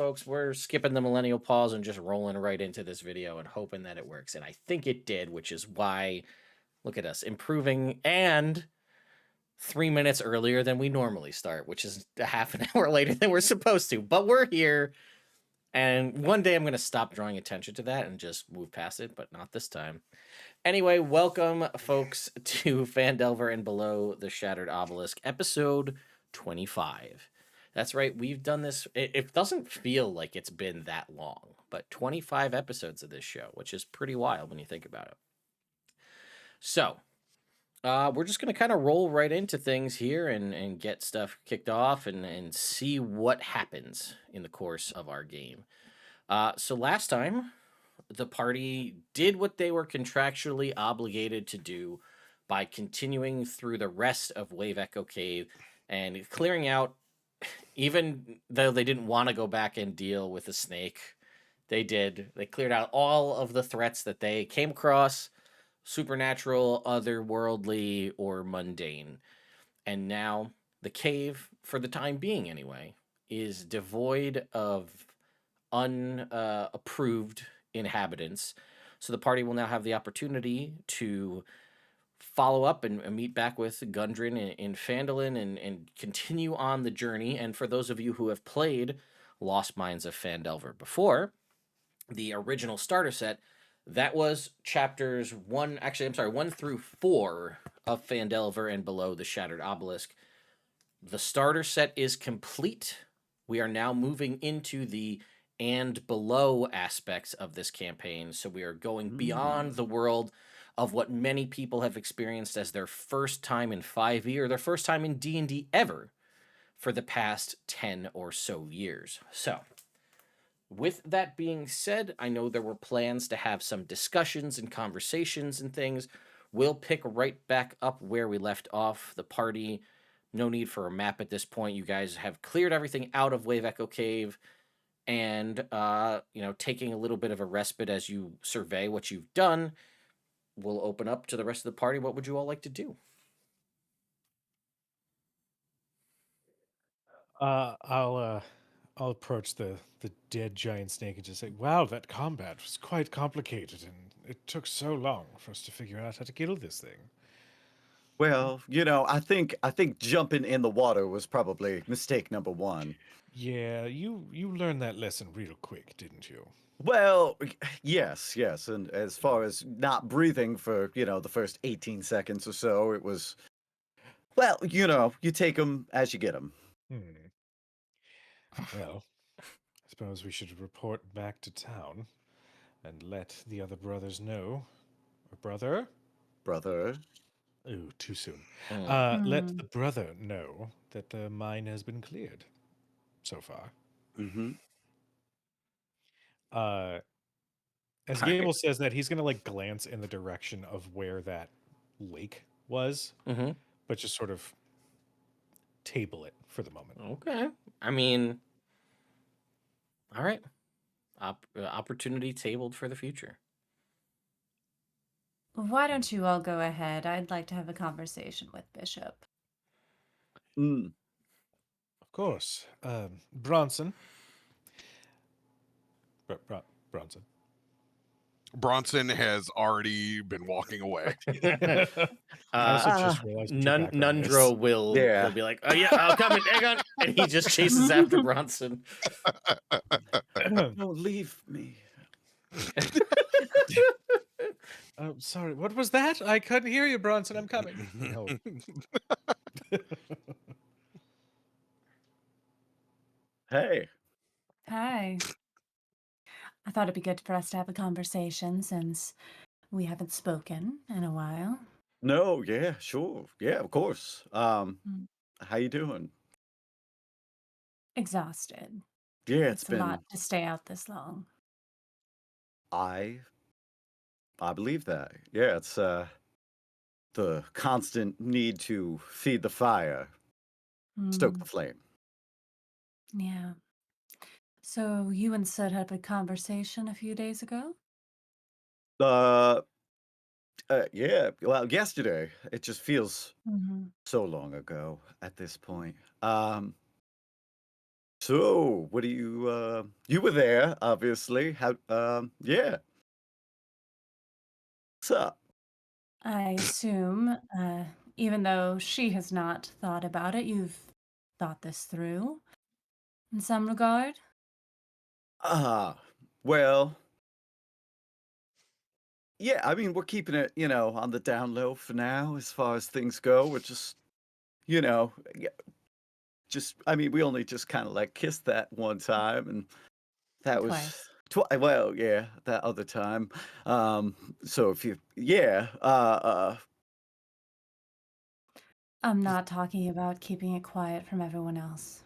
folks, we're skipping the millennial pause and just rolling right into this video and hoping that it works. And I think it did, which is why, look at us, improving and 3 minutes earlier than we normally start, which is a half an hour later than we're supposed to. But we're here, and one day I'm going to stop drawing attention to that and just move past it, but not this time. Anyway, welcome, folks, to Phandelver and Below the Shattered Obelisk, episode 25. That's right, we've done this. It doesn't feel like it's been that long, but 25 episodes of this show, which is pretty wild when you think about it. So, we're just going to kind of roll right into things here and get stuff kicked off and see what happens in the course of our game. So last time, the party did what they were contractually obligated to do by continuing through the rest of Wave Echo Cave and clearing out, even though they didn't want to go back and deal with the snake, they did. They cleared out all of the threats that they came across, supernatural, otherworldly, or mundane. And now the cave, for the time being anyway, is devoid of unapproved inhabitants. So the party will now have the opportunity to follow up and meet back with Gundren in Phandalin and continue on the journey. And for those of you who have played Lost Mines of Phandelver before, the original starter set, that was chapters 1 through 4 of Phandelver and Below the Shattered Obelisk. The starter set is complete. We are now moving into the and below aspects of this campaign. So we are going beyond the world of what many people have experienced as their first time in 5e or their first time in D&D ever for the past 10 or so years. So, with that being said, I know there were plans to have some discussions and conversations and things. We'll pick right back up where we left off. The party, no need for a map at this point. You guys have cleared everything out of Wave Echo Cave and, taking a little bit of a respite as you survey what you've done. We'll open up to the rest of the party. What would you all like to do? I'll approach the dead giant snake and just say, "Wow, that combat was quite complicated, and it took so long for us to figure out how to kill this thing." Well, I think jumping in the water was probably mistake number one. Yeah, you learned that lesson real quick, didn't you? Well, yes, and as far as not breathing for, the first 18 seconds or so, it was, well, you take them as you get them. Hmm. Well, I suppose we should report back to town and let the other brothers know. Or brother? Brother. Ooh, too soon. Mm. Let the brother know that the mine has been cleared so far. Mm-hmm. Uh, as All right. Gable says that, he's gonna like glance in the direction of where that lake was, Mm-hmm. but just sort of table it for the moment. Okay. I mean, all right. Opportunity tabled for the future. Why don't you all go ahead? I'd like to have a conversation with Bishop. Mm. Of course. Bronson. Bronson. Bronson has already been walking away. I also just realized what your background is. Nundro will Yeah. be like, "Oh yeah, I'll come and hang on," and he just chases after Bronson. Don't leave me. Oh, sorry. What was that? I couldn't hear you, Bronson. I'm coming. No. Hey. Hi. I thought it'd be good for us to have a conversation since we haven't spoken in a while. No, yeah, sure. Yeah, of course. Mm. How you doing? Exhausted. Yeah, It's a lot to stay out this long. I believe that. Yeah, it's the constant need to feed the fire, stoke the flame. Yeah. So you and Sud had a conversation a few days ago? Uh, yeah. Well, yesterday. It just feels Mm-hmm. so long ago at this point. So, what do you were there, obviously. Yeah. What's up? I assume, even though she has not thought about it, you've thought this through in some regard. Ah, well, yeah, I mean, we're keeping it, on the down low for now as far as things go. We're just, yeah, I mean, we only just kind of like kissed that one time, and that was Twice. well, yeah, that other time. Um, so if you, yeah, I'm not talking about keeping it quiet from everyone else.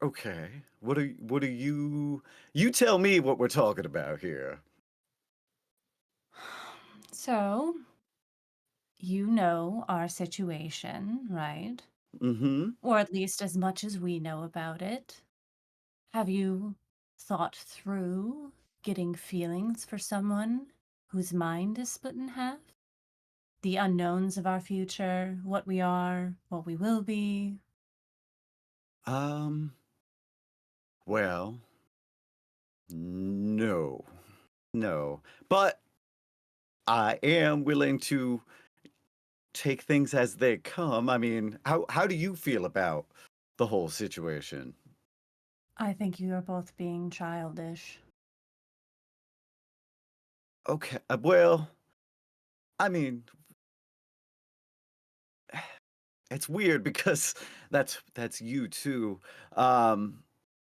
okay. What are you tell me what we're talking about here. So, you know our situation, right? Mm-hmm. Or at least as much as we know about it. Have you thought through getting feelings for someone whose mind is split in half? The unknowns of our future, what we are, what we will be. Um, well, no. No. But I am willing to take things as they come. I mean, how do you feel about the whole situation? I think you are both being childish. Okay. Well, I mean, it's weird because that's you too. Um,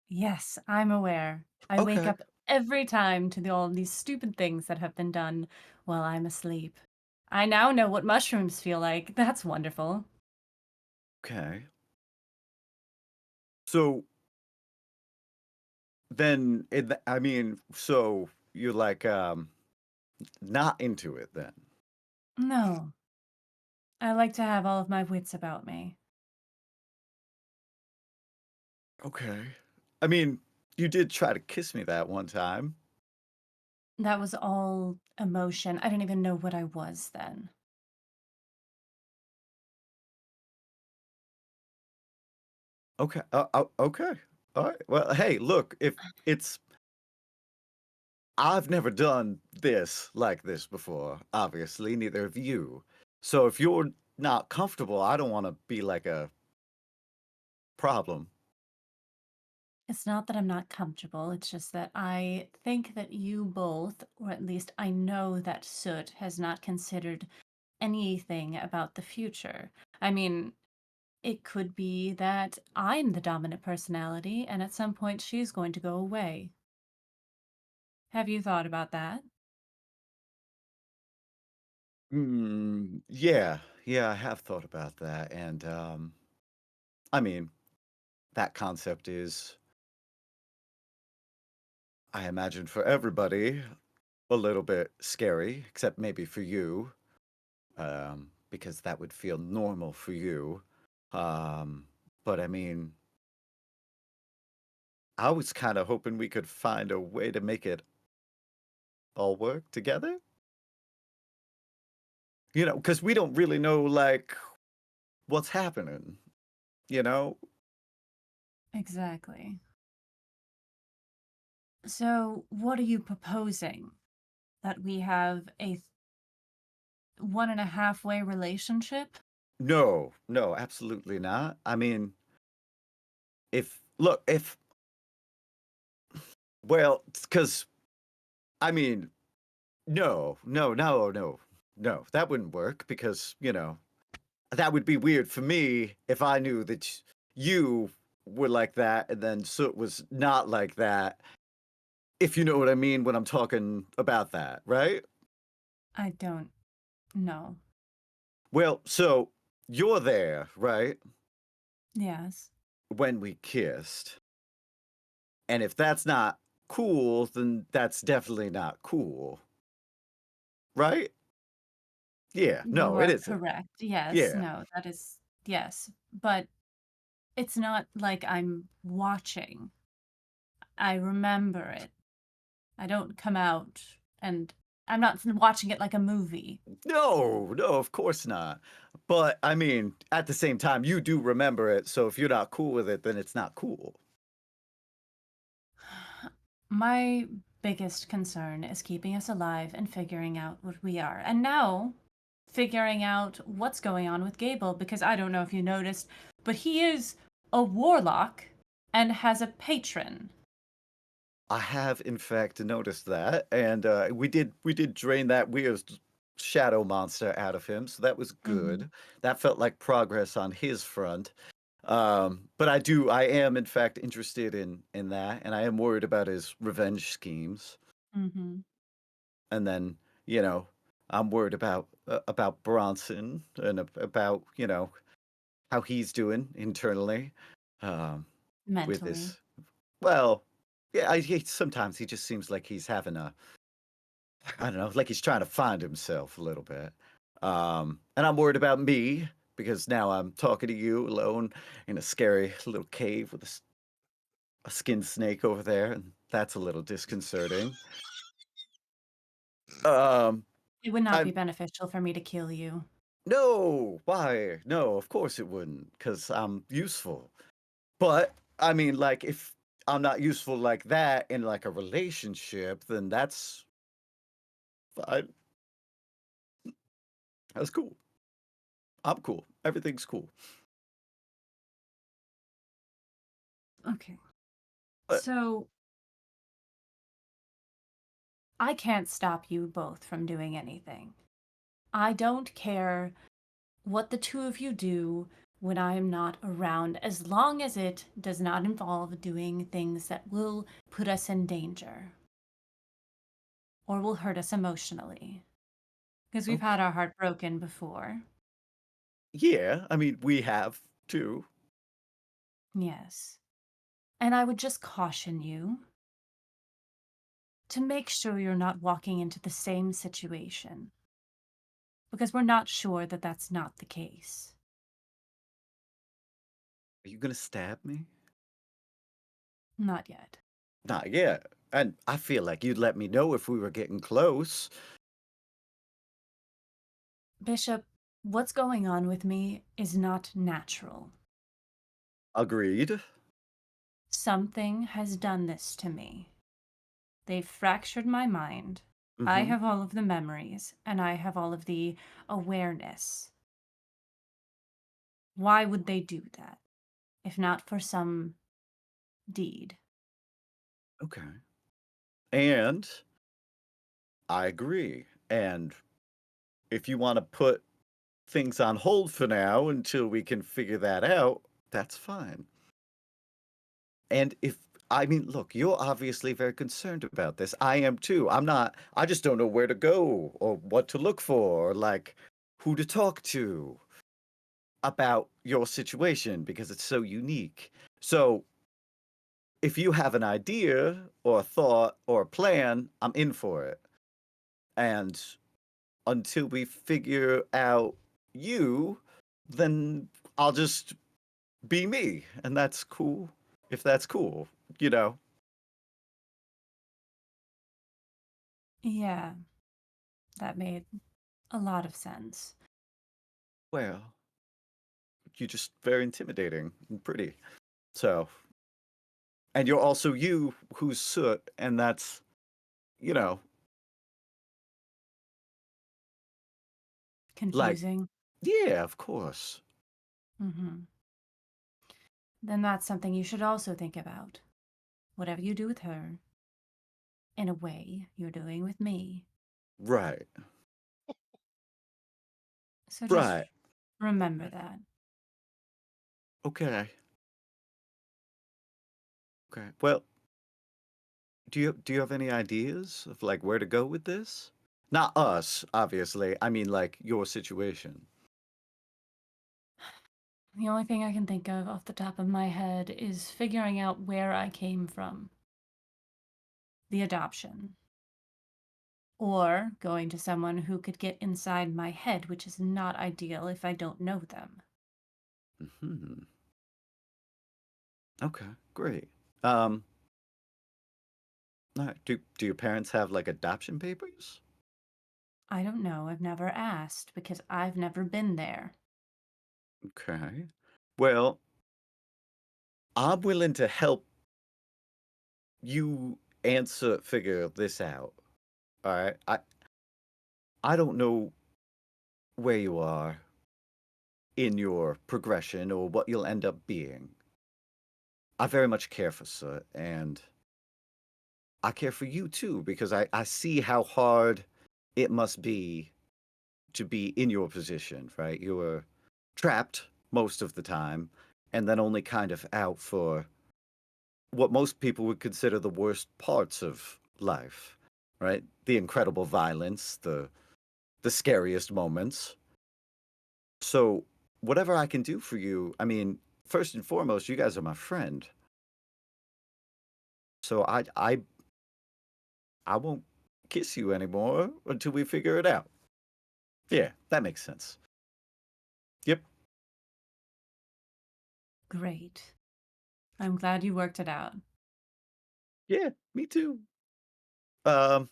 Yes, I'm aware. I wake okay. up every time to all these stupid things that have been done while I'm asleep. I now know what mushrooms feel like. That's wonderful. Okay. So then I mean, so you're like not into it then. No, I like to have all of my wits about me. Okay. I mean, you did try to kiss me that one time. That was all emotion. I don't even know what I was then. Okay. Okay. All right. Well, hey, look, if it's I've never done this like this before, obviously, neither have you. So if you're not comfortable, I don't want to be like a problem. It's not that I'm not comfortable, it's just that I think that you both, or at least I know that Soot has not considered anything about the future. I mean, it could be that I'm the dominant personality and at some point she's going to go away. Have you thought about that? Yeah. Yeah, I have thought about that. And I mean, that concept is, I imagine for everybody, a little bit scary, except maybe for you, because that would feel normal for you. Um, but I mean, I was kind of hoping we could find a way to make it all work together. Because we don't really know like what's happening, you know? Exactly. So, what are you proposing? That we have a one and a half way relationship? No, no, absolutely not. I mean, if well, because I mean, no, no, no, no, no, that wouldn't work because, that would be weird for me if I knew that you were like that and then Soot was not like that. If you know what I mean when I'm talking about that, right? I don't know. Well, so you're there, right? Yes. When we kissed. And if that's not cool, then that's definitely not cool, right? Yeah, You no, it are isn't. correct. Yes, Yeah. no, that is yes. But it's not like I'm watching. I remember it. I don't come out and I'm not watching it like a movie. No, no, of course not. But I mean, at the same time, you do remember it. So if you're not cool with it, then it's not cool. My biggest concern is keeping us alive and figuring out what we are. And now, figuring out what's going on with Gable, because I don't know if you noticed, but he is a warlock and has a patron. I have, in fact, noticed that, and we did drain that weird shadow monster out of him, so that was good. That felt like progress on his front. But I am, in fact, interested in that, and I am worried about his revenge schemes. Mm-hmm. And then, you know, I'm worried about Bronson and about how he's doing internally, with Mentally. his. Well, yeah, sometimes he just seems like he's having I don't know, like he's trying to find himself a little bit. And I'm worried about me because now I'm talking to you alone in a scary little cave with a skin snake over there, and that's a little disconcerting. Um, It would not be I'm beneficial for me to kill you. No, why? No, of course it wouldn't, because I'm useful. But I mean, like, if I'm not useful like that in like a relationship, then that's fine. That's cool. I'm cool. Everything's cool. Okay. But So I can't stop you both from doing anything. I don't care what the two of you do when I am not around, as long as it does not involve doing things that will put us in danger or will hurt us emotionally. Because we've okay. had our heart broken before. Yeah, I mean, we have too. Yes. And I would just caution you to make sure you're not walking into the same situation. Because we're not sure that that's not the case. Are you gonna stab me? Not yet. Not yet. And I feel like you'd let me know if we were getting close. Bishop, what's going on with me is not natural. Agreed. Something has done this to me. They've fractured my mind. I Mm-hmm. have all of the memories, and I have all of the awareness. Why would they do that, if not for some deed? Okay. And I agree. And if you want to put things on hold for now until we can figure that out, that's fine. And if I mean, look, you're obviously very concerned about this. I am too. I just don't know where to go or what to look for or like who to talk to about your situation because it's so unique. So, if you have an idea or a thought or a plan, I'm in for it. And until we figure out you, then I'll just be me, and that's cool. If that's cool, you know. Yeah, that made a lot of sense. Well, you're just very intimidating and pretty. So, and you're also you who's Soot, and that's, you know, like, Confusing. yeah, of course. Mm-hmm. Then that's something you should also think about. Whatever you do with her, in a way, you're doing with me. Right. So just Right. remember that. Okay. Okay. Well, do you have any ideas of like where to go with this? Not us, obviously. I mean like your situation. The only thing I can think of off the top of my head is figuring out where I came from. The adoption. Or going to someone who could get inside my head, which is not ideal if I don't know them. Mhm. Okay, great. Um, all right. Do your parents have like adoption papers? I don't know. I've never asked because I've never been there. Okay. Well, I'm willing to help you answer figure this out. All right. I don't know where you are in your progression or what you'll end up being. I very much care for Soot, and I care for you too, because I see how hard it must be to be in your position, right? You were trapped most of the time, and then only kind of out for what most people would consider the worst parts of life, right? The incredible violence, the scariest moments. So whatever I can do for you, I mean, first and foremost, you guys are my friend. So I won't kiss you anymore until we figure it out. Yeah, that makes sense. Yep. Great. I'm glad you worked it out. Yeah, me too. Um,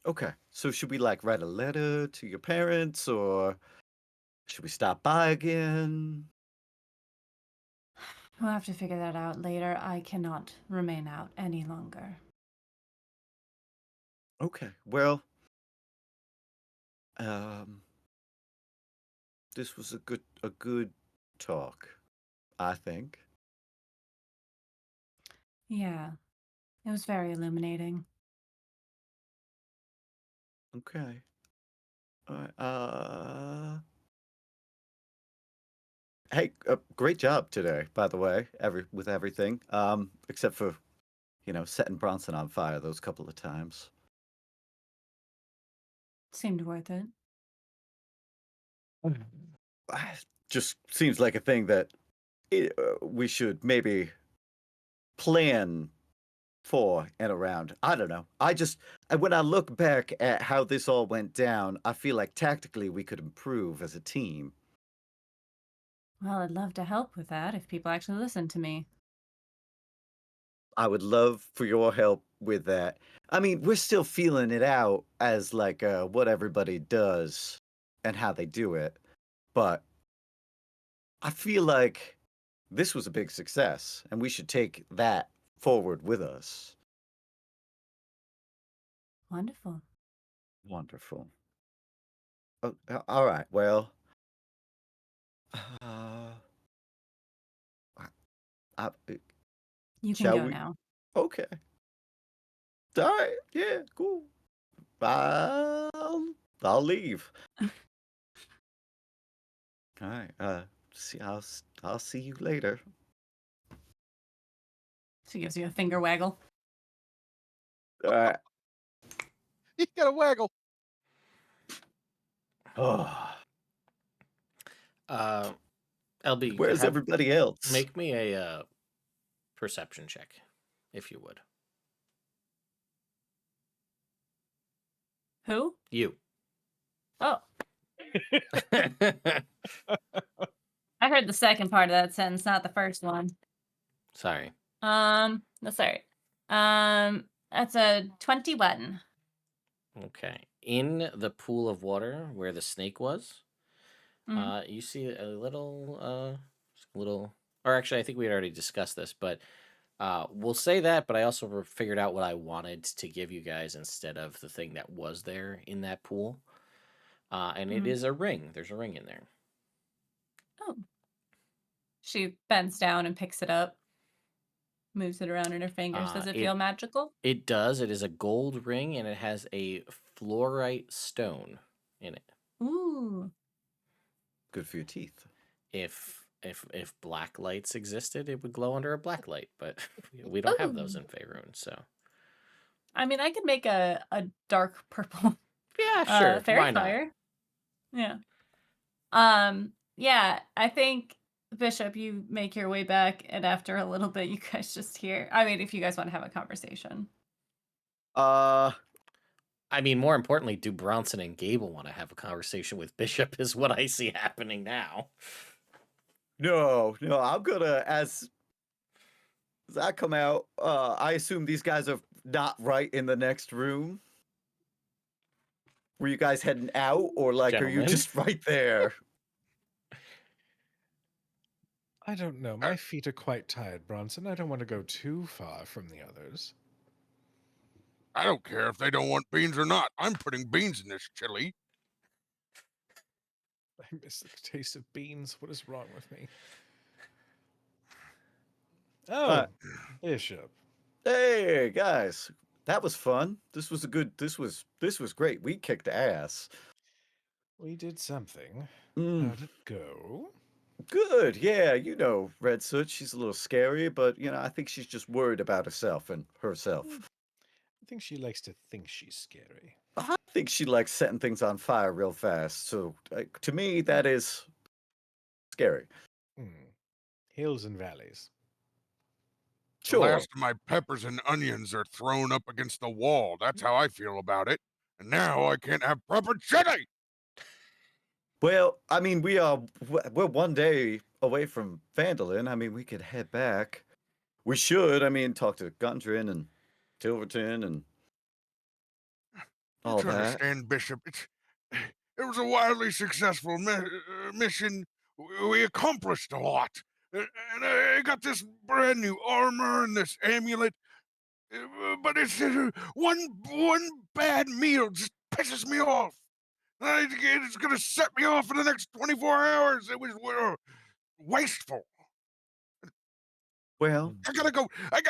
okay. So should we like write a letter to your parents or should we stop by again? We'll have to figure that out later. I cannot remain out any longer. Okay. Well, um, this was a good talk, I think. Yeah, it was very illuminating. Okay. All right. Hey, great job today, by the way. With everything, except for setting Bronson on fire those couple of times. Seemed worth it. Just seems like a thing that we should maybe plan for and around. I don't know. When I look back at how this all went down, I feel like tactically we could improve as a team. Well, I'd love to help with that if people actually listen to me. I would love for your help with that. I mean, we're still feeling it out as like what everybody does and how they do it, but I feel like this was a big success, and we should take that forward with us. Wonderful. Wonderful. Oh, all right. Well, uh, I, I, You can shall go we? now. Okay. All right. Yeah. Cool. I'll leave. All right. I'll see you later. She gives you a finger waggle. All right. You got a waggle. Oh, LB, where's everybody else? make me a perception check, if you would. Who? You. Oh, I heard the second part of that sentence, not the first one. Sorry. That's all right. That's a 21. Okay. In the pool of water where the snake was, Mhm. you see a little, or actually, I think we had already discussed this, but we'll say that. But I also figured out what I wanted to give you guys instead of the thing that was there in that pool, and it Mhm. is a ring. There's a ring in there. Oh. She bends down and picks it up, moves it around in her fingers. Does it feel magical? It does. It is a gold ring, and it has a fluorite stone in it. Ooh. Good for your teeth. If black lights existed, it would glow under a black light, but we don't have those Ooh. in Faerun, so I mean, I could make a dark purple yeah, sure. fairy Why not? fire. Yeah. Yeah, I think Bishop, you make your way back, and after a little bit, you guys just hear. I mean, if you guys want to have a conversation. Uh, I mean, more importantly, do Bronson and Gable want to have a conversation with Bishop? Is what I see happening now. no. I'm gonna as I come out. I assume these guys are not right in the next room. Were you guys heading out, or like, are you Gentlemen. just right there? I don't know. My feet are quite tired, Bronson. I don't want to go too far from the others. I don't care if they don't want beans or not. I'm putting beans in this chili. I miss the taste of beans. What is wrong with me? Oh, Bishop. Hey guys, that was fun. This was great. We kicked ass. We did something. Mm, How'd it go? good. Yeah, Red Soot. She's a little scary, but I think she's just worried about herself and herself. I think she likes to think she's scary. I think she likes setting things on fire real fast. So to me, that is scary. Hills and valleys. The Sure. last of my peppers and onions are thrown up against the wall. That's how I feel about it. And now I can't have proper chili. Well, I mean, we're one day away from Phandalin. I mean, we could head back. We should. I mean, talk to Gundren and Tilverton and You all have to that. understand, Bishop. It was a wildly successful mission. We accomplished a lot. And I got this brand new armor and this amulet. But it's one bad meal just pisses me off. It's gonna set me off for the next 24 hours. It was wasteful. Well, I gotta go. I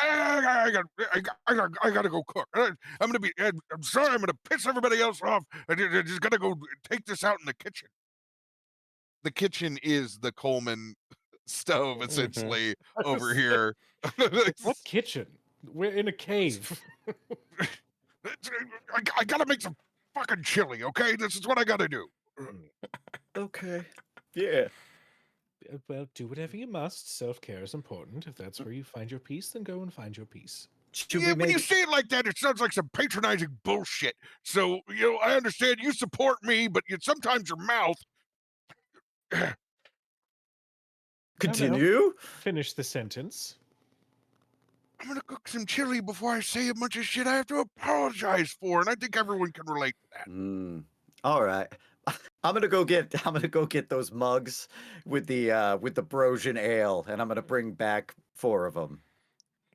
gotta go cook. I'm sorry. I'm gonna piss everybody else off. I just gotta go take this out in the kitchen. The kitchen is the Coleman stove, essentially, over here. What kitchen? We're in a cave. I gotta make some fucking chili, okay? This is what I gotta do. okay. Yeah. Well, do whatever you must. Self-care is important. If that's where you find your peace, then go and find your peace. Should Yeah, we when you maybe say it like that, it sounds like some patronizing bullshit. So, I understand you support me, but sometimes your mouth. continue? Finish the sentence. I'm gonna cook some chili before I say a bunch of shit I have to apologize for, and I think everyone can relate to that. All right. I'm gonna go get those mugs with the Brosian ale, and I'm gonna bring back 4 of them.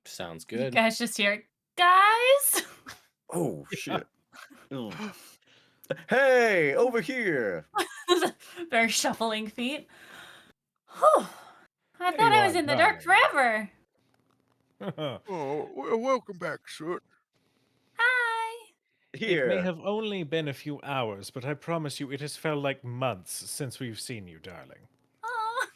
Sounds You good. guys just hear, guys. Oh shit! Ugh. Hey, over here! Very shuffling feet. Whew. I There thought you I was are, in the dark darling. forever. Oh, welcome back, Soot. Hi. It may Here. have only been a few hours, but I promise you it has felt like months since we've seen you, darling. Oh.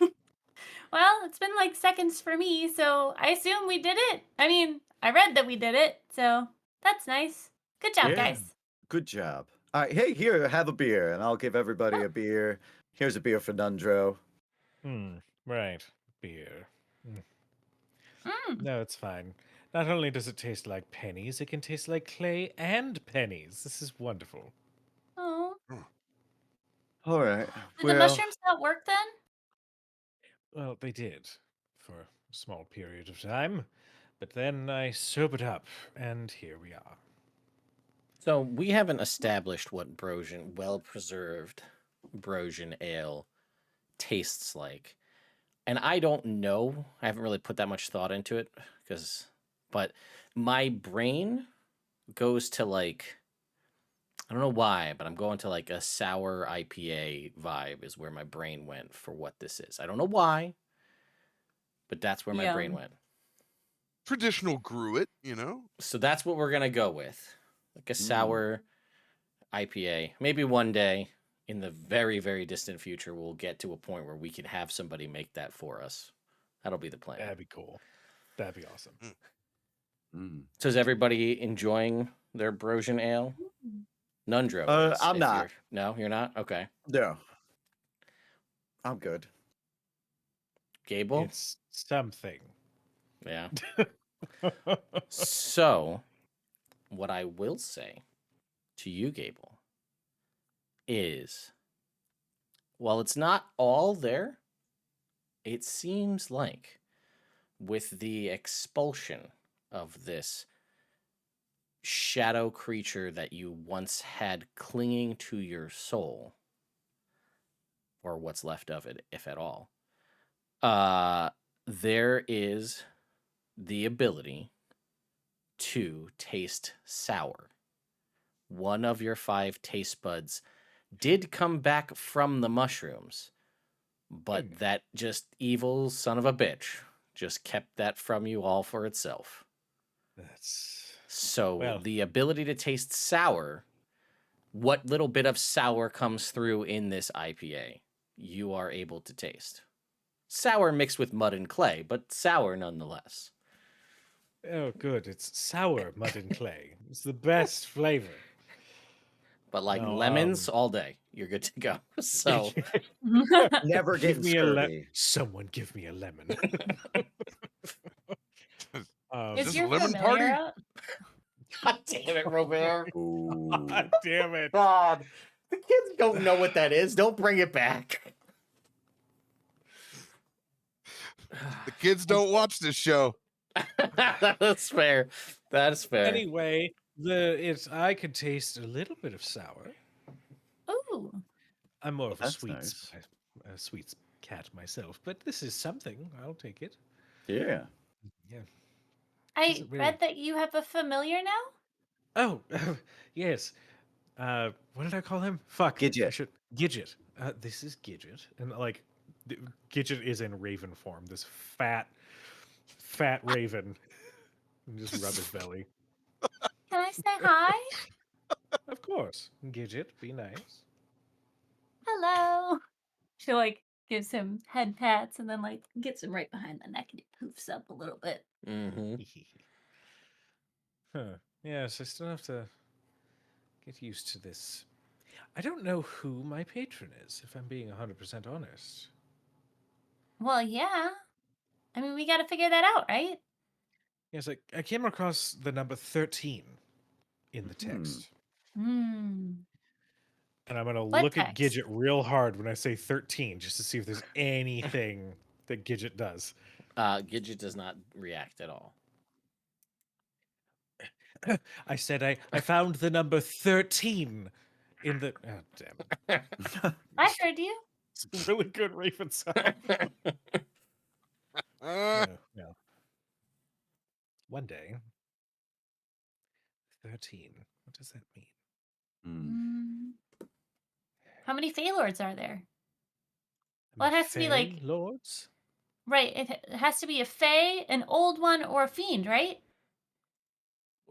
Well, it's been like seconds for me, so I assume we did it. I mean, I read that we did it, so that's nice. Good job, Yeah. guys. Good job. All right. Hey, here, have a beer, and I'll give everybody a beer. Here's a beer for Nundro. Right. Beer. Mm. No, it's fine. Not only does it taste like pennies, it can taste like clay and pennies. This is wonderful. Oh. All right. Did the mushrooms not work then? Well, they did for a small period of time, but then I sobered up, and here we are. So we haven't established what well-preserved Brosian ale tastes like. And I don't know. I haven't really put that much thought into it but my brain goes to like, I don't know why, but I'm going to like a sour IPA vibe is where my brain went for what this is. I don't know why, but that's where my brain went. Traditional Gruit, So that's what we're going to go with. Like a sour IPA. Maybe one day in the very, very distant future, we'll get to a point where we can have somebody make that for us. That'll be the plan. That'd be cool. That'd be awesome. So is everybody enjoying their Brosian ale? Nundro is. I'm not. No, you're not? Okay. No. I'm good. Gable? It's something. Yeah. So, what I will say to you, Gable, is while it's not all there, it seems like with the expulsion of this shadow creature that you once had clinging to your soul, or what's left of it, if at all, there is the ability to taste sour. One of your 5 taste buds did come back from the mushrooms, but that just evil son of a bitch just kept that from you all for itself. That's So well. the ability to taste sour, what little bit of sour comes through in this IPA, you are able to taste. Sour mixed with mud and clay, but sour nonetheless. Oh, good. It's sour mud and clay. It's the best flavor. But like No, lemons all day, you're good to go. So Never give getting me a scurvy. someone give me a lemon. Is this your lemon familiar party? out? God damn it, Robert. Ooh. God damn it. God. The kids don't know what that is. Don't bring it back. The kids don't watch this show. That's fair. That's fair. Anyway, I could taste a little bit of sour. Ooh. I'm more of a That's sweets nice. a sweets cat myself, but this is something. I'll take it. Yeah. Yeah. I Doesn't really- read that you have a familiar now? Oh, yes. What did I call him? Fuck. Gidget. Gidget. This is Gidget, and like, Gidget is in raven form. This fat raven. And just rub his belly. Can I say hi? Of course, Gidget, be nice. Hello. She like gives him head pats and then like gets him right behind the neck and he poofs up a little bit. Mm-hmm. Huh. Yes, I still have to get used to this. I don't know who my patron is, if I'm being 100% honest. Well, yeah. I mean, we got to figure that out, right? Yes, I came across the number 13 in the text. Hmm. And I'm going to What look at text? Gidget real hard when I say 13, just to see if there's anything that Gidget does. Gidget does not react at all. I said I found the number 13 in the... Oh, damn it. I heard you. It's really good Raven sound. Uh, No. One day. 13. What does that mean? Mm. How many Fey Lords are there? Am Well, I it has to be Fey like- Lords? Right. It has to be a Fey, an old one, or a fiend, right?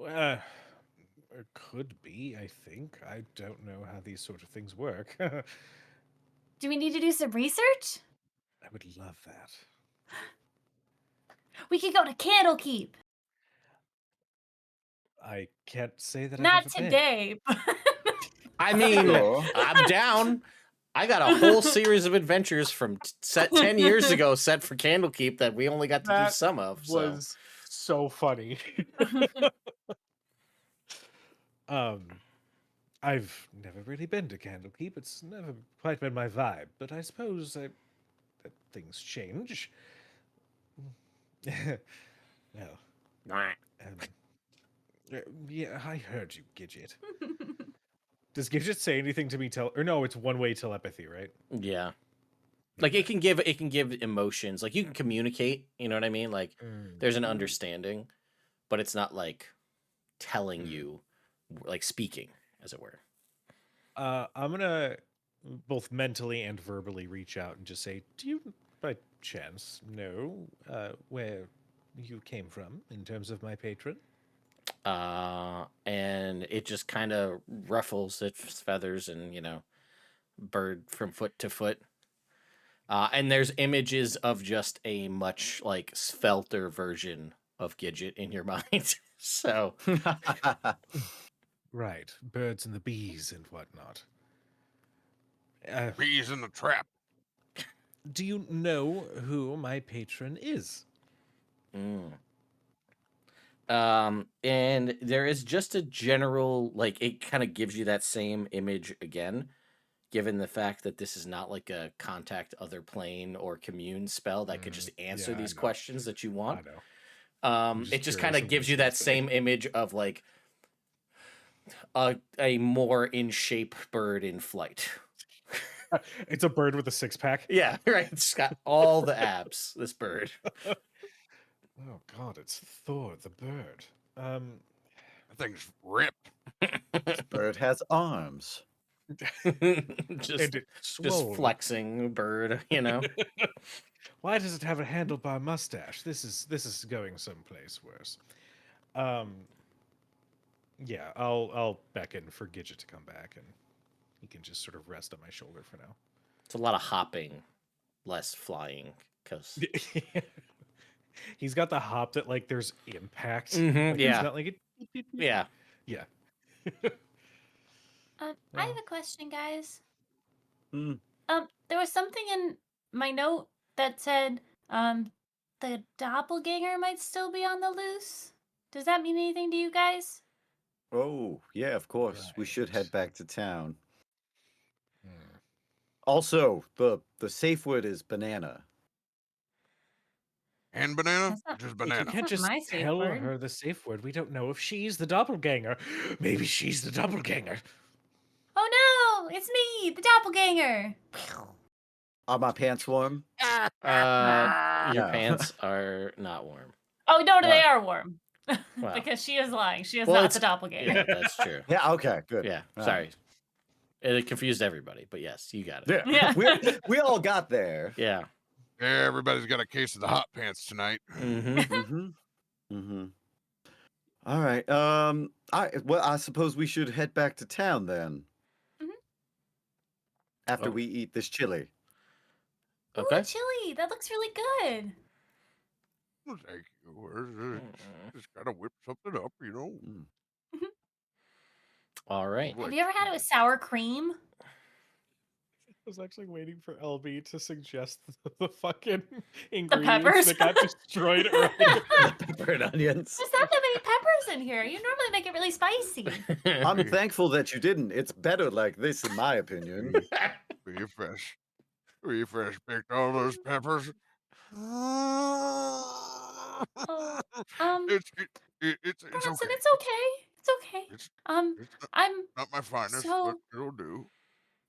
It could be, I think. I don't know how these sort of things work. Do we need to do some research? I would love that. We could go to Candlekeep. I can't say that Not I've ever been. today. I mean, Sure. I'm down. I got a whole series of adventures from set 10 years ago set for Candlekeep that we only got to do That some of. So. Was so funny. I've never really been to Candlekeep. It's never quite been my vibe, but I suppose that things change. Well, Nah. yeah, I heard you, Gidget. Does Gidget say anything to me? Or no, it's one-way telepathy, right? Yeah. Like it can give emotions. Like you can communicate, you know what I mean? Like there's an understanding, but it's not like telling you, like speaking, as it were. I'm gonna both mentally and verbally reach out and just say, do you by chance know where you came from in terms of my patron? And it just kind of ruffles its feathers and, bird from foot to foot. And there's images of just a much like svelter version of Gidget in your mind. So Right, birds and the bees and whatnot. bees in the trap. Do you know who my patron is? and there is just a general, like, it kind of gives you that same image again, given the fact that this is not like a contact other plane or commune spell that could just answer yeah, I these know. questions that you want. I know. It just curious kind of of what gives it's you gonna that say. same image of like a more in shape bird in flight. It's a bird with a six-pack. Yeah, right. It's got all the abs. This bird. Oh God, it's Thor the bird. That thing's ripped. This bird has arms. just And it's swole. flexing bird, you know. Why does it have a handlebar mustache? This is going someplace worse. Yeah, I'll beckon for Gidget to come back, and he can just sort of rest on my shoulder for now. It's a lot of hopping, less flying, because He's got the hop that like there's impact. Mhm, Like, yeah. it's not like it. yeah. Yeah. I have a question, guys. Hmm. There was something in my note that said the doppelganger might still be on the loose. Does that mean anything to you guys? Oh, yeah, of course. We should head Right. back to town. Hmm. Also, the safe word is banana. And banana? That's not- Just Look, you banana. can't not just my safe tell word. her the safe word. We don't know if she's the doppelganger. Maybe she's the doppelganger. Oh no, it's me, the doppelganger. Are my pants warm? Your No. pants are not warm. Oh no, they Alright. are warm. Wow. Because she is lying. She is Well, not it's- the doppelganger. Yeah, that's true. Yeah, okay, good. Yeah, All sorry. right. It confused everybody, but yes, you got it. Yeah. Yeah. we all got there. Yeah. Everybody's got a case of the hot pants tonight. Mm-hmm. Mm-hmm. Mm-hmm. All right. I suppose we should head back to town then. Mhm. After Oh. we eat this chili. Okay. Ooh, chili. That looks really good. Well, thank you. Just gotta whip something up, you know. Mm. All right. Like, Have you ever had it with sour cream? I was actually waiting for LB to suggest the fucking peppers? ingredients that got destroyed earlier. Pepper and onions. There's not that many peppers in here. You normally make it really spicy. I'm thankful that you didn't. It's better like this, in my opinion. Be fresh. Be fresh. Picked all those peppers. Oh, It's Bronson, okay. it's okay. It's okay. It's it's I'm not my finest, so- but it'll do.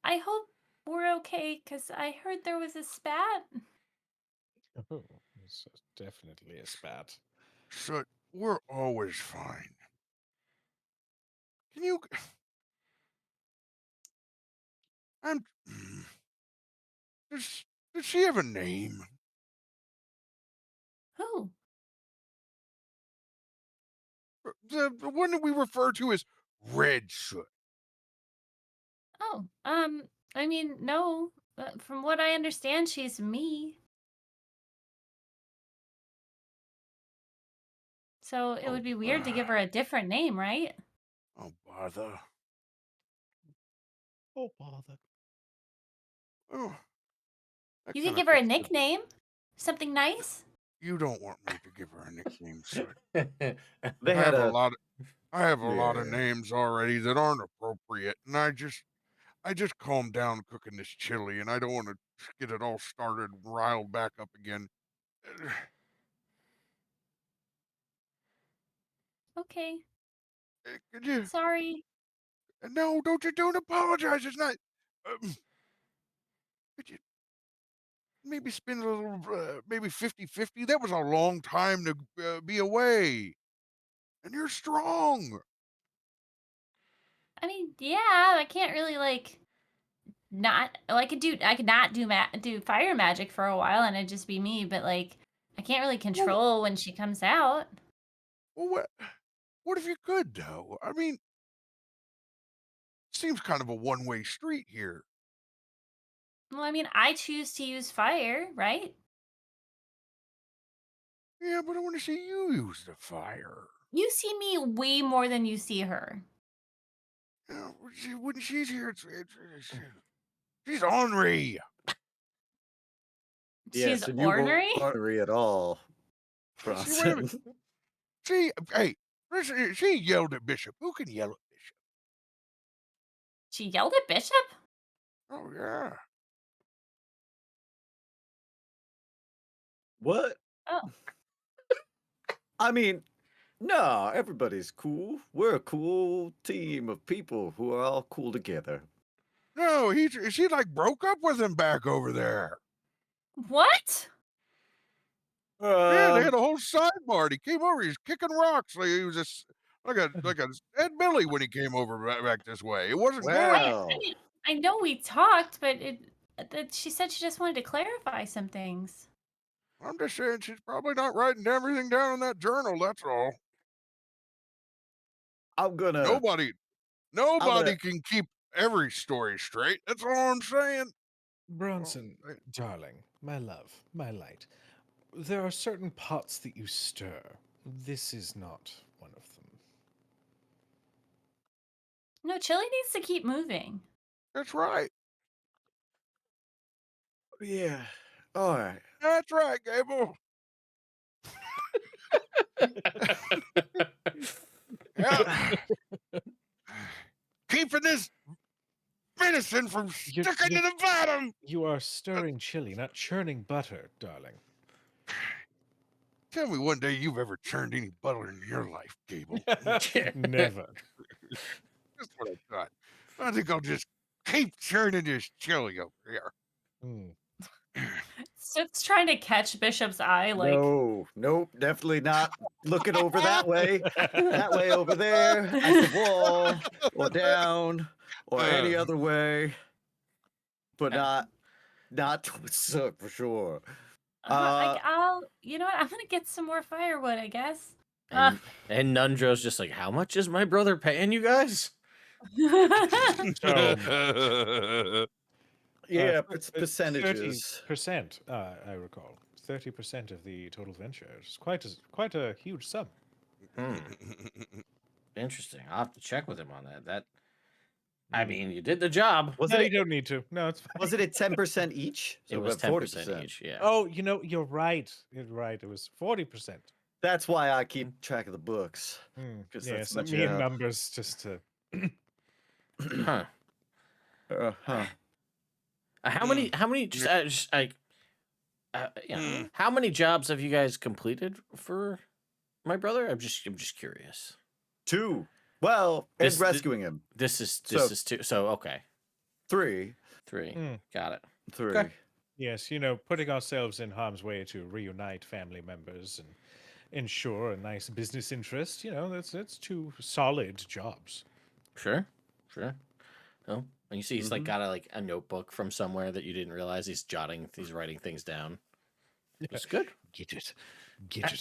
I hope we're okay because I heard there was a spat. Oh, this is definitely a spat. So we're always fine. Can you? I'm. Does she have a name? Who? The one that we refer to as Red Soot. Oh, I mean, no. From what I understand, she's me. So it would be weird to give her a different name, right? Oh bother. Oh, bother. Oh, that You could kinda give her a fits the- nickname, something nice. You don't want me to give her a nickname, Soot. They I had have a a lot. I have a lot of Yeah. names already that aren't appropriate, and I just calmed down cooking this chili, and I don't want to get it all started, and riled back up again. Okay, Could you? sorry. No, don't apologize. It's not. Could you maybe spend a little, maybe 50-50? That was a long time to be away, and you're strong. I mean, yeah, I can't really not. Well, I could not do fire magic for a while, and it'd just be me. But I can't really control when she comes out. Well, what if you could, though? I mean, seems kind of a one-way street here. Well, I mean, I choose to use fire, right? Yeah, but I want to see you use the fire. You see me way more than you see her. Yeah, when she's here, she's ornery. She's and you ornery. weren't ornery at all, See, wait a Bronson. minute. Hey, listen, she yelled at Bishop. Who can yell at Bishop? She yelled at Bishop. Oh, yeah. What? Oh, I mean, no, everybody's cool. We're a cool team of people who are all cool together. No, she like broke up with him back over there. What? Yeah, they had a whole sidebar. And he came over. He's kicking rocks like he was just like a Ed Billy when he came over back this way. It wasn't good. Well, I mean, I know we talked, but she said she just wanted to clarify some things. I'm just saying she's probably not writing everything down in that journal. That's all. I'm gonna. Nobody can keep every story straight. That's all I'm saying. Bronson, Well, darling, my love, my light. There are certain pots that you stir. This is not one of them. No, Chili needs to keep moving. That's right. Yeah. All right. That's right, Gable. Yeah. Keeping this venison from You- sticking you- to the bottom. You are stirring chili, not churning butter, darling. Tell me one day you've ever churned any butter in your life, Gable. Never. That's what I thought. I think I'll just keep churning this chili over here. Mm. Soot's trying to catch Bishop's eye, like, No, nope, definitely not looking over that way. That way over there at the wall or down or any other way, but not towards Soot for sure. you know what? I'm gonna get some more firewood, I guess. And Nundro's just like, how much is my brother paying you guys? Yeah, it's percentages. 30%, I recall. 30% of the total venture. It's quite a huge sum. Interesting. I'll have to check with him on that. I mean, you did the job. Was No, you it? don't need to. No, it's fine. Was it at 10% each? It was about 10% each. Yeah. Oh, you're right. You're right. It was 40%. That's why I keep track of the books. Mm. 'Cause Yeah, that's send my me in job. numbers just to. Huh. Huh. How many? How many jobs have you guys completed for my brother? I'm just curious. 2. Well, This- and rescuing him. This is So- 2. So okay, 3. 3. Mm. Got it. 3. Okay. Yes, putting ourselves in harm's way to reunite family members and ensure a nice business interest. That's 2 solid jobs. Sure. Oh, and you see, he's like got a notebook from somewhere that you didn't realize. He's writing things down. It's good. Gidget,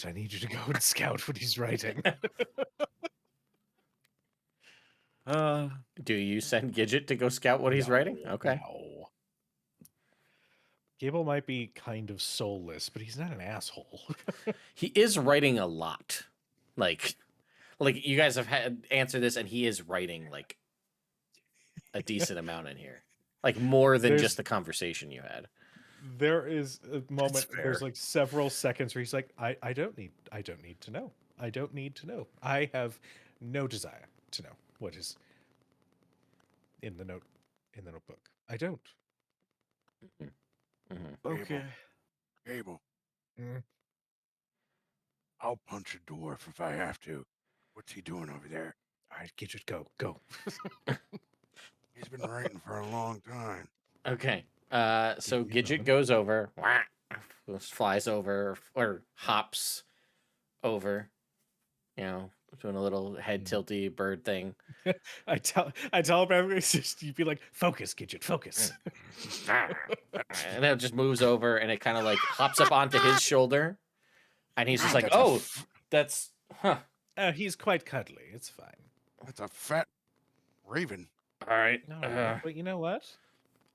I need you to go and scout what he's writing. Do you send Gidget to go scout what he's writing? Okay. No. Gable might be kind of soulless, but he's not an asshole. He is writing a lot. Like you guys have had answer this, and he is writing like a decent amount in here, like more than There's- just the conversation you had. There is a moment. fair. There's like several seconds where he's like, I don't need to know. I don't need to know. I have no desire to know what is in the notebook. I don't. Okay. Gable, Mm. I'll punch a dwarf if I have to. What's he doing over there? All right, Gidget, go. He's been writing for a long time. Okay. So Give me a Gidget moment. goes over, flies over, or hops over, doing a little head tilty bird thing. I tell him it's just you'd be like, focus, Gidget, focus. And then it just moves over, and it kind of like hops up onto his shoulder, and he's just like, "Oh, that's He's quite cuddly. It's fine. That's a fat raven. all right." But you know what?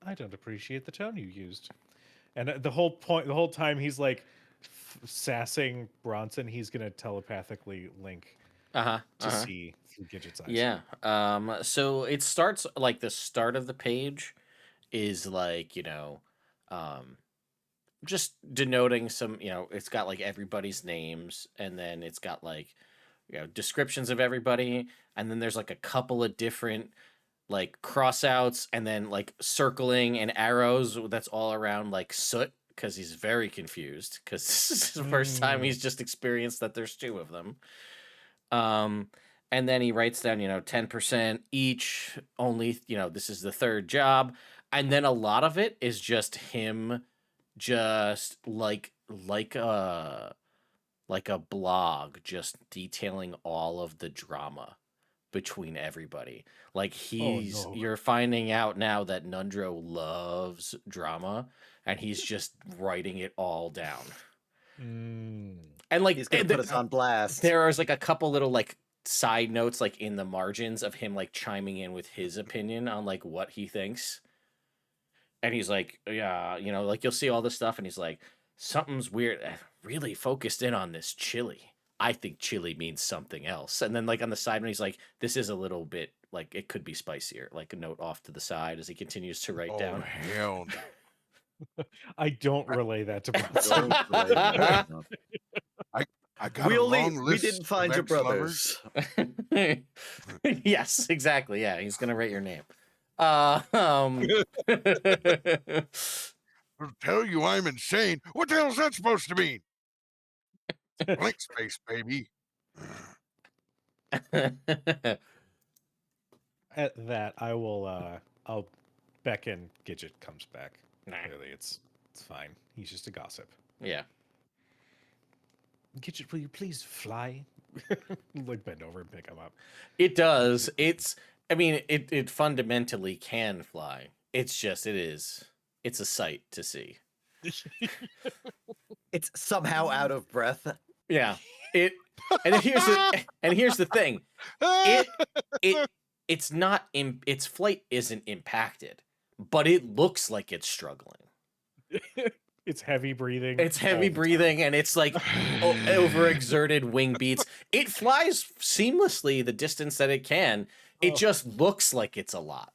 I don't appreciate the tone you used. And the whole time he's like sassing Bronson, he's gonna telepathically link to see through Gidget's eyes. Yeah. So it starts like the start of the page is like, just denoting some, it's got like everybody's names, and then it's got like, descriptions of everybody, and then there's like a couple of different like crossouts, and then like circling and arrows that's all around like Soot, because he's very confused, because this is the first time he's just experienced that there's 2 of them. And then he writes down, 10% each, only, this is the third job. And then a lot of it is just him just like a blog, just detailing all of the drama between everybody. Like no. you're finding out now that Nundro loves drama and he's just writing it all down. Mm. And like He's gonna put us on blast. There is like a couple little like side notes like in the margins of him like chiming in with his opinion on like what he thinks. And he's like, yeah, like you'll see all this stuff and he's like, something's weird. Really focused in on this chili. I think chili means something else. And then like on the side when he's like, this is a little bit like it could be spicier, like a note off to the side as he continues to write down. Hell no. I don't relay that to Don't Bronson. relay that. No. I got a long We list didn't find of your ex-lovers. brothers. Yes, exactly. Yeah, he's gonna write your name. I'll tell you I'm insane. What the hell is that supposed to mean? Blank space, baby. At that, I'll beckon Gidget comes back. Nah. Clearly, it's fine. He's just a gossip. Yeah. Gidget, will you please fly? Like bend over and pick him up. It does. It fundamentally can fly. It's just it's a sight to see. It's somehow out of breath. Yeah. And here's the thing. It's not its flight isn't impacted, but it looks like it's struggling. It's heavy breathing. It's heavy breathing and it's like overexerted wing beats. It flies seamlessly the distance that it can. It just looks like it's a lot.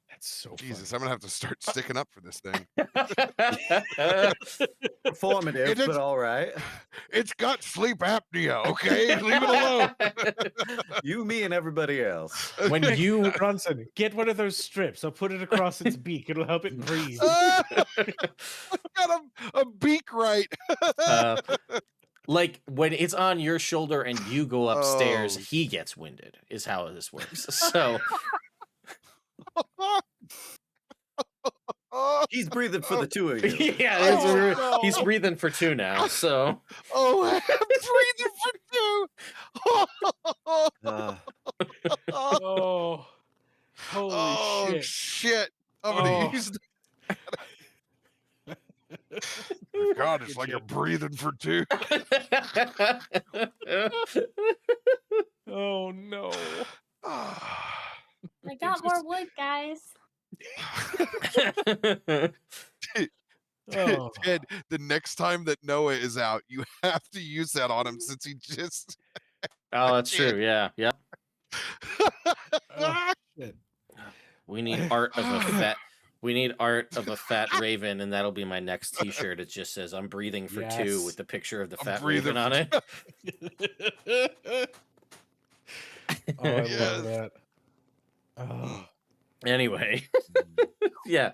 That's so Jesus, funny. I'm gonna have to start sticking up for this thing. Performative, but all right. It's got sleep apnea, okay? Leave it alone. You, me, and everybody else. When you Bronson, get one of those strips. I'll put it across its beak. It'll help it breathe. Got a beak right. like when it's on your shoulder and you go upstairs, Oh. he gets winded, is how this works. So He's breathing for the two of you. yeah, Oh, he's no. breathing for two now. So Oh, I'm breathing for two. Uh, Oh, holy shit. Shit. I'm gonna Oh. use God, it's like you're breathing for two. Oh, no. I got more wood, guys. Oh. Ted, the next time that Noah is out, you have to use that on him since he just. Oh, that's true. Yeah. Yep. Oh, shit. We need art of a fat. We need art of a fat raven, and that'll be my next T-shirt. It just says "I'm breathing for two" Yes. with the picture of the I'm fat breathing raven on it. Oh, I Yes. love that. Oh, Anyway, yeah,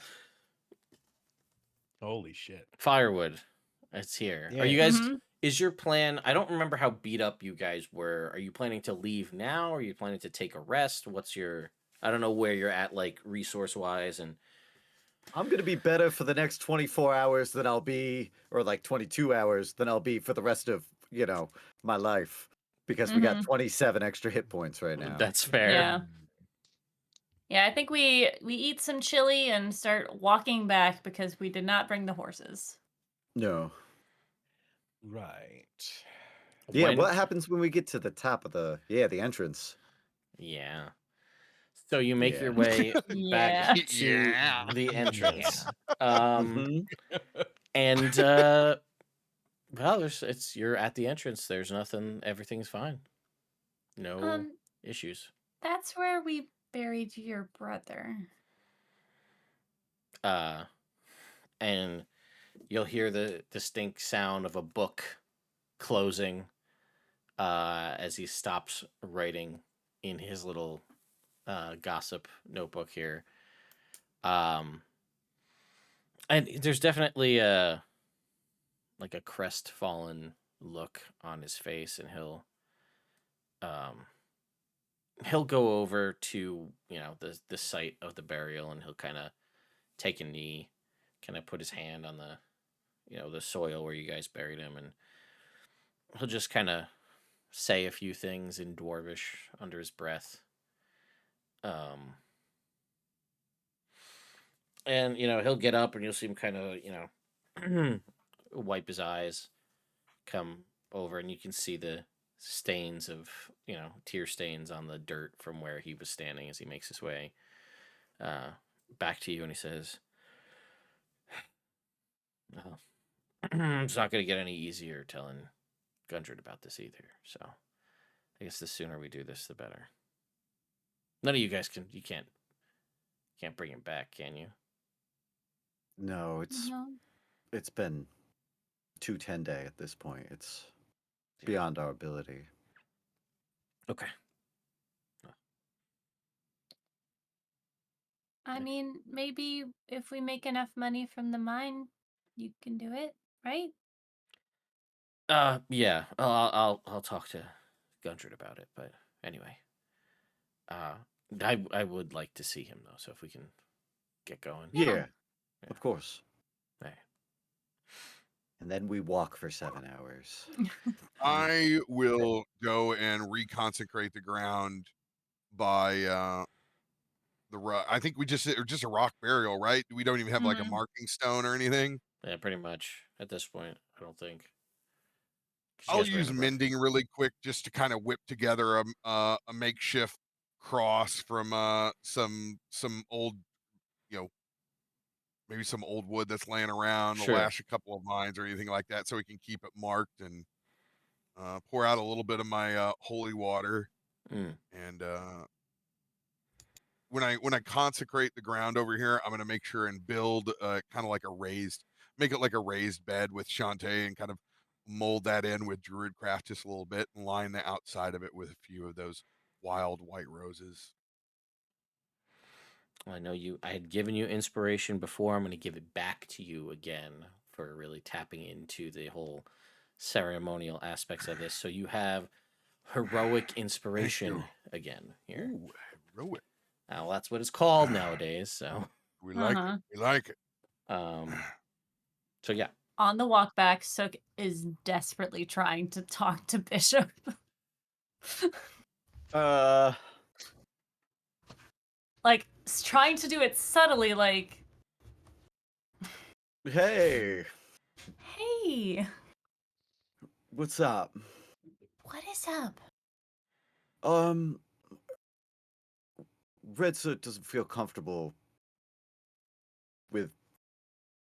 holy shit. firewood. It's here. Yeah. Are you guys? Mhm. Is your plan? I don't remember how beat up you guys were. Are you planning to leave now? Or are you planning to take a rest? What's your? I don't know where you're at, like resource wise, and I'm gonna be better for the next 24 hours than I'll be, or like 22 hours than I'll be for the rest of, my life. Because we got 27 extra hit points right now. that's fair. Yeah. Yeah, I think we eat some chili and start walking back because we did not bring the horses. No. Right. Yeah, When- what happens when we get to the top of the entrance? Yeah. So you make your Yeah. way Yeah. back to Yeah. the entrance. Mhm. And well, you're at the entrance. There's nothing, everything's fine. No issues. That's where we buried your brother. And you'll hear the distinct sound of a book closing as he stops writing in his little gossip notebook here. And there's definitely a crestfallen look on his face, and he'll he'll go over to, you know, the site of the burial, and he'll kind of take a knee, kind of put his hand on the, you know, the soil where you guys buried him, and he'll just kind of say a few things in Dwarvish under his breath. And you know, he'll get up, and you'll see him kind of, you know, wipe his eyes, come over, and you can see the stains of, you know, tear stains on the dirt from where he was standing as he makes his way back to you, and he says, oh, it's not going to get any easier telling Gundred about this either, so I guess the sooner we do this, the better. None of you guys can't bring him back, can you? No, No. it's been 210 day at this point. It's beyond our ability. Okay. I mean, maybe if we make enough money from the mine, you can do it, right? Yeah. I'll talk to Gundred about it, but anyway. I would like to see him though, so if we can get going. Yeah, of course. Right. And then we walk for 7 hours. I will go and reconsecrate the ground by I think we just a rock burial, right? We don't even have like a Mhm. marking stone or anything. Yeah, pretty much at this point. I don't think. 'Cause you I'll guys were in use the rough. mending really quick just to kind of whip together a makeshift cross from some old, you know, maybe some old wood that's laying around, to Sure. lash a couple of vines or anything like that, so we can keep it marked, and pour out a little bit of my holy water. Mm. And when I consecrate the ground over here, I'm gonna make sure and build kind of like make it like a raised bed with Shantae, and kind of mold that in with Druidcraft just a little bit, and line the outside of it with a few of those wild white roses. I know you. I had given you inspiration before. I'm going to give it back to you again for really tapping into the whole ceremonial aspects of this. So you have heroic inspiration again here. Ooh, heroic. Now that's what it's called nowadays. So, We like it. We like it. um, so yeah. On the walk back, Sook is desperately trying to talk to Bishop. Like, trying to do it subtly, like, Hey, hey, what's up? what is up? Red Soot doesn't feel comfortable with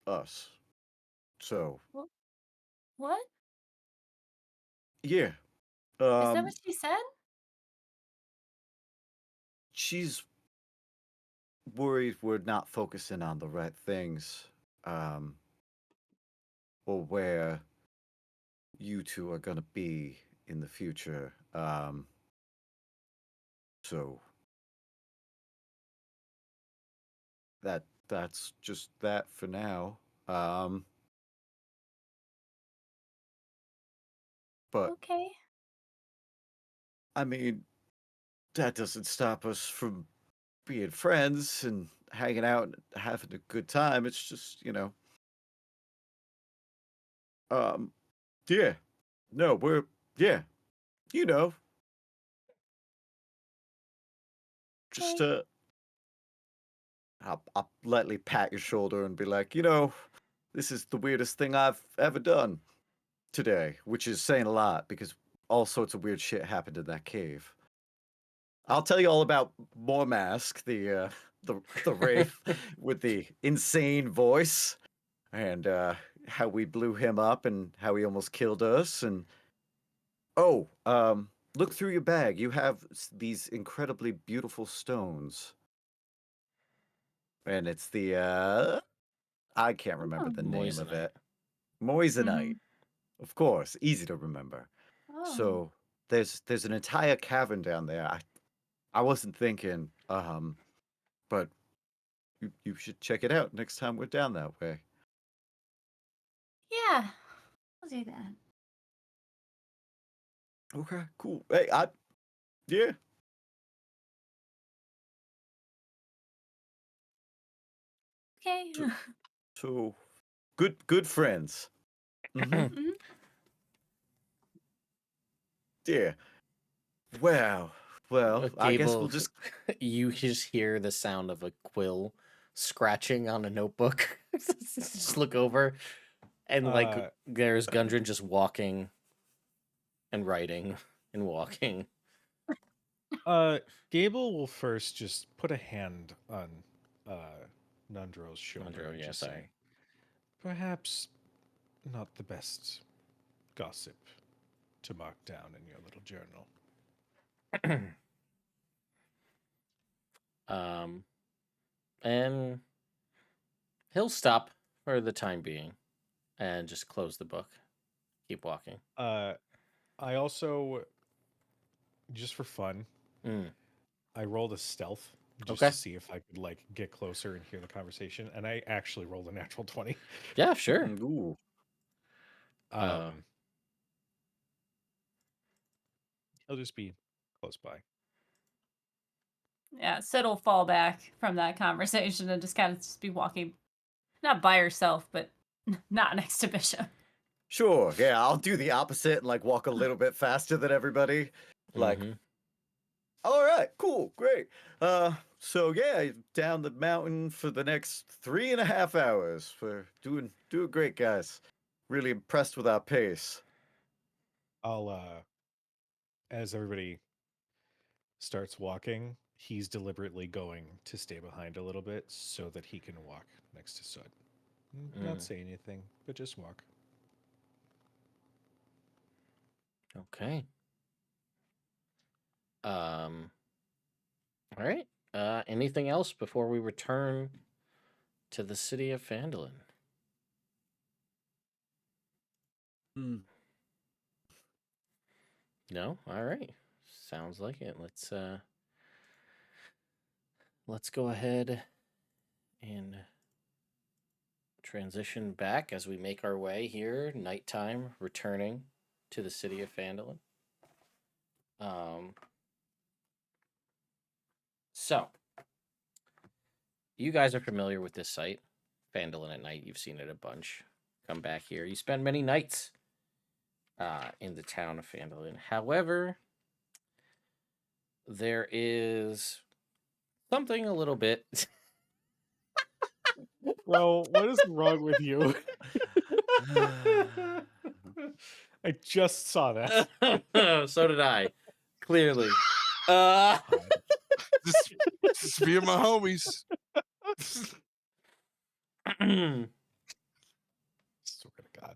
us. So, What? yeah. Is that what she said? She's worried we're not focusing on the right things. Or where you two are gonna be in the future. So that's just that for now. But Okay. I mean, that doesn't stop us from being friends and hanging out and having a good time. It's just, um, yeah. No, yeah, you know, just, Okay. I'll lightly pat your shoulder and be like, this is the weirdest thing I've ever done today, which is saying a lot because all sorts of weird shit happened in that cave. I'll tell you all about Mormask, the wraith with the insane voice, and how we blew him up and how he almost killed us. And oh, look through your bag. You have these incredibly beautiful stones, and it's the I can't remember Oh. the name of Moissanite. it. Moissanite, Mhm. of course, easy to remember. Oh. So there's an entire cavern down there. I wasn't thinking, but you should check it out next time we're down that way. Yeah. I'll do that. Okay, cool. Hey, yeah. Okay. So good friends. Mhm. Mhm. Yeah. Well, I guess we'll Gable, just. you just hear the sound of a quill scratching on a notebook. Just look over, and like there's Gundren just walking and writing and walking. Gable will first just put a hand on Nundro's shoulder Nundro, and yeah, just sorry. say, perhaps not the best gossip to mark down in your little journal. And he'll stop for the time being and just close the book. Keep walking. I also, just for fun, I rolled a stealth just Okay. to see if I could like get closer and hear the conversation, and I actually rolled a natural 20. Yeah, sure. Ooh. He'll just be close by. Yeah, Sid'll fall back from that conversation and just kind of just be walking, not by herself, but not next to Bishop. Sure. Yeah, I'll do the opposite and like walk a little bit faster than everybody. Like, all right, cool, great. So yeah, down the mountain for the next 3.5 hours. For doing great, guys. Really impressed with our pace. I'll as everybody starts walking, he's deliberately going to stay behind a little bit so that he can walk next to Soot. Not say anything, but just walk. Okay. All right. Anything else before we return to the city of Phandalin? No? All right. Sounds like it. Let's go ahead and transition back as we make our way here, nighttime, returning to the city of Phandalin. So you guys are familiar with this site, Phandalin at night. You've seen it a bunch. Come back here. You spend many nights in the town of Phandalin. However, there is something a little bit. Bro, what is wrong with you? I just saw that. So did I. Clearly. Just be my homies. Swear to God.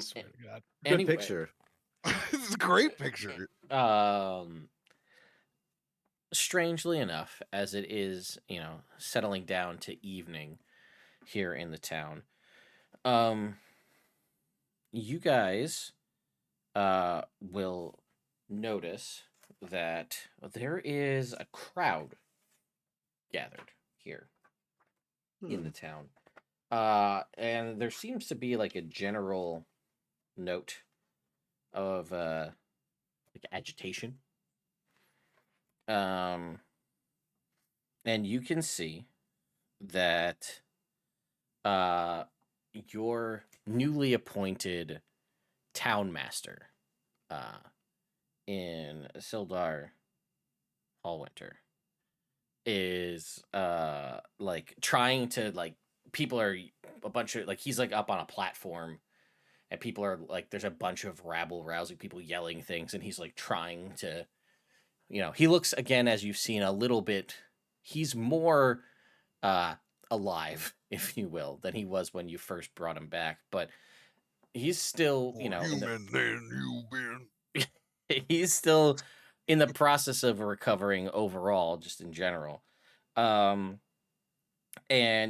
Swear to God. Good picture. This is a great picture. Strangely enough, as it is, settling down to evening here in the town, you guys will notice that there is a crowd gathered here in the town. And there seems to be like a general note of like agitation. And you can see that your newly appointed town master in Sildar Hallwinter is like trying to like people are a bunch of like he's like up on a platform and people are like there's a bunch of rabble rousing people yelling things and he's like trying to he looks again as you've seen a little bit he's more alive if you will than he was when you first brought him back but he's still More human than you've been. he's still in the process of recovering overall just in general and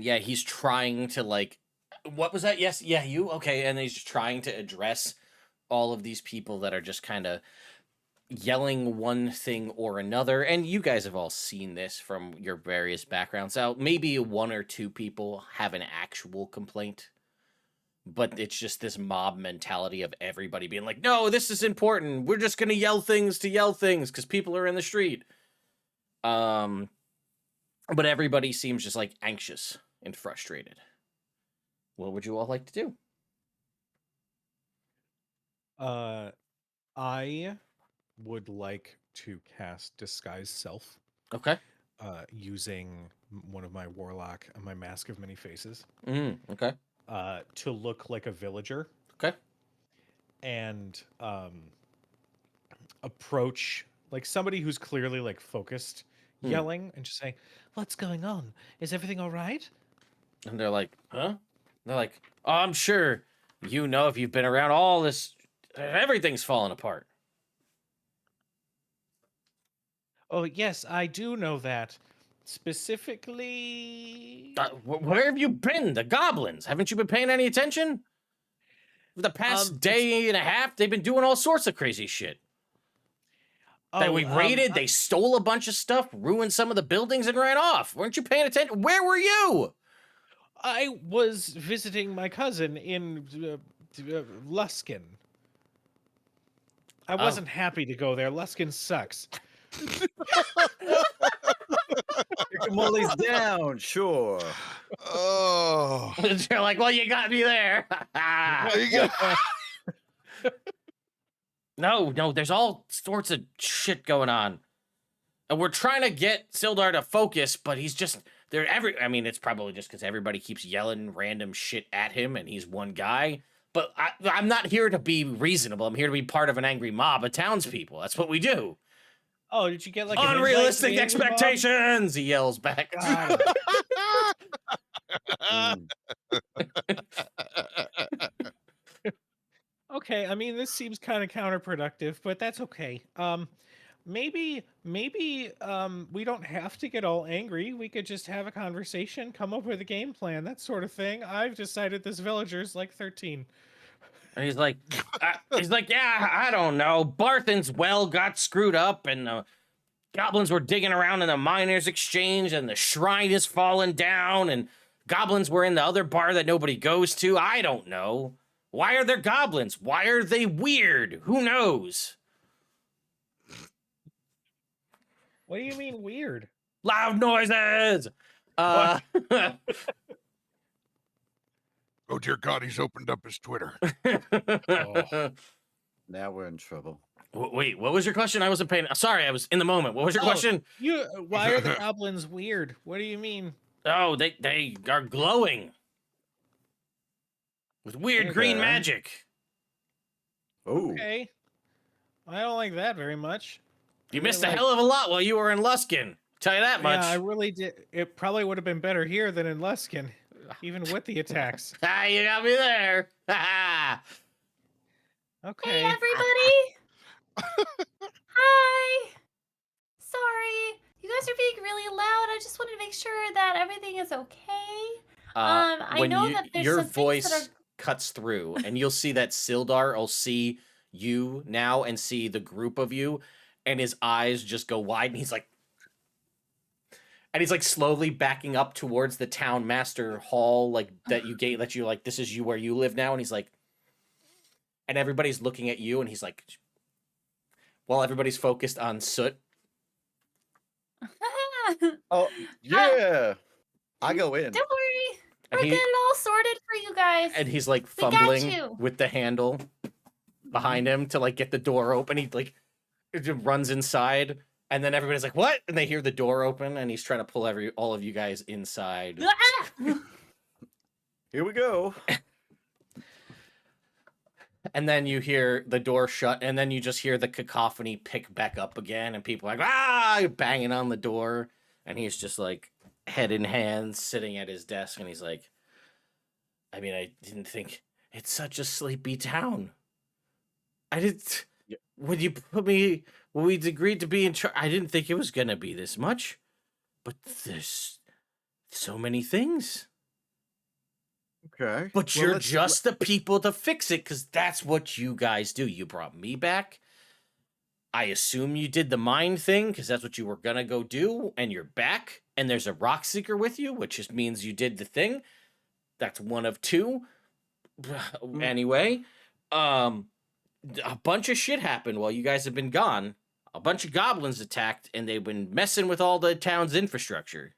yeah he's trying to like what was that yes yeah you okay and he's just trying to address all of these people that are just kind of yelling one thing or another and you guys have all seen this from your various backgrounds out maybe one or two people have an actual complaint but it's just this mob mentality of everybody being like no this is important we're just gonna yell things because people are in the street but everybody seems just like anxious and frustrated. What would you all like to do? I would like to cast Disguise Self Okay. using one of my Warlock, my Mask of Many Faces, Okay. to look like a villager Okay. and approach like somebody who's clearly like focused, yelling and just saying, "What's going on? Is everything all right?" And they're like, huh? They're like, oh, I'm sure you know if you've been around all this, everything's falling apart. Oh, yes, I do know that. Specifically, Where have you been? The goblins. Haven't you been paying any attention? For the past day and a half, they've been doing all sorts of crazy shit. That we raided, they stole a bunch of stuff, ruined some of the buildings, and ran off. Weren't you paying attention? Where were you? I was visiting my cousin in Luskin. I wasn't happy to go there. Luskin sucks. Molly's down, sure. Oh. They're like, well, you got me there. No, there's all sorts of shit going on. And we're trying to get Sildar to focus, but he's just I mean, it's probably just because everybody keeps yelling random shit at him and he's one guy. But I'm not here to be reasonable. I'm here to be part of an angry mob of townspeople. That's what we do. Oh, did you get like unrealistic expectations? He yells back. Okay, I mean this seems kind of counterproductive, but that's okay. Maybe we don't have to get all angry. We could just have a conversation, come up with a game plan, that sort of thing. I've decided this villager's like 13. And he's like, yeah, I don't know. Barthen's well got screwed up, and the goblins were digging around in the miners' exchange, and the shrine is falling down, and goblins were in the other bar that nobody goes to. I don't know. Why are there goblins? Why are they weird? Who knows? What do you mean weird? Loud noises! Oh, dear God, he's opened up his Twitter. Oh. Now we're in trouble. Wait, what was your question? I wasn't paying. Sorry, I was in the moment. What was your question? Why are the goblins weird? What do you mean? Oh, they are glowing with weird green magic. Oh. Okay. I don't like that very much. You missed a hell of a lot while you were in Luskin. Tell you that much. Yeah, I really did. It probably would have been better here than in Luskin, even with the attacks. You got me there. Okay. Hey, everybody. Hi. Sorry. You guys are being really loud. I just wanted to make sure that everything is okay. I know that there's your some voice things that cuts through, and you'll see that Sildar will see you now and see the group of you, and his eyes just go wide, and he's like slowly backing up towards the town master hall, like that you like, this is you where you live now, and he's like, and everybody's looking at you, and he's like, while everybody's focused on Soot. Oh, yeah. I go in. Don't worry. We're getting it all sorted for you guys. And he's like fumbling with the handle behind him to like get the door open. He like runs inside, and then everybody's like, "What?" And they hear the door open, and he's trying to pull all of you guys inside. Here we go. And then you hear the door shut, and then you just hear the cacophony pick back up again, and people are like, banging on the door, and he's just like head in hands sitting at his desk, and he's like, I mean, I didn't think it's such a sleepy town. I didn't. When we'd agreed to be in charge, I didn't think it was gonna be this much, but there's so many things. Okay. But you're just the people to fix it, because that's what you guys do. You brought me back. I assume you did the mind thing, because that's what you were gonna go do, and you're back, and there's a rock seeker with you, which just means you did the thing. That's one of two. Anyway, a bunch of shit happened while you guys have been gone. A bunch of goblins attacked, and they've been messing with all the town's infrastructure.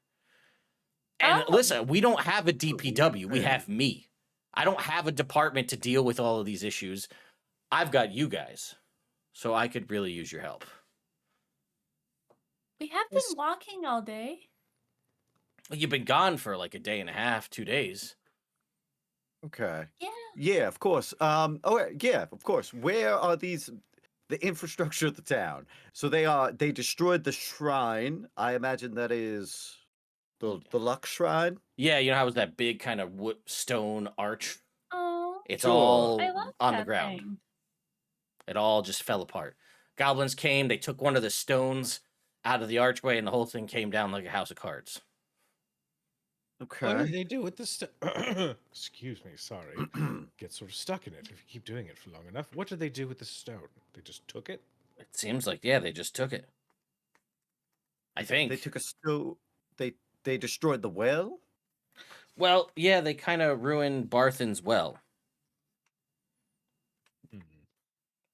And Oh. listen, we don't have a DPW. We Yeah. have me. I don't have a department to deal with all of these issues. I've got you guys. So I could really use your help. We have been walking all day. You've been gone for like a day and a half, 2 days. Okay. Yeah. Yeah, of course. Yeah, of course. Where are these? The infrastructure of the town. So they destroyed the shrine. I imagine that is the Luck Shrine. Yeah, you know how it was that big kind of wood stone arch? Oh, It's Sure. all I love on that the ground. thing. It all just fell apart. Goblins came, they took one of the stones out of the archway, and the whole thing came down like a house of cards. What did Okay. they do with the Excuse me, sorry. Get sort of stuck in it if you keep doing it for long enough. What did they do with the stone? They just took it? It seems like, yeah, they just took it. I think. They took a stone. They destroyed the well. Well, yeah, they kind of ruined Barthen's well.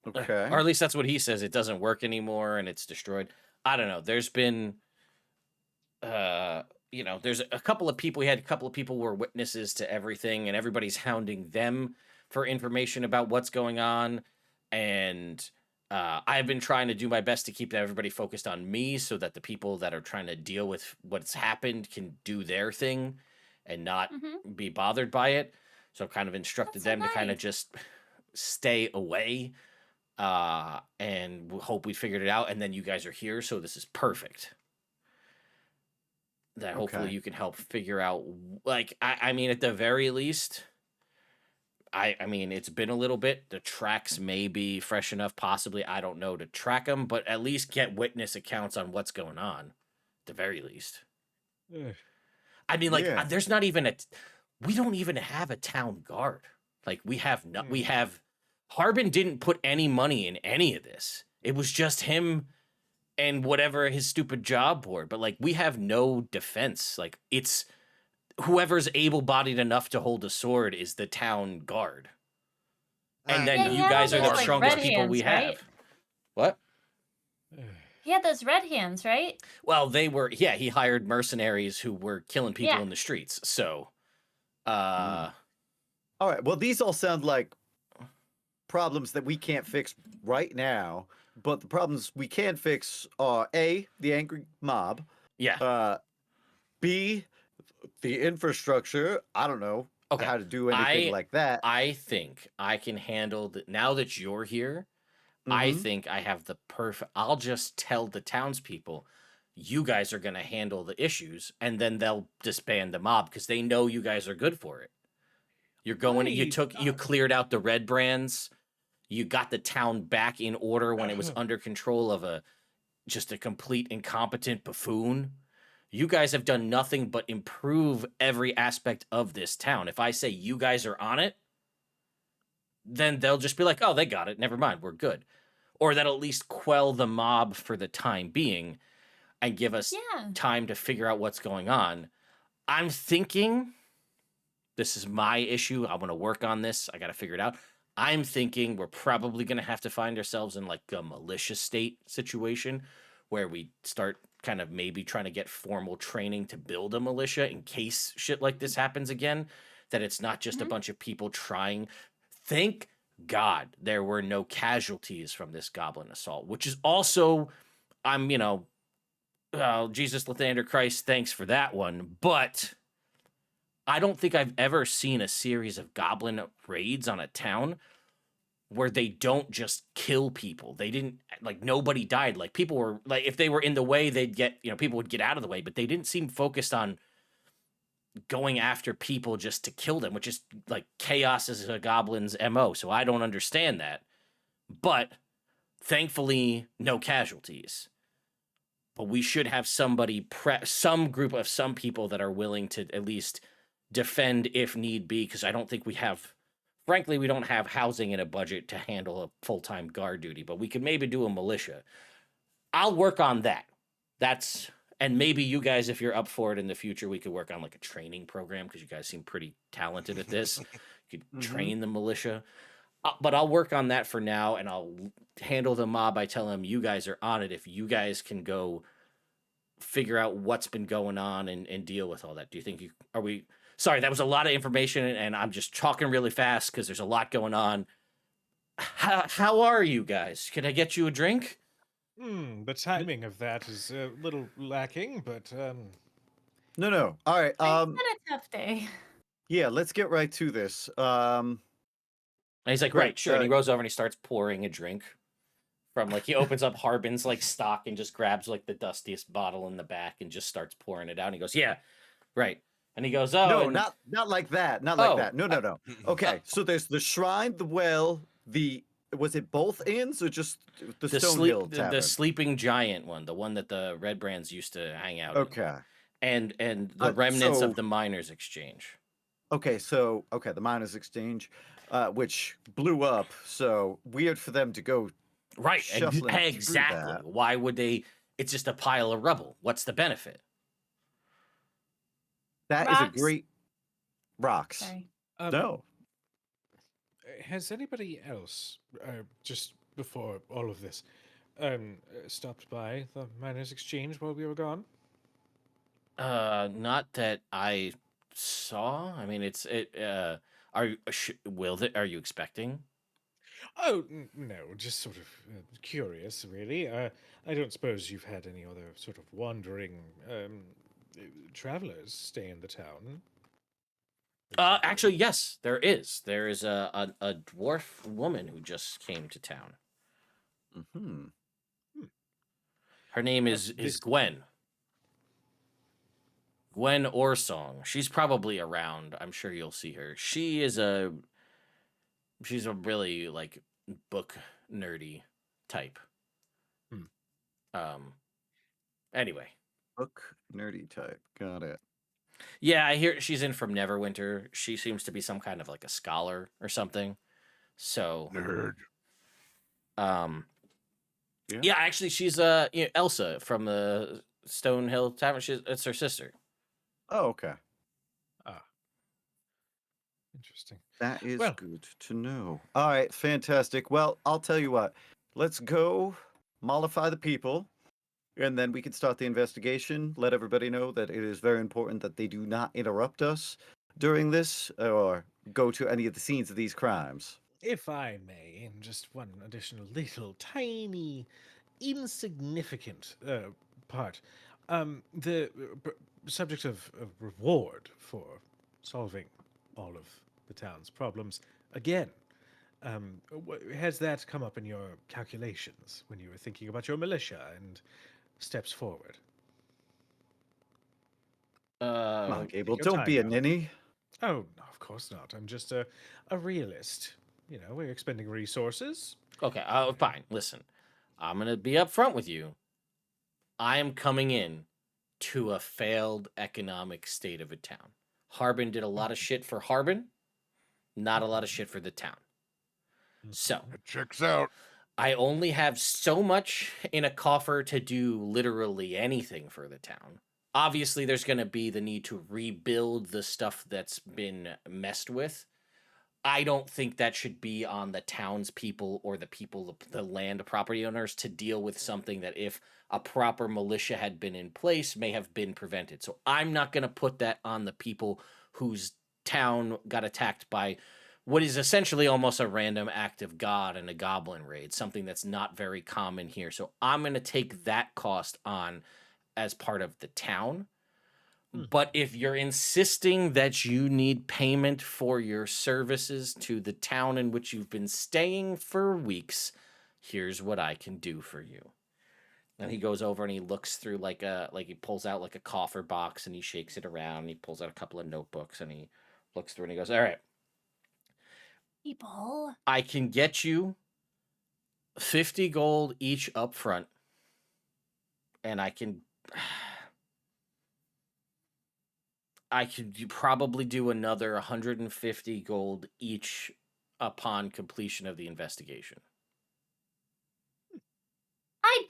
Okay. Or at least that's what he says. It doesn't work anymore and it's destroyed. I don't know. There's been, there's a couple of people. We had a couple of people who were witnesses to everything, and everybody's hounding them for information about what's going on. And I've been trying to do my best to keep everybody focused on me so that the people that are trying to deal with what's happened can do their thing and not be bothered by it. So I've kind of instructed That's so them to kind of nice. just stay away. And we hope we figured it out, and then you guys are here, so this is perfect. That hopefully Okay. you can help figure out, like, I mean, at the very least, I mean, it's been a little bit. The tracks may be fresh enough, possibly, I don't know, to track them, but at least get witness accounts on what's going on, at the very least. I mean, like, Yeah. there's not even we don't even have a town guard. Like, we have Harbin didn't put any money in any of this. It was just him and whatever his stupid job board. But like, we have no defense. Like, it's whoever's able-bodied enough to hold a sword is the town guard. And then Yeah, he you had guys all are the those, like, strongest red people we hands, right? have. What? He had those red hands, right? Well, he hired mercenaries who were killing people Yeah. in the streets. So, All right. Well, these all sound like problems that we can't fix right now, but the problems we can fix are A, the angry mob, yeah. B, the infrastructure. I don't know how to do anything like that. I think I can handle now that you're here. I think I have the perfect. I'll just tell the townspeople, you guys are going to handle the issues, and then they'll disband the mob because they know you guys are good for it. You're going. You cleared out the red brands. You got the town back in order when it was under control of just a complete incompetent buffoon. You guys have done nothing but improve every aspect of this town. If I say you guys are on it, then they'll just be like, oh, they got it. Never mind. We're good. Or that'll at least quell the mob for the time being and give us time to figure out what's going on. I'm thinking, this is my issue. I want to work on this. I got to figure it out. I'm thinking we're probably going to have to find ourselves in like a militia state situation where we start kind of maybe trying to get formal training to build a militia in case shit like this happens again, that it's not just a bunch of people trying. Thank God there were no casualties from this goblin assault, which is also, Jesus, Lathander Christ, thanks for that one. But I don't think I've ever seen a series of goblin raids on a town where they don't just kill people. They didn't, like, nobody died. Like, people were, like, if they were in the way, people would get out of the way, but they didn't seem focused on going after people just to kill them, which is, like, chaos is a goblin's MO, so I don't understand that. But, thankfully, no casualties. But we should have some group of some people that are willing to at least defend if need be, because I don't think we don't have housing in a budget to handle a full-time guard duty, but we could maybe do a militia. I'll work on that. And maybe you guys, if you're up for it in the future, we could work on like a training program, because you guys seem pretty talented at this. You could train the militia. But I'll work on that for now, and I'll handle the mob. I tell them you guys are on it. If you guys can go figure out what's been going on and deal with all that? Do you think sorry, that was a lot of information and I'm just talking really fast because there's a lot going on. How are you guys? Can I get you a drink? The timing of that is a little lacking, but No. All right. It's been a tough day. Yeah, let's get right to this. And he's like, Great, right, sure. And he goes over and he starts pouring a drink from he opens up Harbin's stock and just grabs the dustiest bottle in the back and just starts pouring it out. And he goes, yeah, right. And he goes, oh, no, and, not like that. Not like Oh, that. No. Okay, so there's the shrine, the well, was it both inns or just the Stonehill Tavern? the sleeping giant one, the one that the Red Brands used to hang out in. Okay. And the remnants so- of the Miners' Exchange. Okay, so the Miners' Exchange, which blew up. So weird for them to go. Right, Shuffling through exactly. that. Why would they? It's just a pile of rubble. What's the benefit? That is a Rocks? great rocks. Sorry. No. has anybody else, just before all of this, stopped by the Miners' Exchange while we were gone? Not that I saw. I mean, are you expecting? Oh, no, just sort of curious, really. I don't suppose you've had any other sort of wandering travelers stay in the town? Actually, yes, there is. There is a dwarf woman who just came to town. Hmm. Her name is Gwen. Gwen Orsong. She's probably around. I'm sure you'll see her. She's a really book nerdy type. Anyway. Book nerdy type. Got it. Yeah, I hear she's in from Neverwinter. She seems to be some kind of a scholar or something. So Nerd. Yeah, actually she's Elsa from the Stonehill Tavern. It's her sister. Oh, okay. Interesting. That is Well- good to know. All right, fantastic. Well, I'll tell you what. Let's go mollify the people, and then we can start the investigation. Let everybody know that it is very important that they do not interrupt us during this or go to any of the scenes of these crimes. If I may, just one additional little tiny, insignificant part. The subject of reward for solving all of the town's problems, again, has that come up in your calculations when you were thinking about your militia and steps forward? Come on, Gable, your don't be a time now. ninny. Oh, no, of course not. I'm just a realist. You know, we're expending resources. Okay, fine. Listen, I'm gonna be upfront with you. I am coming in to a failed economic state of a town. Harbin did a lot of shit for Harbin, not a lot of shit for the town. So It checks out. I only have so much in a coffer to do literally anything for the town. Obviously, there's going to be the need to rebuild the stuff that's been messed with. I don't think that should be on the townspeople or the land property owners to deal with something that, if a proper militia had been in place, may have been prevented. So I'm not going to put that on the people whose town got attacked by what is essentially almost a random act of God and a goblin raid, something that's not very common here. So I'm going to take that cost on as part of the town. But if you're insisting that you need payment for your services to the town in which you've been staying for weeks, here's what I can do for you. And he goes over and he looks through he pulls out a coffer box and he shakes it around and he pulls out a couple of notebooks and he looks through and he goes, all right, People. I can get you 50 gold each up front, and I could probably do another 150 gold each upon completion of the investigation.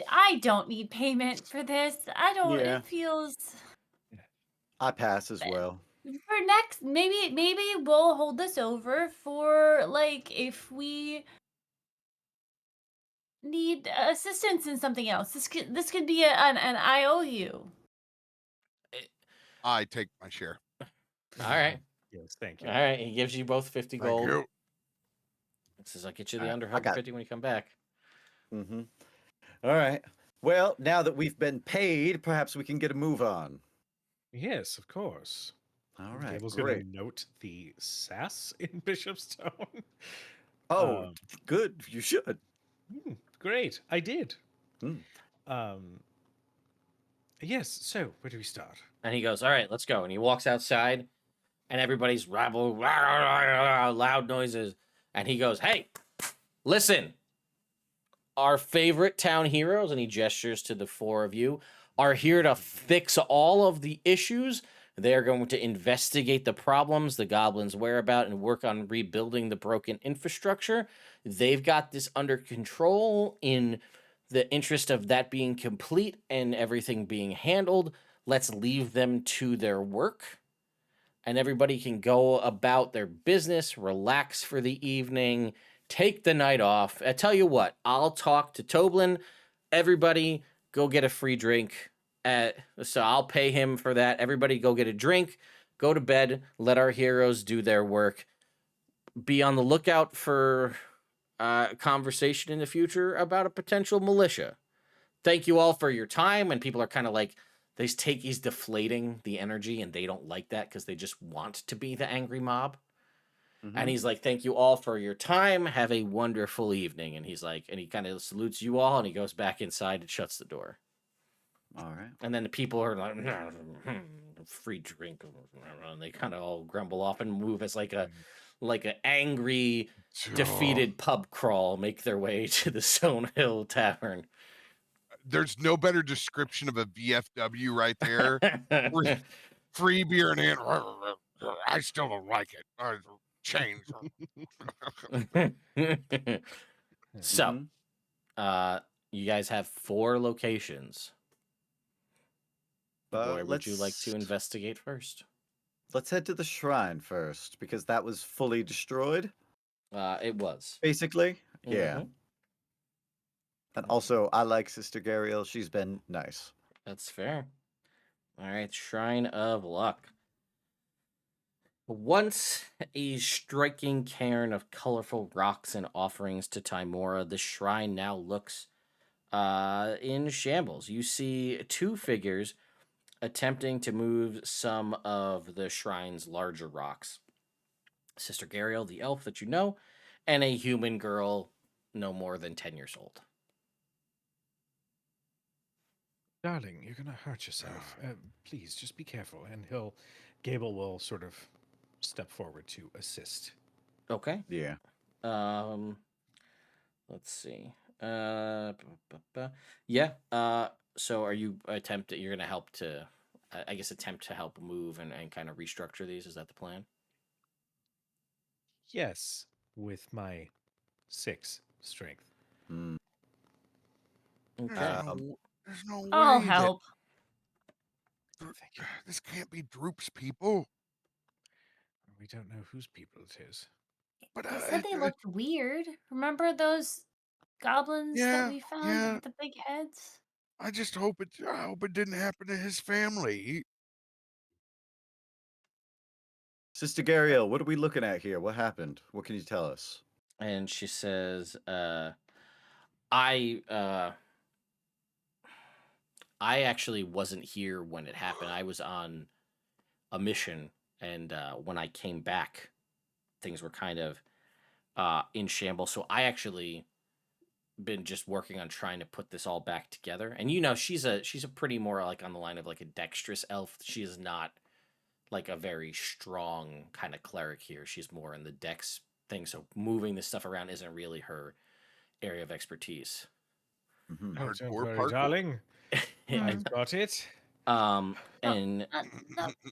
I don't need payment for this. I don't. Yeah. It feels I pass as well. for next. Maybe we'll hold this over for if we need assistance in something else. This could be an IOU. I take my share. All right. Yes, thank you. All right. He gives you both 50 Thank gold. you. It says, I'll get you the I under got- 150 when you come back. Mm-hmm. All right. Well, now that we've been paid, perhaps we can get a move on. Yes, of course. All right, Gable's great. gonna note the sass in Bishop's tone. Oh, good. You should. Great, I did. Hmm. Yes. So where do we start? And he goes, all right, let's go. And he walks outside, and everybody's rabble, loud noises. And he goes, hey, listen. Our favorite town heroes, and he gestures to the four of you, are here to fix all of the issues. They're going to investigate the problems the goblins whereabout and work on rebuilding the broken infrastructure. They've got this under control in the interest of that being complete and everything being handled. Let's leave them to their work. And everybody can go about their business, relax for the evening, take the night off. I tell you what, I'll talk to Toblin. Everybody go get a free drink. So I'll pay him for that. Everybody go get a drink, go to bed, let our heroes do their work. Be on the lookout for conversation in the future about a potential militia. Thank you all for your time. And people are kind of like, he's deflating the energy, and they don't like that because they just want to be the angry mob. Mm-hmm. And he's like, thank you all for your time. Have a wonderful evening. And he's like, and he kind of salutes you all, and he goes back inside and shuts the door. All right. And then the people are like, free drink. And they kind of all grumble off and move as like an angry, defeated pub crawl, make their way to the Stone Hill Tavern. There's no better description of a VFW right there. Free beer in hand. I still don't like it. Change. So, you guys have 4 locations. Where would you like to investigate first? Let's head to the shrine first, because that was fully destroyed. It was. Basically. Yeah. Mhm. And also, I like Sister Gariel. She's been nice. That's fair. All right, Shrine of Luck. Once a striking cairn of colorful rocks and offerings to Timora, the shrine now looks in shambles. You see 2 figures attempting to move some of the shrine's larger rocks. Sister Gariel, the elf that you know, and a human girl no more than 10 years old. Darling, you're gonna hurt yourself. Please, just be careful. And Gable will sort of step forward to assist. Okay. Yeah. Let's see. Yeah. So are you you're gonna help to, I guess, attempt to help move and kind of restructure these? Is that the plan? Yes, with my 6 strength. Mm. Okay. There's no way. I'll help. This can't be Droop's people. We don't know whose people it is. But They said they looked weird. Remember those goblins that we found with the big heads? I just hope it didn't happen to his family. Sister Gariel, what are we looking at here? What happened? What can you tell us? And she says, I actually wasn't here when it happened. I was on a mission, and when I came back, things were kind of in shambles. So I actually been just working on trying to put this all back together. And she's a pretty more like on the line of like a dexterous elf. She is not like a very strong kind of cleric here. She's more in the dex thing. So moving this stuff around isn't really her area of expertise. Mm-hmm. Oh, don't Hardcore worry, parkour. darling. Yeah. I've got it. And No,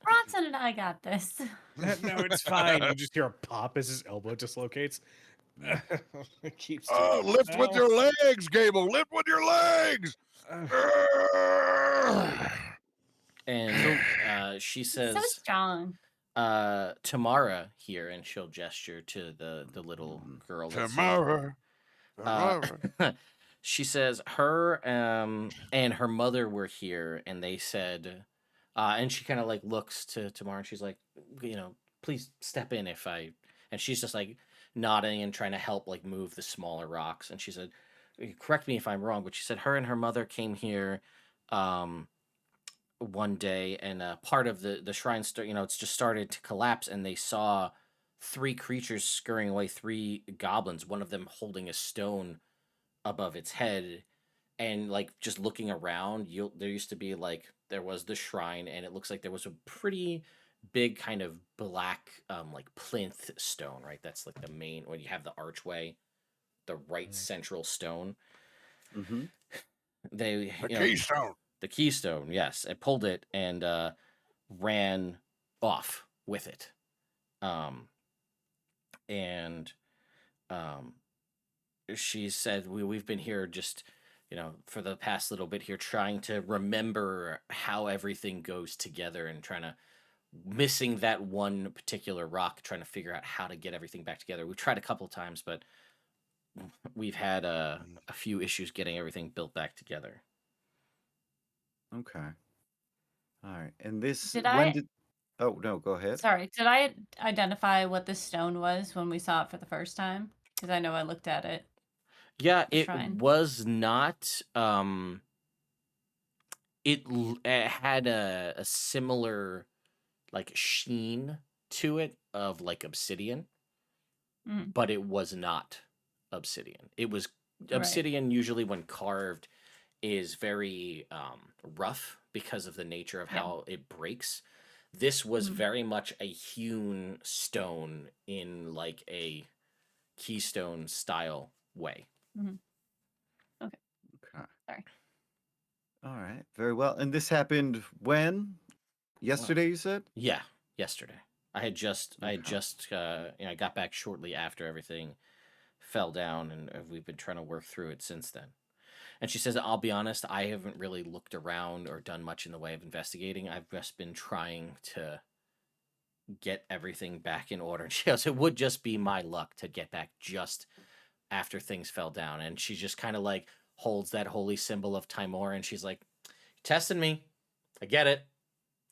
Bronson and I got this. No, it's fine. You just hear a pop as his elbow dislocates. It keeps doing Lift it with now. your legs, Gable. Lift with your legs. and she says, So strong. Tamara here, and she'll gesture to the little girl. Tomorrow. She says her and her mother were here, and they said And she kind of like looks to Tamara and she's like, please step in if I. And she's just like nodding and trying to help like move the smaller rocks. And she said, correct me if I'm wrong, but she said her and her mother came here one day, and part of the shrine, it's just started to collapse, and they saw 3 creatures scurrying away, 3 goblins, one of them holding a stone above its head. And like just looking around, there used to be like there was the shrine, and it looks like there was a pretty big kind of black like plinth stone, right? That's like the main when you have the archway, the right central stone. Mm-hmm. They The keystone. the keystone, yes. It pulled it and ran off with it. And she said we've been here just for the past little bit here trying to remember how everything goes together and trying to missing that one particular rock, trying to figure out how to get everything back together. We've tried a couple times, but we've had a few issues getting everything built back together. Okay. All right. And this Did when I? did? Oh no, go ahead. Sorry, did I identify what this stone was when we saw it for the first time? Because I know I looked at it. Yeah, The it shrine. was not. It had a similar like sheen to it of like obsidian, but it was not obsidian. It was obsidian. Usually, when carved, is very rough because of the nature of how it breaks. This was very much a hewn stone in like a keystone style way. Okay. Okay. Sorry. All right. Very well. And this happened when? Yesterday, you said? Yeah, yesterday. I just Okay. I got back shortly after everything fell down, and we've been trying to work through it since then. And she says, I'll be honest, I haven't really looked around or done much in the way of investigating. I've just been trying to get everything back in order. And she goes, it would just be my luck to get back just after things fell down. And she just kind of like holds that holy symbol of Timor, and she's like, testing me. I get it.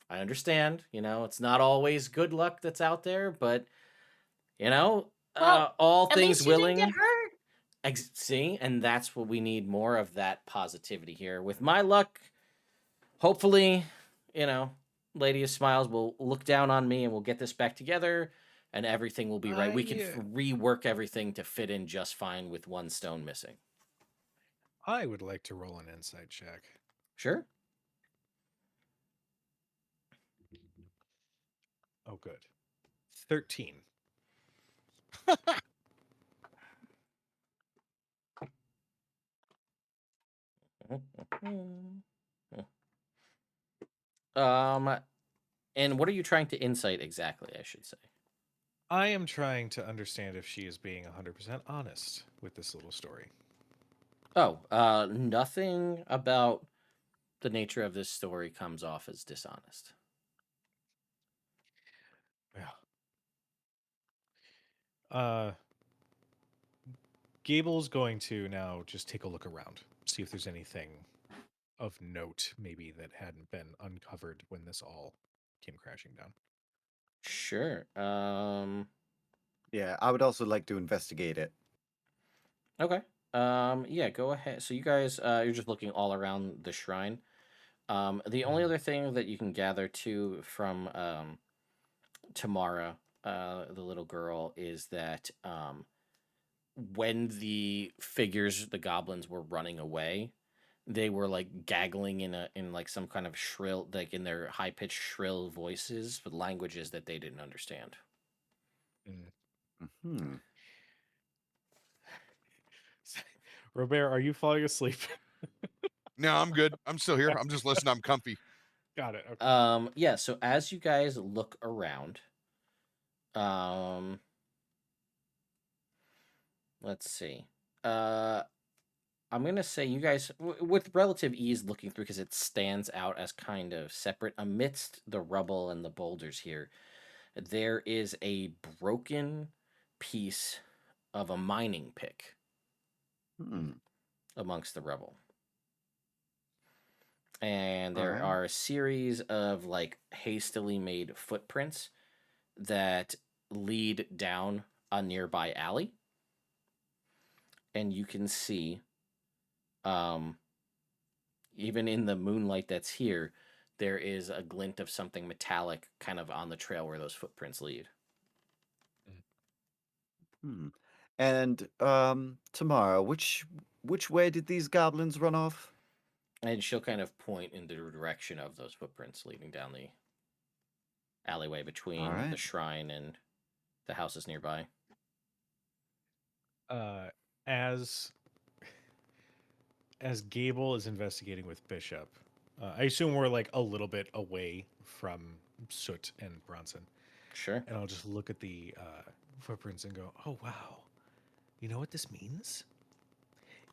I understand. It's not always good luck that's out there, but Well, all at things least you didn't get willing. hurt. See, and that's what we need, more of that positivity here. With my luck, hopefully, Lady of Smiles will look down on me and we'll get this back together and everything will be right. We can rework everything to fit in just fine with one stone missing. I would like to roll an insight check. Sure. Oh, good. 13. And what are you trying to insight exactly, I should say? I am trying to understand if she is being 100% honest with this little story. Oh, nothing about the nature of this story comes off as dishonest. Yeah. Gable's going to now just take a look around, see if there's anything of note maybe that hadn't been uncovered when this all came crashing down. Sure. Yeah, I would also like to investigate it. Okay. Yeah, go ahead. So you guys, you're just looking all around the shrine. The only other thing that you can gather too from Tamara, the little girl, is that when the figures, the goblins, were running away, they were like gaggling in like some kind of shrill, like in their high pitched shrill voices with languages that they didn't understand. Mm-hmm. Robert, are you falling asleep? No, I'm good. I'm still here. I'm just listening. I'm comfy. Got it. Okay. Yeah, so as you guys look around, let's see. I'm gonna say you guys, with relative ease, looking through because it stands out as kind of separate amidst the rubble and the boulders here. There is a broken piece of a mining pick Hmm. amongst the rubble. And there Alright. are a series of like hastily made footprints that lead down a nearby alley. And you can see, even in the moonlight that's here, there is a glint of something metallic kind of on the trail where those footprints lead. Hmm. And Tamara, which way did these goblins run off? And she'll kind of point in the direction of those footprints leading down the alleyway between the Alright. shrine and the houses nearby. As Gable is investigating with Bishop, I assume we're like a little bit away from Soot and Bronson. Sure. And I'll just look at the footprints and go, oh, wow. You know what this means?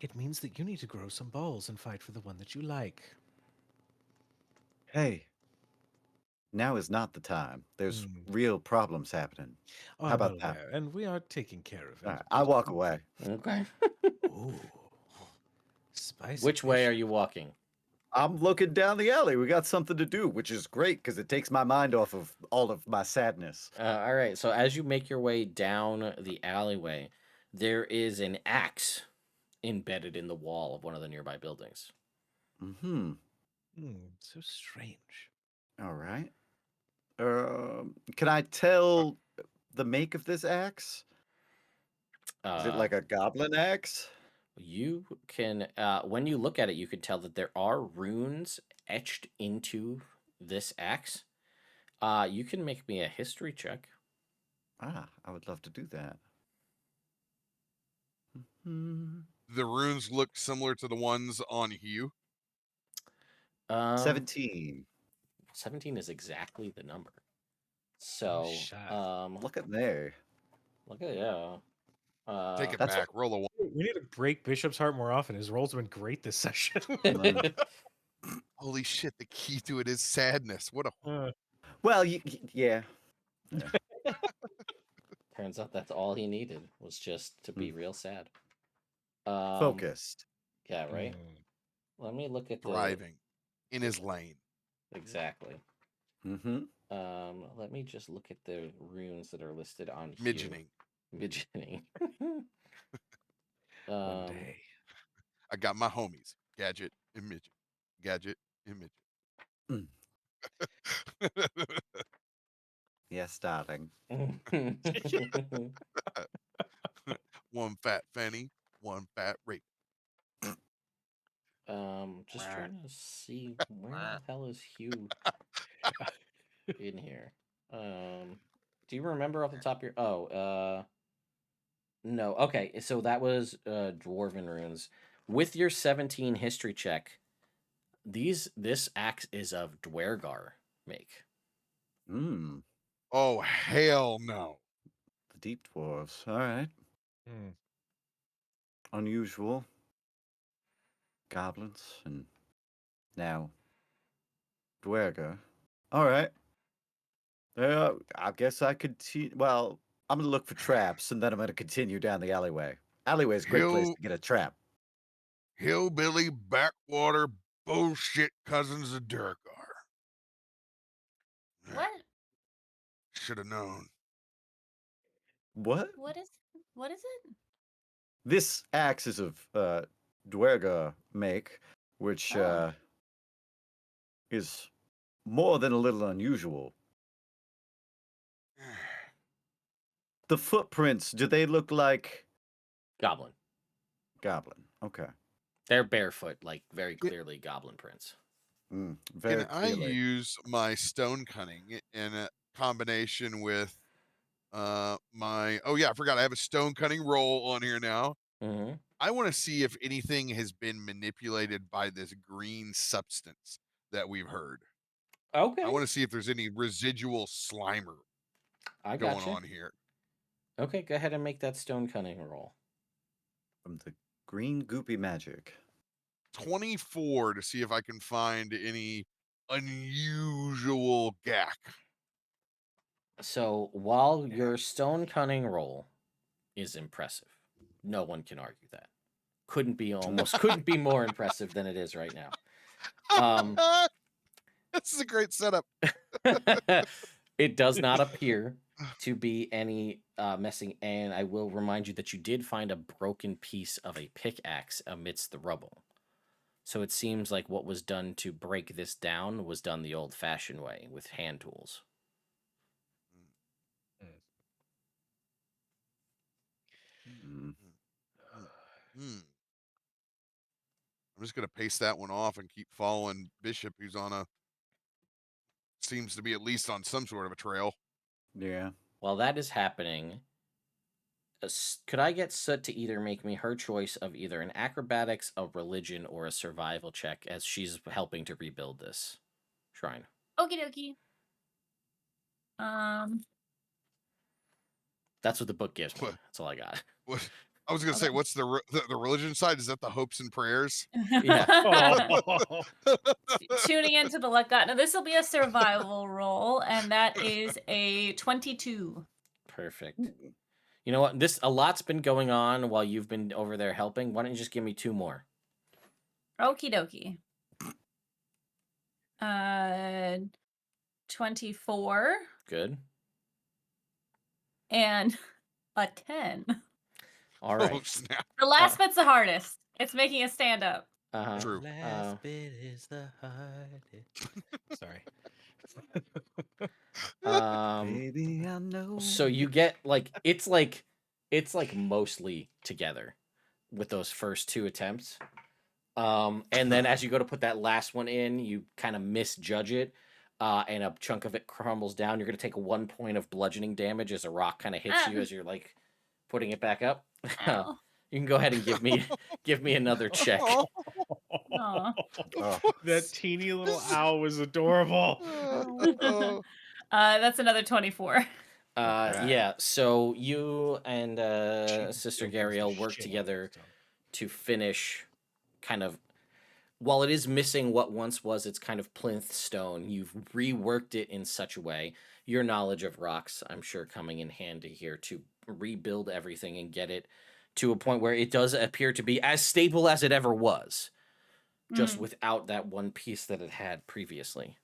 It means that you need to grow some balls and fight for the one that you like. Hey, now is not the time. There's Hmm. real problems happening. Oh, How I'm about well that? aware, and we are taking care of it. Alright, I walk away. Okay. Ooh. Spicy. Which way are Bishop. you walking? I'm looking down the alley. We got something to do, which is great because it takes my mind off of all of my sadness. All right. So as you make your way down the alleyway, there is an axe embedded in the wall of one of the nearby buildings. Mm-hmm. So strange. All right. Can I tell the make of this axe? Is it like a goblin axe? You can, when you look at it, you can tell that there are runes etched into this axe. You can make me a history check. Ah, I would love to do that. Mhm. The runes look similar to the ones on Hugh. 17. 17 is exactly the number. So, shot. Look at there. look at yeah. Take it That's back. Roll a one. We need to break Bishop's heart more often. His rolls have been great this session. Holy shit! The key to it is sadness. What a Well, yeah. Turns out that's all he needed was just to be real sad. Focused. Yeah, right. Let me look at the thriving in his lane. exactly. Mm-hmm. Let me just look at the runes that are listed on here. Midgening. Midgening. One day. I got my homies. Gadget and Midget. Gadget and Midget. Yes, darling. One fat fanny, one fat rape. Just trying to see where the hell is Hugh in here. Do you remember off the top of your no, okay, so that was dwarven runes. With your 17 history check, this axe is of Dwergar make. Oh hell no. The deep dwarves. All right. Unusual. Goblins and now Dwerger. All right. I guess I could well, I'm gonna look for traps and then I'm gonna continue down the alleyway. Alleyway is a great place to get a trap. Hillbilly backwater bullshit cousins of Durgar. What? Should have known. What? What is it? This axe is of Dwerga make, which Oh. is more than a little unusual. The footprints, do they look like Goblin. goblin? Okay. They're barefoot, like very clearly goblin prints. Very Can I clearly. use my stone cunning in a combination with my I forgot I have a stone cunning roll on here now. Mm-hmm. I want to see if anything has been manipulated by this green substance that we've heard. Okay. I want to see if there's any residual slimer going on here. Okay, go ahead and make that stone cunning roll. From the green goopy magic. 24 to see if I can find any unusual gack. So while your stone cunning roll is impressive, no one can argue that. Couldn't be more impressive than it is right now. This is a great setup. It does not appear to be any messing, and I will remind you that you did find a broken piece of a pickaxe amidst the rubble. So it seems like what was done to break this down was done the old-fashioned way with hand tools. I'm just gonna paste that one off and keep following Bishop, who's on a seems to be at least on some sort of a trail. Yeah. While that is happening, could I get Soot to either make me her choice of either an acrobatics, a religion, or a survival check as she's helping to rebuild this shrine? Okie dokie. That's what the book gives me. What? That's all I got. What? I was gonna say, what's the religion side? Is that the hopes and prayers? Yeah. Oh. Tuning into the luck god. Now this will be a survival roll, and that is a 22. Perfect. You know what? A lot's been going on while you've been over there helping. Why don't you just give me 2 more? Okie dokie. 24 Good. and a 10. All Oh right. snap! The last bit's the hardest. It's making us stand up. True. Last bit is the hardest. Sorry. Baby, I know. So you get it's like mostly together with those first 2 attempts. And then as you go to put that last one in, you kind of misjudge it. And a chunk of it crumbles down. You're gonna take 1 point of bludgeoning damage as a rock kind of hits you as you're like putting it back up. Ow. You can go ahead and give me another check. Aw. Oh. That teeny little owl was adorable. That's another 24. Yeah, so you and Sister Opens the Gariel work shit out of together itself. to finish kind of, while it is missing what once was its kind of plinth stone, you've reworked it in such a way, your knowledge of rocks, I'm sure, coming in handy here to rebuild everything and get it to a point where it does appear to be as stable as it ever was, just without that one piece that it had previously.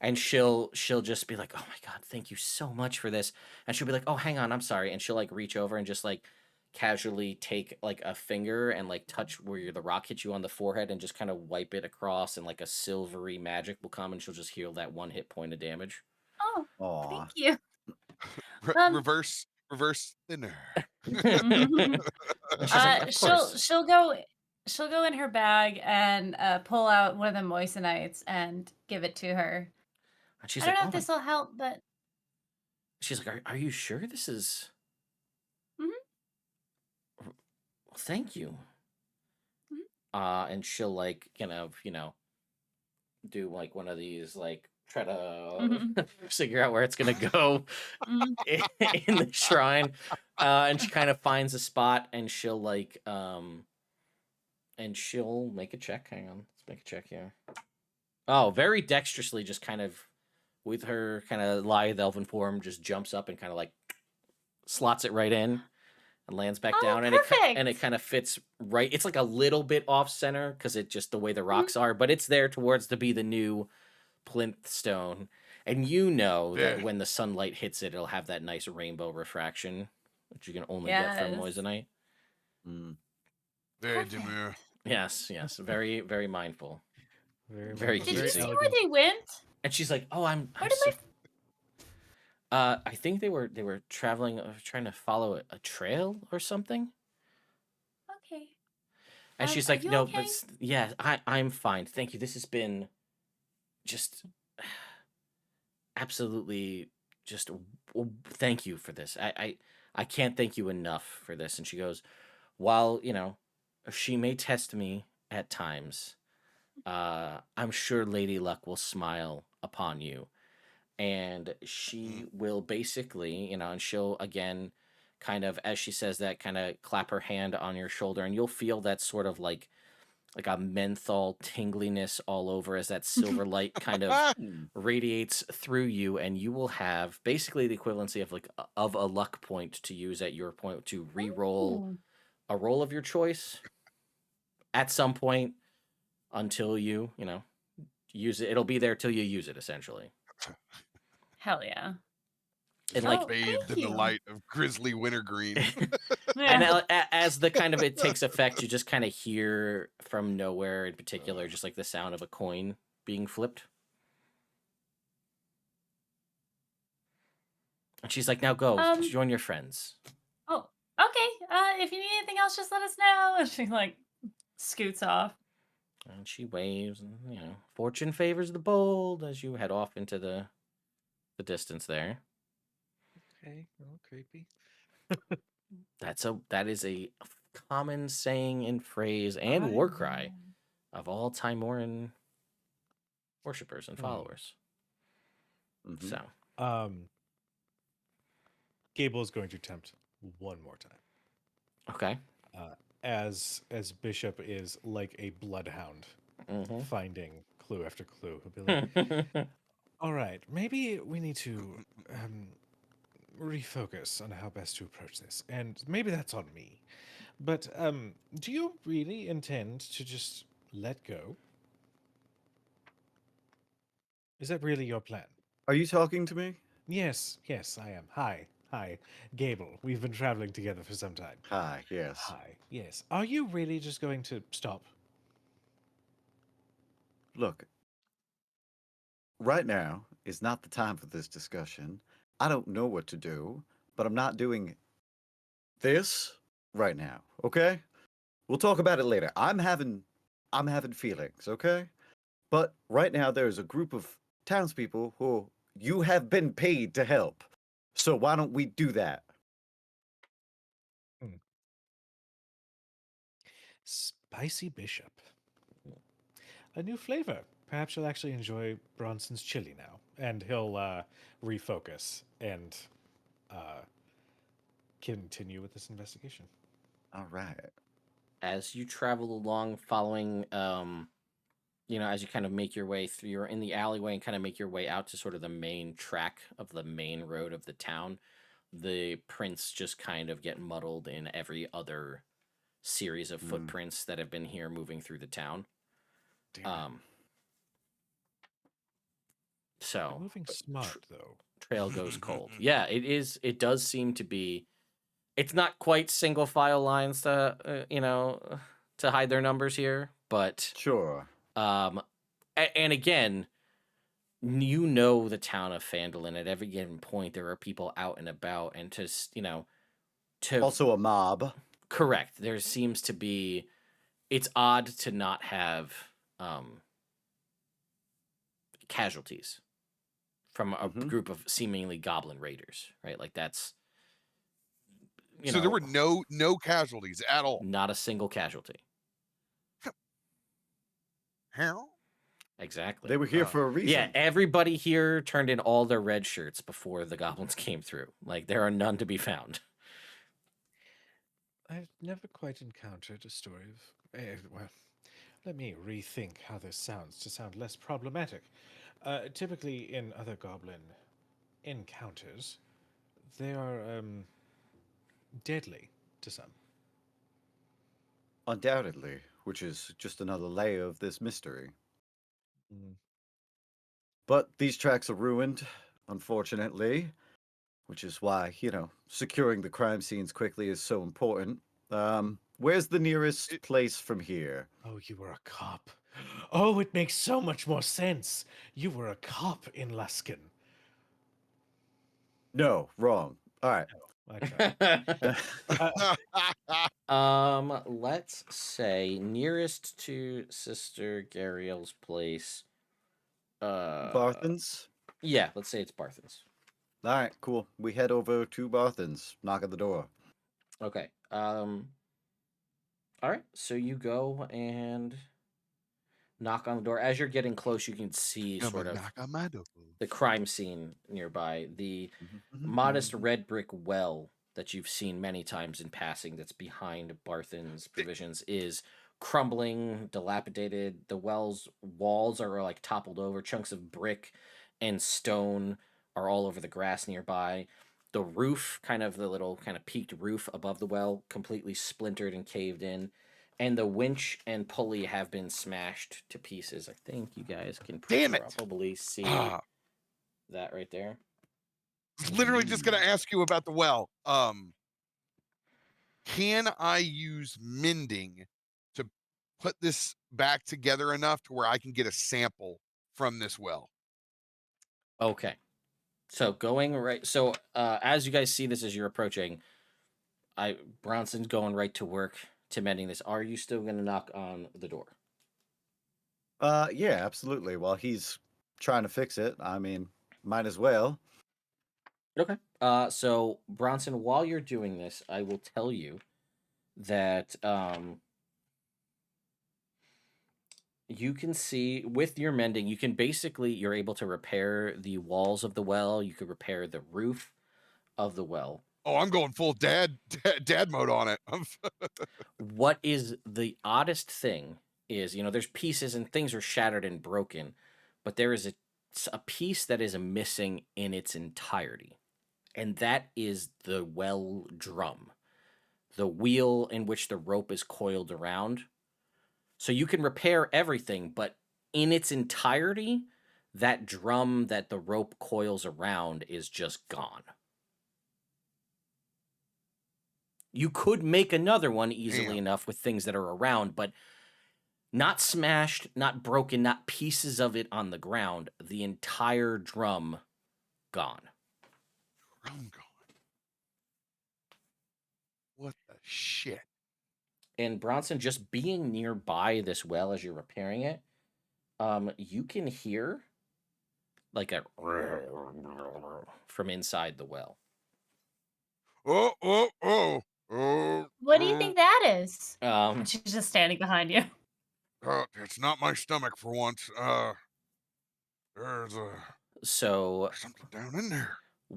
And she'll just be like, "Oh my god, thank you so much for this." And she'll be like, "Oh, hang on, I'm sorry." And she'll like reach over and just like casually take like a finger and like touch where the rock hits you on the forehead and just kind of wipe it across, and like a silvery magic will come and she'll just heal that 1 hit point of damage. Oh, Aw. thank you. Reverse thinner. And she's like, "Of course." She'll go in her bag and pull out one of the moissanites and give it to her. And she's I don't like, know "Oh if my." this will help, but She's like, "Are you sure this is?" Mhm. Well, thank you. Mhm. And she'll like kind of, do like one of these like try to Mhm. figure out where it's gonna go Mhm. in the shrine. And she kind of finds a spot and she'll like and she'll make a check. Hang on, let's make a check here. Oh, very dexterously, just kind of with her kind of lithe elven form, just jumps up and kind of like slots it right in and lands back Oh, down, and perfect. it kind of fits right. It's like a little bit off center because it just the way the rocks are, but it's there towards to be the new plinth stone. And you know that Yeah. when the sunlight hits it, it'll have that nice rainbow refraction, which you can only get from Yes. moissanite. Very Perfect. demure. Yes, very, very mindful. Very, Very mindful, Did you cutesy. see where elegant. they went? And she's like, "Oh, I'm Where did I think they were traveling, trying to follow a trail or something." Okay. And she's Are like, you "No, okay? but yeah, I'm fine. Thank you. This has been just absolutely just thank you for this. I can't thank you enough for this." And she goes, "While, she may test me at times, I'm sure Lady Luck will smile upon you." And she will basically, and she'll again kind of, as she says that, kind of clap her hand on your shoulder, and you'll feel that sort of like a menthol tingliness all over as that silver light kind of radiates through you, and you will have basically the equivalency of of a luck point to use at your point to re-roll Ooh. a roll of your choice at some point until you use it. It'll be there till you use it, essentially. Hell yeah. And Oh, like, bathed thank in the you. light of grizzly wintergreen. and Yeah. as the kind of it takes effect, you just kind of hear from nowhere in particular, just like the sound of a coin being flipped. And she's like, "Now go, join your friends." Oh, okay. If you need anything else, just let us know. And she like scoots off. And she waves, and fortune favors the bold as you head off into the distance there. Okay, oh, creepy. That is a common saying and phrase and war cry of all Timoran worshippers and followers. Mhm. So, Gable is going to attempt one more time. okay. As Bishop is like a bloodhound, finding clue after clue. He'll be like, all right, maybe we need to refocus on how best to approach this. And maybe that's on me. But do you really intend to just let go? Is that really your plan? Are you talking to me? Yes, I am. Hi, Gable. We've been traveling together for some time. Hi, yes. Hi, yes. Are you really just going to stop? Look, right now is not the time for this discussion. I don't know what to do, but I'm not doing this right now, okay? We'll talk about it later. I'm having feelings, okay? But right now there's a group of townspeople who you have been paid to help. So why don't we do that? Spicy Bishop. A new flavor. Perhaps you'll actually enjoy Bronson's chili now. And he'll refocus and continue with this investigation. All right. As you travel along, following, as you kind of make your way through, you're in the alleyway and kind of make your way out to sort of the main track of the main road of the town. The prints just kind of get muddled in every other series of footprints that have been here moving through the town. So They're moving smart though. Trail goes cold. Yeah, it is. It does seem to be. It's not quite single file lines to to hide their numbers here, but Sure. And again, the town of Phandalin. At every given point, there are people out and about, and to Also a mob. Correct. There seems to be. It's odd to not have casualties from a group of seemingly goblin raiders, right? Like that's. So there were no casualties at all. Not a single casualty. How? Exactly. They were here for a reason. Yeah, everybody here turned in all their red shirts before the goblins came through. Like there are none to be found. I've never quite encountered a story of. Well, let me rethink how this sounds to sound less problematic. Typically, in other goblin encounters, they are deadly to some. Undoubtedly, which is just another layer of this mystery. But these tracks are ruined, unfortunately, which is why, securing the crime scenes quickly is so important. Where's the nearest place from here? Oh, you were a cop. Oh, it makes so much more sense. You were a cop in Luskin. No, wrong. All right. Let's say nearest to Sister Gariel's place. Barthen's? Yeah, let's say it's Barthen's. All right, cool. We head over to Barthen's. Knock at the door. Okay. All right. So you go and knock on the door. As you're getting close, you can see sort of the crime scene nearby. The modest red brick well that you've seen many times in passing that's behind Barthen's provisions is crumbling, dilapidated. The well's walls are like toppled over. Chunks of brick and stone are all over the grass nearby. The roof, the little kind of peaked roof above the well, completely splintered and caved in. and the winch and pulley have been smashed to pieces. I think you guys can Damn it! probably see Ah, that right there. I was literally just gonna ask you about the well. Can I use mending to put this back together enough to where I can get a sample from this well? Okay. So going right. So as you guys see this as you're approaching, Bronson's going right to work to mending this. Are you still going to knock on the door? Yeah, absolutely. While he's trying to fix it, I mean, might as well. Okay. So Bronson, while you're doing this, I will tell you that you can see with your mending, you can basically you're able to repair the walls of the well. You could repair the roof of the well. Oh, I'm going full dad mode on it. What is the oddest thing is, there's pieces and things are shattered and broken, but there is a piece that is missing in its entirety, and that is the well drum, the wheel in which the rope is coiled around. So you can repair everything, but in its entirety, that drum that the rope coils around is just gone. You could make another one easily Damn. enough with things that are around, but not smashed, not broken, not pieces of it on the ground. The entire drum gone. I'm going. What the shit? And Bronson, just being nearby this well as you're repairing it, you can hear like a from inside the well. Oh, oh, oh, oh. What do you think that is? Um, And she's just standing behind you. It's not my stomach for once. There's so something down in there.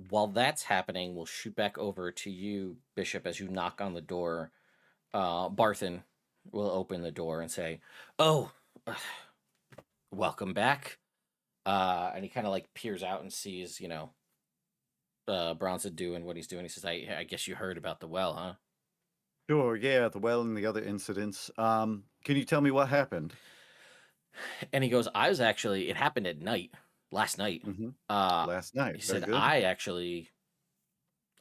while that's happening, we'll shoot back over to you, Bishop, as you knock on the door. Barthen will open the door and say, "Oh, welcome back." And he kind of like peers out and sees, Bronson doing what he's doing. He says, I guess you heard about the well, huh? Sure, yeah, the well and the other incidents. Can you tell me what happened? And he goes, it happened at night, last night. Mm-hmm. Uh, Last night. he Very said, good.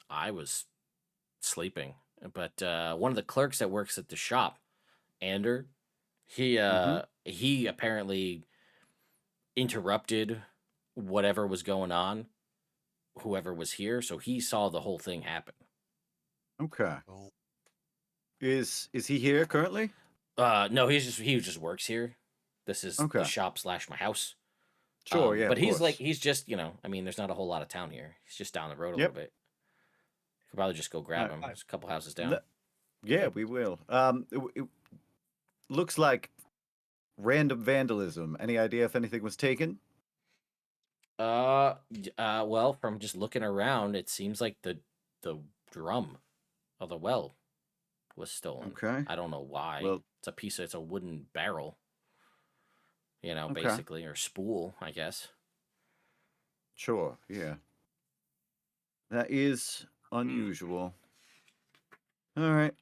I was sleeping, but one of the clerks that works at the shop, Ander, Mm-hmm. he apparently interrupted whatever was going on, whoever was here, so he saw the whole thing happen. Okay. Oh. Is he here currently? No, he just works here. This is the Okay. shop / my house. Sure, yeah, But of he's course. he's just, I mean, there's not a whole lot of town here. He's just down the road a Yep. little bit. Could probably just go grab him. I- There's a couple houses down. Yeah, we will. It looks like random vandalism. Any idea if anything was taken? Well, from just looking around, it seems like the drum of the well was stolen. Okay. I don't know why. Well, It's a wooden barrel, okay. basically, or spool, I guess. Sure, yeah. That is unusual. All right.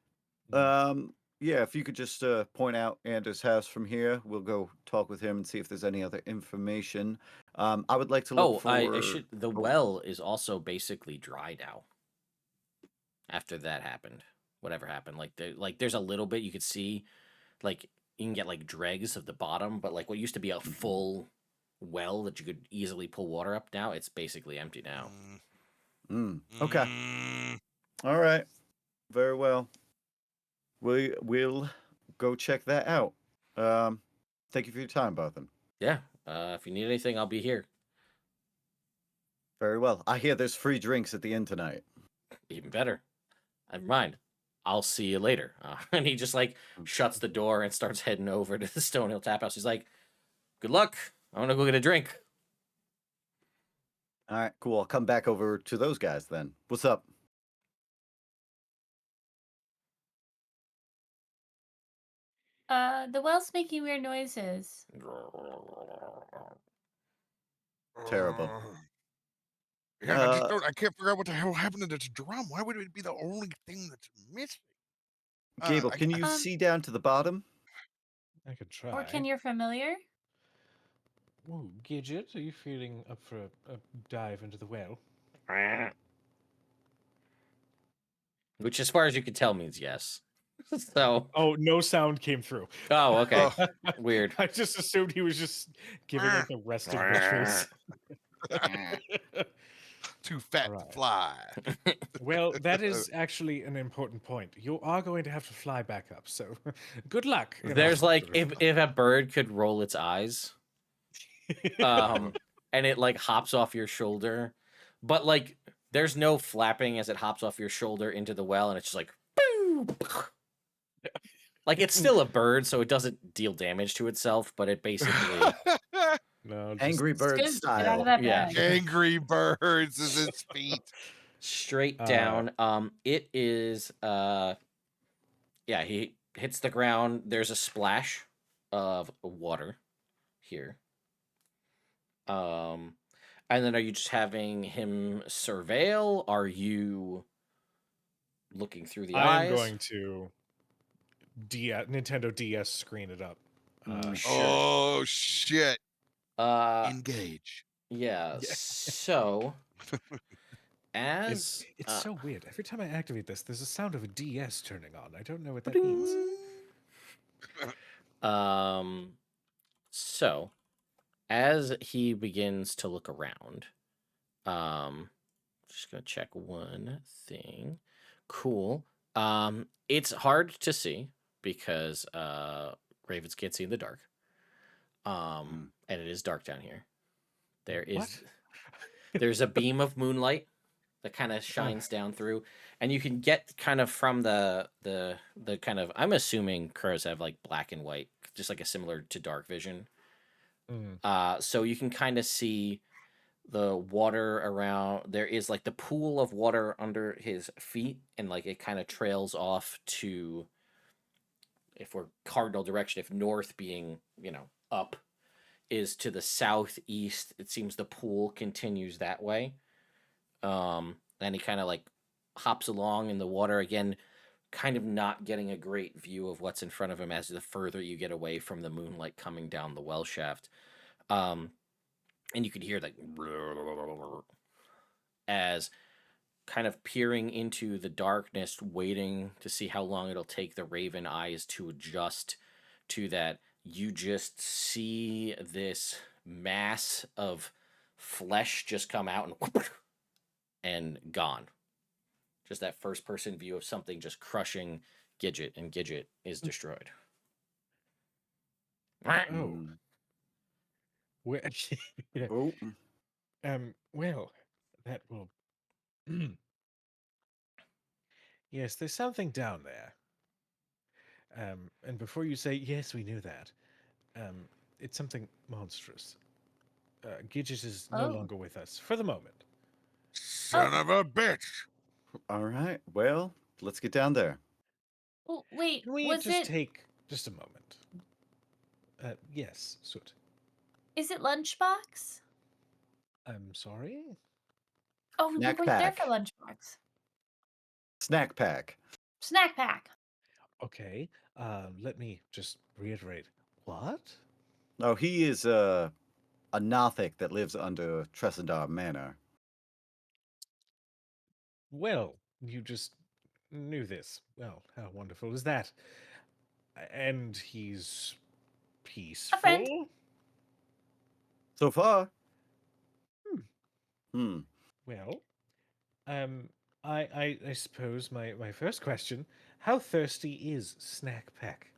Yeah, if you could just point out Anders' house from here, we'll go talk with him and see if there's any other information. I would like to look for. I should. The Oh, well is also basically dry now. After that happened, whatever happened, there's a little bit you could see, like you can get like dregs of the bottom, but like what used to be a full well that you could easily pull water up, now it's basically empty now. Okay. All right. Very well. We'll go check that out. Thank you for your time, Barthen. Yeah. If you need anything, I'll be here. Very well. I hear there's free drinks at the inn tonight. Even better. Never mind. I'll see you later. And he just like shuts the door and starts heading over to the Stonehill Tap House. He's like, "Good luck. I'm gonna go get a drink." All right, cool. I'll come back over to those guys then. What's up? The well's making weird noises. Terrible. Yeah, I can't figure out what the hell happened to this drum. Why would it be the only thing that's missing? Gable, I- can you see down to the bottom? I could try. Or can your familiar? Ooh, Gidget, are you feeling up for a dive into the well? Which, as far as you can tell, means yes. So, Oh, no sound came through. oh, okay, Oh. weird. I just assumed he was just giving like the resting bitch face. Too fat Alright. to fly. Well, that is actually an important point. You are going to have to fly back up, so good luck. There's like if a bird could roll its eyes, and it like hops off your shoulder, but like there's no flapping as it hops off your shoulder into the well, and it's just like, boo! Like it's still a bird, so it doesn't deal damage to itself, but it basically no, just, Angry Bird Good. Get out of style. that Yeah. bag. Angry Birds is its feet. straight down. It is yeah, he hits the ground. There's a splash of water here. And then are you just having him surveil? Are you looking through the I eyes? am going to Nintendo DS screen it up. Sure. Oh shit! Yeah. Engage. Yeah. So as It's so weird. Every time I activate this, there's a sound of a DS turning on. I don't know what that means. So as he begins to look around, just gonna check one thing. Cool. It's hard to see because ravens can't see in the dark. And it is dark down here. There is What? there's a beam of moonlight that kind of shines down through, and you can get kind of from the kind of, I'm assuming crows have like black and white, just like a similar to dark vision. So you can kind of see the water around. There is like the pool of water under his feet, and like it kind of trails off to, if we're cardinal direction, if north being, up is to the southeast, it seems the pool continues that way. And he kind of like hops along in the water again, kind of not getting a great view of what's in front of him as the further you get away from the moonlight coming down the well shaft. And you could hear like as kind of peering into the darkness, waiting to see how long it'll take the raven eyes to adjust to that. You just see this mass of flesh just come out and gone. Just that first person view of something just crushing Gidget, and Gidget is destroyed. Oh. Well, yeah. Oh. Well, that will. Yes, there's something down there. And before you say yes, we knew that. It's something monstrous. Gidget is no Oh. longer with us for the moment. Son of a bitch! All right. Well, let's get down there. Oh, wait, Can we was just it? take just a moment? Yes, Soot. Is it lunchbox? I'm sorry. Oh, you Snack weren't there pack. for lunchbox. Snack pack. Snack pack. Okay. Let me just reiterate. What? No, he is a Nothic that lives under Tressendar Manor. Well, you just knew this. Well, how wonderful is that? And he's peaceful. A friend. So far. Hmm. Well, I suppose my first question: how thirsty is Snack Pack?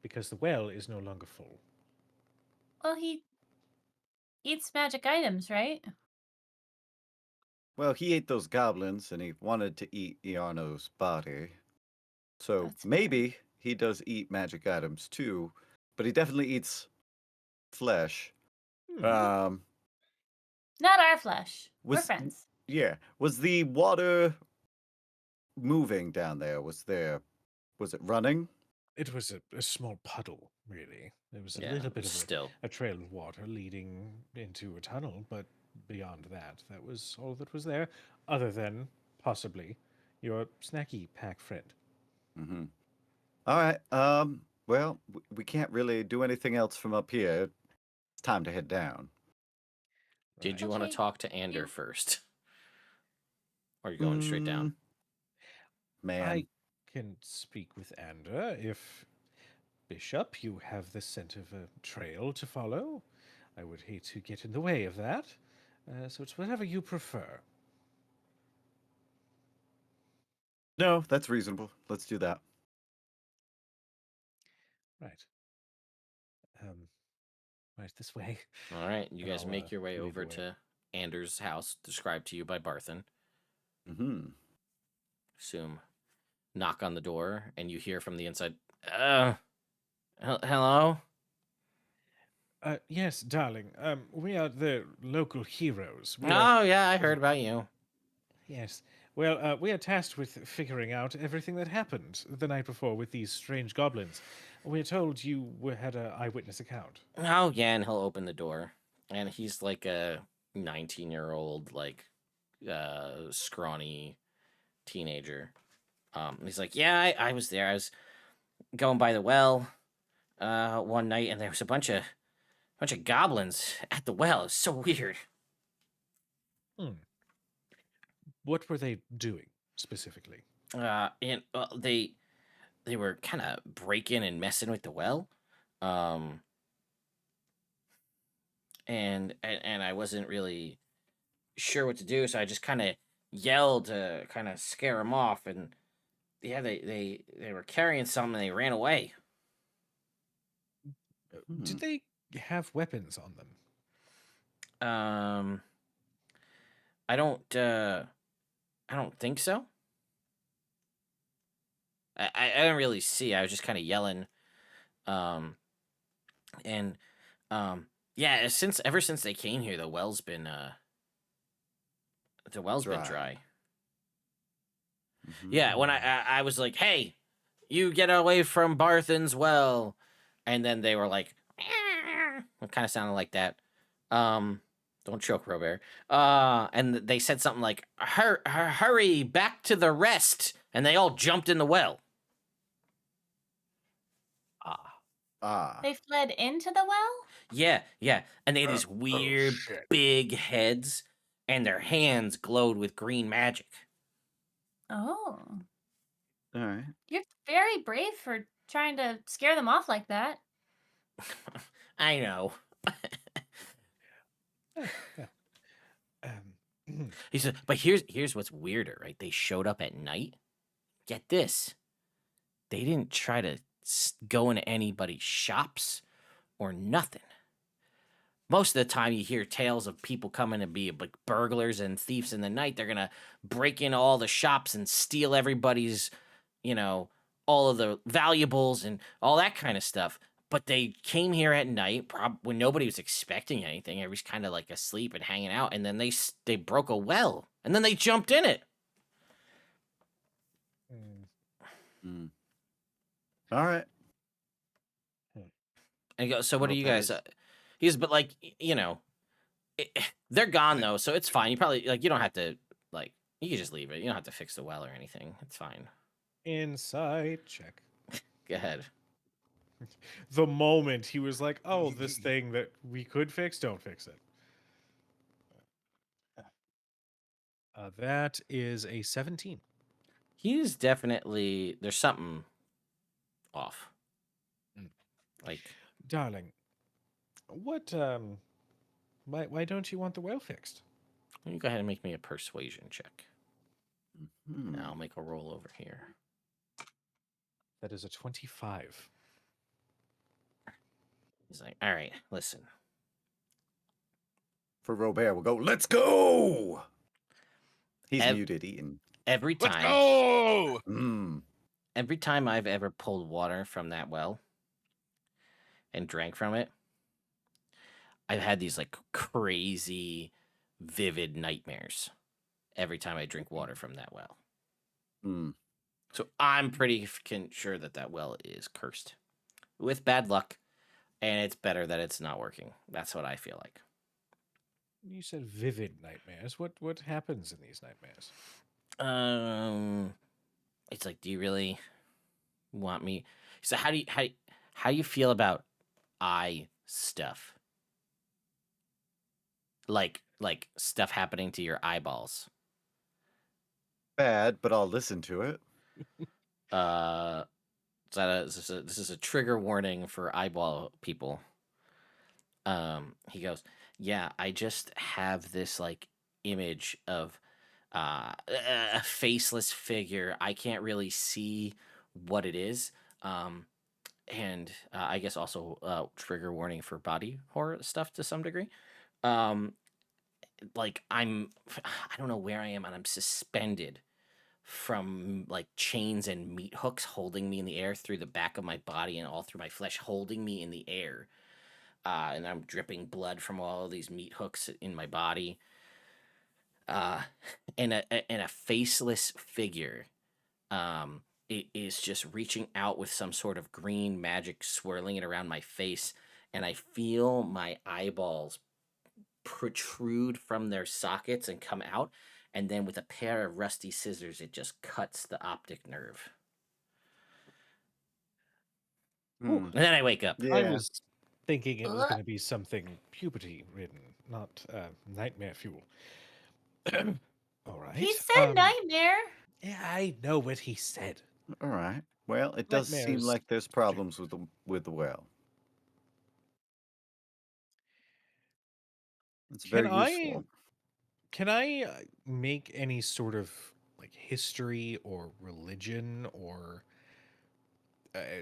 Because the well is no longer full. Well, he eats magic items, right? Well, he ate those goblins and he wanted to eat Iarno's body. So That's fair. maybe he does eat magic items too, but he definitely eats flesh. Hmm. Not our flesh. We're Was friends. yeah, was the water moving down there? Was it running? It was a small puddle, really. There was a Yeah, little bit of still. a trail of water leading into a tunnel, but beyond that, that was all that was there, other than possibly your snacky pack friend. Mm-hmm. All right. Well, we can't really do anything else from up here. It's time to head down. Did Right. you want to Okay, talk to Ander you- first? Or are you going straight down? Man. I can speak with Ander if, Bishop, you have the scent of a trail to follow. I would hate to get in the way of that. So it's whatever you prefer. No, that's reasonable. Let's do that. Right. Right this way. All right, you And guys I'll, make your way lead the over way. to Anders' house, described to you by Barthen. Mm-hmm. Assume knock on the door, and you hear from the inside, hello? Yes, darling. We are the local heroes. Oh, yeah, I heard about you. Yes. Well, we are tasked with figuring out everything that happened the night before with these strange goblins. We're told you had an eyewitness account. Oh, yeah, and he'll open the door. And he's like a 19-year-old, like, scrawny teenager. He's like, yeah, I was there. I was going by the well one night, and there was a bunch of goblins at the well. It was so weird. What were they doing specifically? And they were kind of breaking and messing with the well. Um, and I wasn't really sure what to do, so I just kind of yelled to kind of scare them off. And yeah, they were carrying something, and they ran away. Did they have weapons on them? Um, I don't think so. I don't really see. I was just kind of yelling. Um, and yeah, ever since they came here, the well's been dry. Mm-hmm. Yeah, when I was like, "Hey, you get away from Barthen's well," and then they were like, it kind of sounded like that. Don't choke, Robert. And they said something like, "Hurry back to the rest," and they all jumped in the well. They fled into the well? Yeah, and they had these Oh, weird shit. big heads, and their hands glowed with green magic. Oh. All right. You're very brave for trying to scare them off like that. I know. He said, but here's what's weirder, right? They showed up at night. Get this. They didn't try to go into anybody's shops or nothing. Most of the time, you hear tales of people coming to be like burglars and thieves in the night. They're gonna break into all the shops and steal everybody's, all of the valuables and all that kind of stuff. But they came here at night, when nobody was expecting anything. Everybody's kind of like asleep and hanging out, and then they broke a well, and then they jumped in it. All right. And he goes, so what Well, are you that guys? is- But like, they're gone though, so it's fine. You probably you don't have to you can just leave it. You don't have to fix the well or anything. It's fine. Insight check. Go ahead. The moment he was like, "Oh, this thing that we could fix, don't fix it." That is a 17. He's definitely there's something off. Like, Darling, what why don't you want the well fixed? you go ahead and make me a persuasion check. Hmm. Now I'll make a roll over here. That is a 25. He's like, all right, listen. For Robert, we'll go, let's go! He's Ev- muted eating. Every Let's time go! every time I've ever pulled water from that well and drank from it, I've had these like crazy vivid nightmares every time I drink water from that well. Mm. So I'm pretty sure that well is cursed with bad luck, and it's better that it's not working. That's what I feel like. You said vivid nightmares. What happens in these nightmares? It's like, do you really want me. So how do you feel about eye stuff? Like stuff happening to your eyeballs. Bad, but I'll listen to it. This is a trigger warning for eyeball people. He goes, yeah, I just have this like image of a faceless figure. I can't really see what it is. And I guess also trigger warning for body horror stuff to some degree. Like I don't know where I am, and I'm suspended from like chains and meat hooks holding me in the air through the back of my body and all through my flesh, holding me in the air. And I'm dripping blood from all of these meat hooks in my body. And a faceless figure. It is just reaching out with some sort of green magic, swirling it around my face, and I feel my eyeballs protrude from their sockets and come out, and then with a pair of rusty scissors, it just cuts the optic nerve. And then I wake up. Yeah. I was thinking it was going to be something puberty-ridden, not nightmare fuel. All right. He said nightmare. Yeah, I know what he said. All right. Well, it does seem Nightmares. like there's problems with the well. It's very useful. Can I make any sort of like history or religion or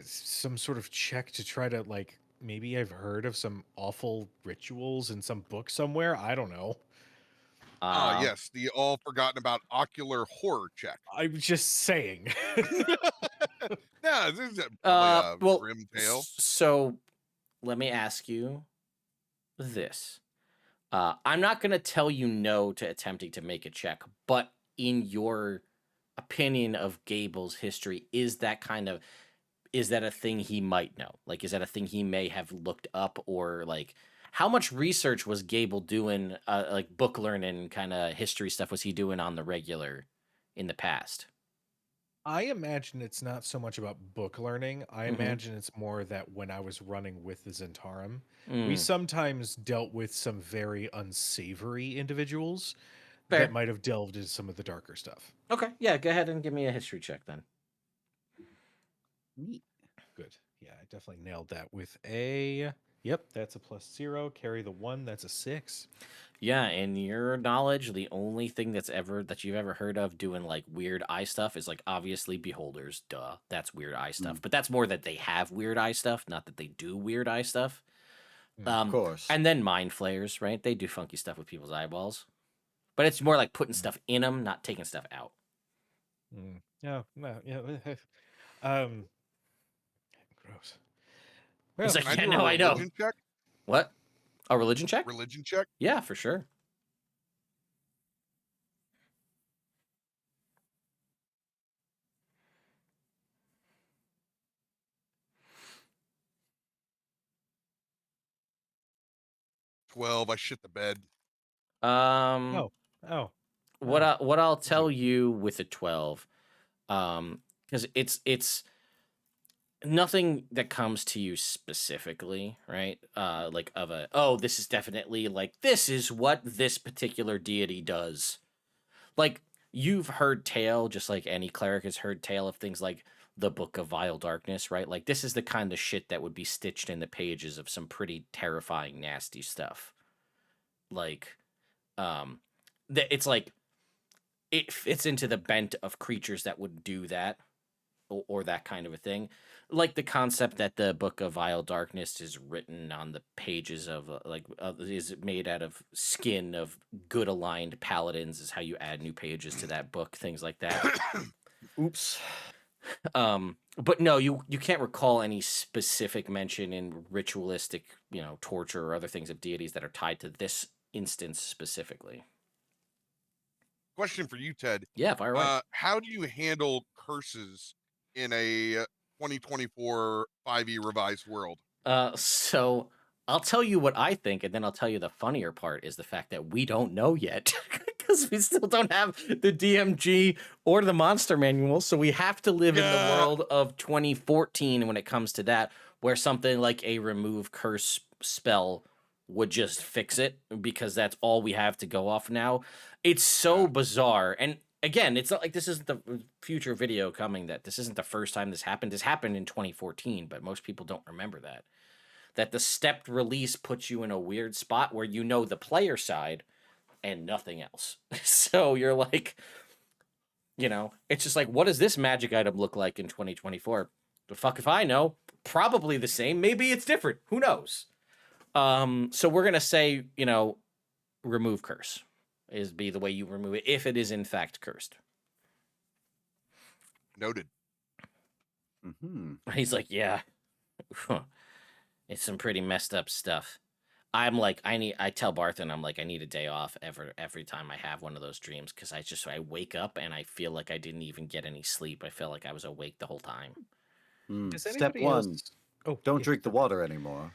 some sort of check to try to like maybe I've heard of some awful rituals in some book somewhere? I don't know. Yes, the all forgotten about ocular horror check. I'm just saying. Yeah, this is probably a Well, grim tale. so let me ask you this. I'm not going to tell you no to attempting to make a check, but in your opinion of Gable's history, is that a thing he might know? Like, is that a thing he may have looked up, or like, how much research was Gable doing, like book learning kind of history stuff was he doing on the regular in the past? I imagine it's not so much about book learning. I Mhm. imagine it's more that when I was running with the Zentarum, Mm. we sometimes dealt with some very unsavory individuals Fair. that might have delved into some of the darker stuff. Okay, yeah, go ahead and give me a history check then. Neat. Good. Yeah, I definitely nailed that with a. Yep, that's a +0. Carry the 1. That's a 6. Yeah, in your knowledge, the only thing that you've ever heard of doing like weird eye stuff is like obviously beholders. Duh, that's weird eye stuff. But that's more that they have weird eye stuff, not that they do weird eye stuff. Of course. And then mind flayers, right? They do funky stuff with people's eyeballs, but it's more like putting stuff in them, not taking stuff out. Yeah, no, yeah. Gross. It's like, Can I yeah, do no, a I know. religion check? What? A religion check? Religion check? Yeah, for sure. I shit the bed. Oh. What I'll tell you with a 12, because it's nothing that comes to you specifically, right? Like of a, oh, this is definitely like this is what this particular deity does. Like you've heard tale, just like any cleric has heard tale of things like the Book of Vile Darkness, right? Like this is the kind of shit that would be stitched in the pages of some pretty terrifying, nasty stuff. Like, it's like it fits into the bent of creatures that would do that, or that kind of a thing. Like the concept that the Book of Vile Darkness is written on the pages of is made out of skin of good aligned paladins is how you add new pages to that book, things like that. Oops. But no, you can't recall any specific mention in ritualistic, torture or other things of deities that are tied to this instance specifically. Question for you, Ted. Yeah, fire away. How do you handle curses in a 2024 5e revised world? So I'll tell you what I think, and then I'll tell you the funnier part is the fact that we don't know yet. because we still don't have the DMG or the monster manual, so we have to live in the Yeah. world of 2014 when it comes to that, where something like a remove curse spell would just fix it, because that's all we have to go off now. It's so Yeah. bizarre. And again, it's not like this isn't the future video coming, that this isn't the first time this happened. This happened in 2014, but most people don't remember that the stepped release puts you in a weird spot where you know the player side and nothing else. So you're like, it's just like, what does this magic item look like in 2024? The fuck if I know. Probably the same. Maybe it's different. Who knows? So we're gonna say, remove curse is be the way you remove it if it is in fact cursed. Noted. Mm-hmm. He's like, yeah, it's some pretty messed up stuff. I'm like, I tell Barthen, I'm like, I need a day off every time I have one of those dreams, because I wake up and I feel like I didn't even get any sleep. I felt like I was awake the whole time. Does Step anybody one, else? Oh, don't yeah. drink the water anymore.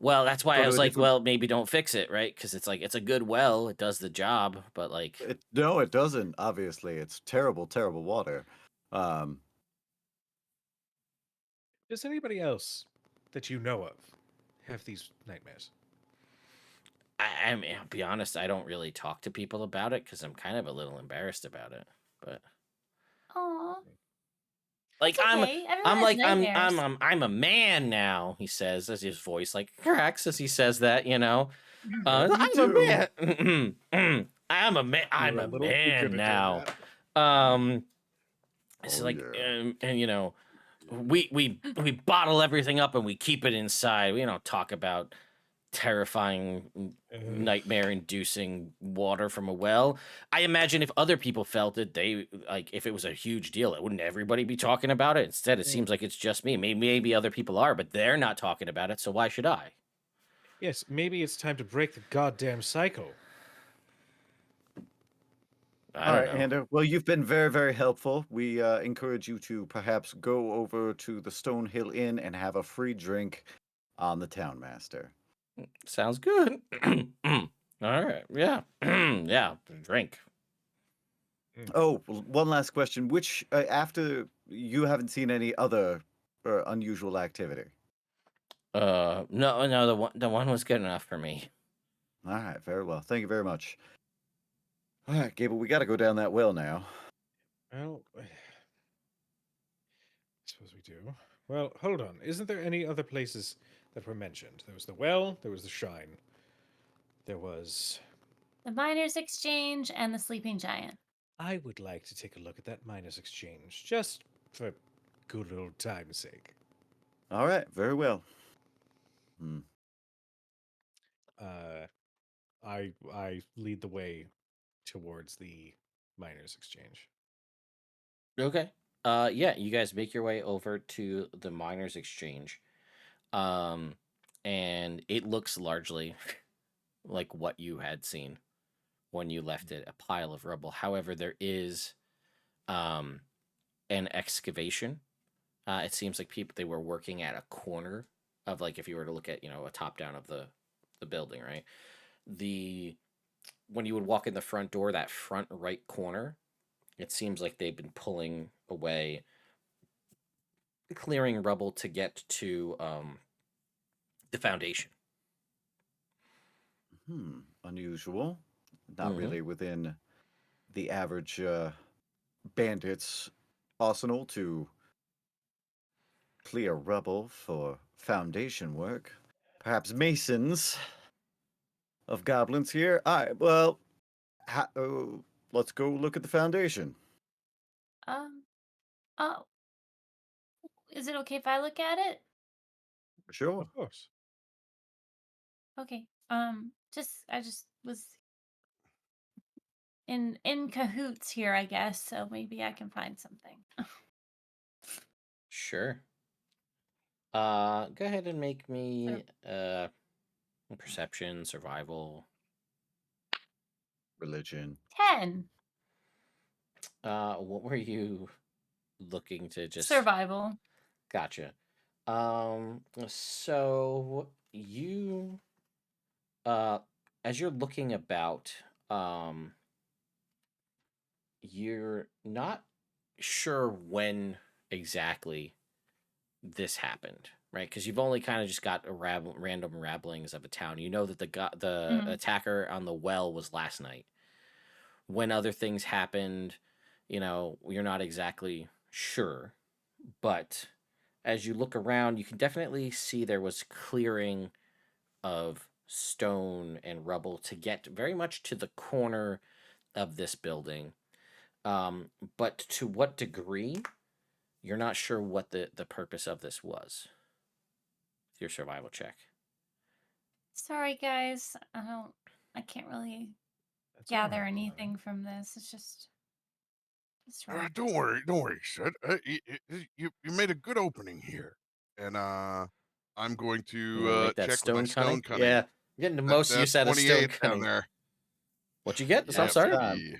Well, that's why Go I to was a like, different- well, maybe don't fix it, right? Because it's like, it's a good well, it does the job, but like, No, it doesn't. Obviously, it's terrible, terrible water. Does anybody else that you know of have these nightmares? I mean, I'll be honest, I don't really talk to people about it because I'm kind of a little embarrassed about it. But Aw. like, It's okay. Everyone has nightmares. I'm a man now. He says, as his voice like cracks as he says that. Me I'm a too. man. I'm a man. I'm You're a a little too man good at doing now. that. It's Oh, like, yeah. and we bottle everything up and we keep it inside. We don't talk about terrifying, nightmare-inducing water from a well. I imagine if other people felt it, they like, if it was a huge deal, wouldn't everybody be talking about it? Instead, it seems like it's just me. Maybe other people are, but they're not talking about it. So why should I? Yes, maybe it's time to break the goddamn cycle. I All don't right, know. Hander. Well, you've been very, very helpful. We encourage you to perhaps go over to the Stonehill Inn and have a free drink on the Townmaster. Sounds good. All right. Yeah. Yeah. Drink. Oh, one last question. Which, after you haven't seen any other unusual activity? No, the one was good enough for me. All right, very well. Thank you very much. All right, Gable, we got to go down that well now. Well, I suppose we do. Well, hold on. Isn't there any other places that were mentioned? There was the well, there was the shrine. There was... The Miners' Exchange and the Sleeping Giant. I would like to take a look at that miners' exchange, just for good old time's sake. All right, very well. I lead the way towards the miners' exchange. Okay. Yeah, you guys make your way over to the miners' exchange. And it looks largely like what you had seen when you left it, a pile of rubble. However, there is an excavation. It seems like they were working at a corner of, like, if you were to look at, a top down of the building, right? When you would walk in the front door, that front right corner, it seems like they've been pulling away, clearing rubble to get to the foundation. Unusual. Not Mhm. really within the average bandits' arsenal to clear rubble for foundation work. Perhaps masons of goblins here. All right, well, let's go look at the foundation. Oh, is it okay if I look at it? Sure. Of course. Okay. I just was in cahoots here, I guess. So maybe I can find something. Sure. Go ahead and make me perception, survival. Religion. 10 What were you looking to just survival. Gotcha. So you as you're looking about, um, you're not sure when exactly this happened, right? Because you've only kind of just got random rabblings of a town. You know that the Mhm. attacker on the well was last night. When other things happened, you're not exactly sure. But as you look around, you can definitely see there was clearing of stone and rubble to get very much to the corner of this building. Um, but to what degree, you're not sure what the purpose of this was. Your survival check. Sorry, guys. I can't really That's all gather right, anything from this. It's rough. Don't worry, Sid. You made a good opening here, and I'm going You want to to make that check with my stone stone cunning? cunning. Yeah, you're getting the most use That's out of stone 28 down cunning. there. What'd you get? I'm Yeah, sorry. baby.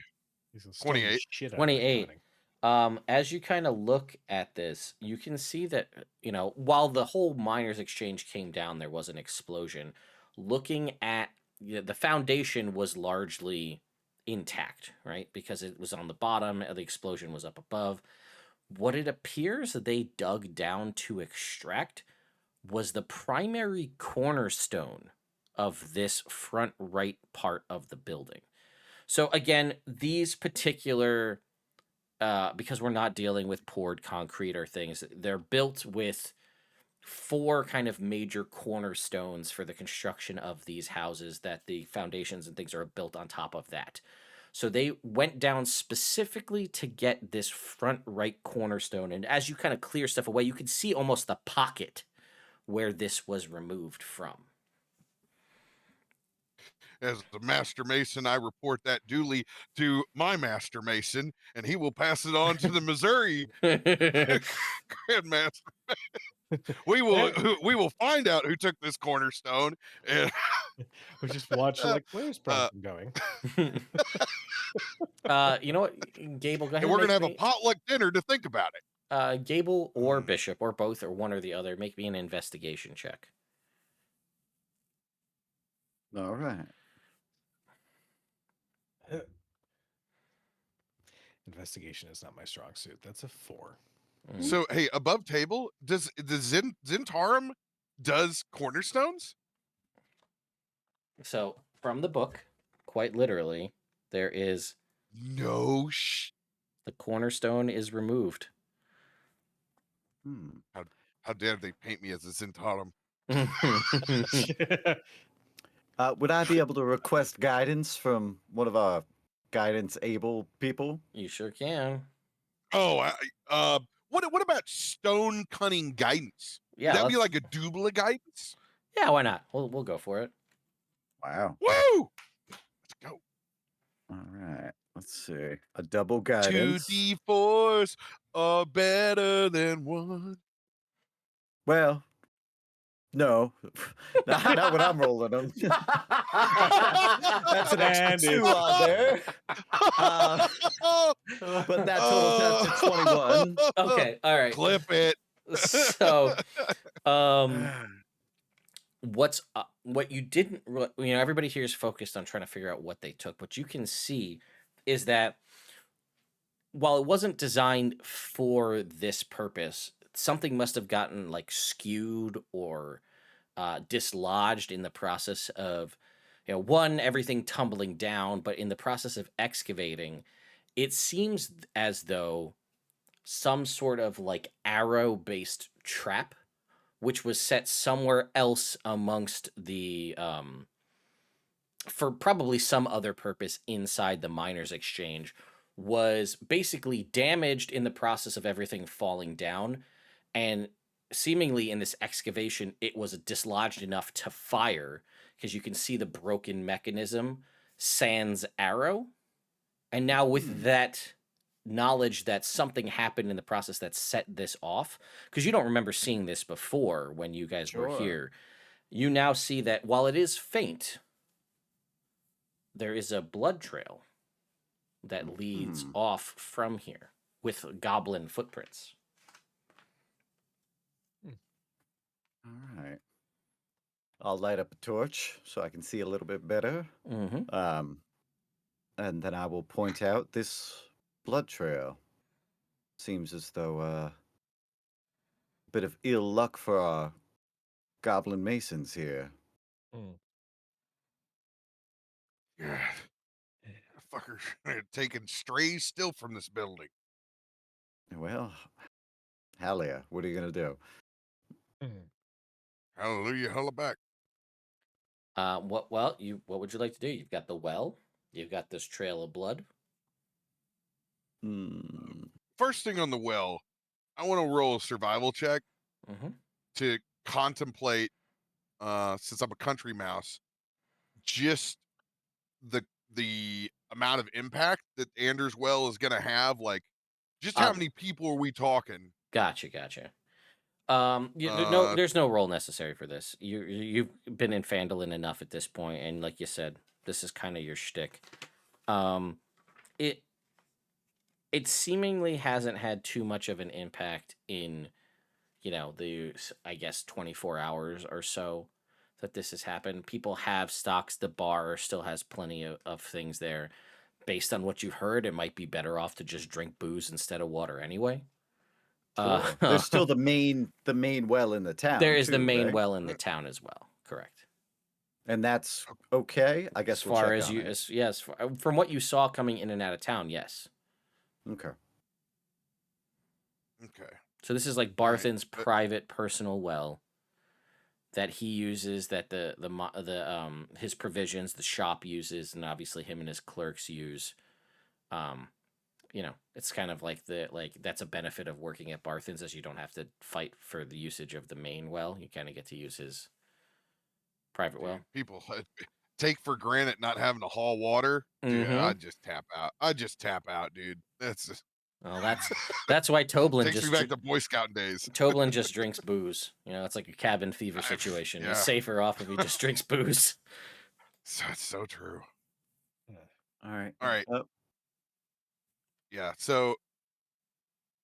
He's a stone 28. shit out of 28. cunning. As you kind of look at this, you can see that, while the whole miners' exchange came down, there was an explosion. Looking at the foundation was largely intact, right? Because it was on the bottom, the explosion was up above. What it appears they dug down to extract was the primary cornerstone of this front right part of the building. So again, these particular because we're not dealing with poured concrete or things, they're built with four kind of major cornerstones for the construction of these houses that the foundations and things are built on top of that. So they went down specifically to get this front right cornerstone. And as you kind of clear stuff away, you can see almost the pocket where this was removed from. As the master mason, I report that duly to my master mason, and he will pass it on to the Missouri grandmaster. We will find out who took this cornerstone, and We just watch like, where's Bronson going? You know what, Gable, go ahead and and we're gonna make have a me. potluck dinner to think about it. Gable or Bishop or both or one or the other, make me an investigation check. All right. Investigation is not my strong suit. That's a 4. Mm. So hey, above table, does the Zentarum does cornerstones? So from the book, quite literally, there is No the cornerstone is removed. Hmm. How dare they paint me as a Zentarum? Would I be able to request guidance from one of our guidance able people? You sure can. Oh, what about stone cunning guidance? Yeah, Would that be let's. like a double guidance? Yeah, why not? We'll go for it. Wow. Woo! Let's go. All right. Let's see. A double guidance. 2d4s are better than one. Well, no. Not when I'm rolling them. That's an extra And 2 it's on there. But that totals out to 21. Okay, all right. Clip it. So, what you didn't everybody here is focused on trying to figure out what they took. What you can see is that while it wasn't designed for this purpose, something must have gotten like skewed or dislodged in the process of, one, everything tumbling down, but in the process of excavating, it seems as though some sort of like arrow based trap, which was set somewhere else amongst the for probably some other purpose inside the miners' exchange, was basically damaged in the process of everything falling down. And seemingly in this excavation, it was dislodged enough to fire because you can see the broken mechanism sans arrow. And now, with that knowledge that something happened in the process that set this off, because you don't remember seeing this before when you guys were Sure. here, you now see that while it is faint, there is a blood trail that leads off from here with goblin footprints. All right. I'll light up a torch so I can see a little bit better. Mm-hmm. And then I will point out this blood trail. Seems as though a bit of ill luck for our goblin masons here. Yeah. The fuckers taking strays still from this building. Well, hell yeah. What are you going to do? Hallelujah, hella back. What would you like to do? You've got the well, you've got this trail of blood. First thing on the well, I want to roll a survival check to contemplate, since I'm a country mouse, just the amount of impact that Anders Well is going to have. Like, just how many people are we talking? Gotcha. There's no role necessary for this. You've been in Phandalin enough at this point, and like you said, this is kind of your shtick. It seemingly hasn't had too much of an impact in, the, I guess, 24 hours or so that this has happened. People have stocks. The bar still has plenty of things there. Based on what you've heard, it might be better off to just drink booze instead of water anyway. There's still the main well in the town. There is too, the main right? well in the town as well. Correct. And that's okay. I guess As we'll far check as on you, it. yes, from what you saw coming in and out of town, yes. Okay. Okay. So this is like Barthen's private personal well that he uses, that the his provisions, the shop uses, and obviously him and his clerks use. It's kind of like that's a benefit of working at Barthen's, as you don't have to fight for the usage of the main well. You kind of get to use his private well. People take for granted not having to haul water. Dude, I just tap out, dude. That's why Toblin takes me back to Boy Scout days. Toblin just drinks booze. It's like a cabin fever situation. Yeah. He's safer off if he just drinks booze. So it's so true. All right. Yeah. So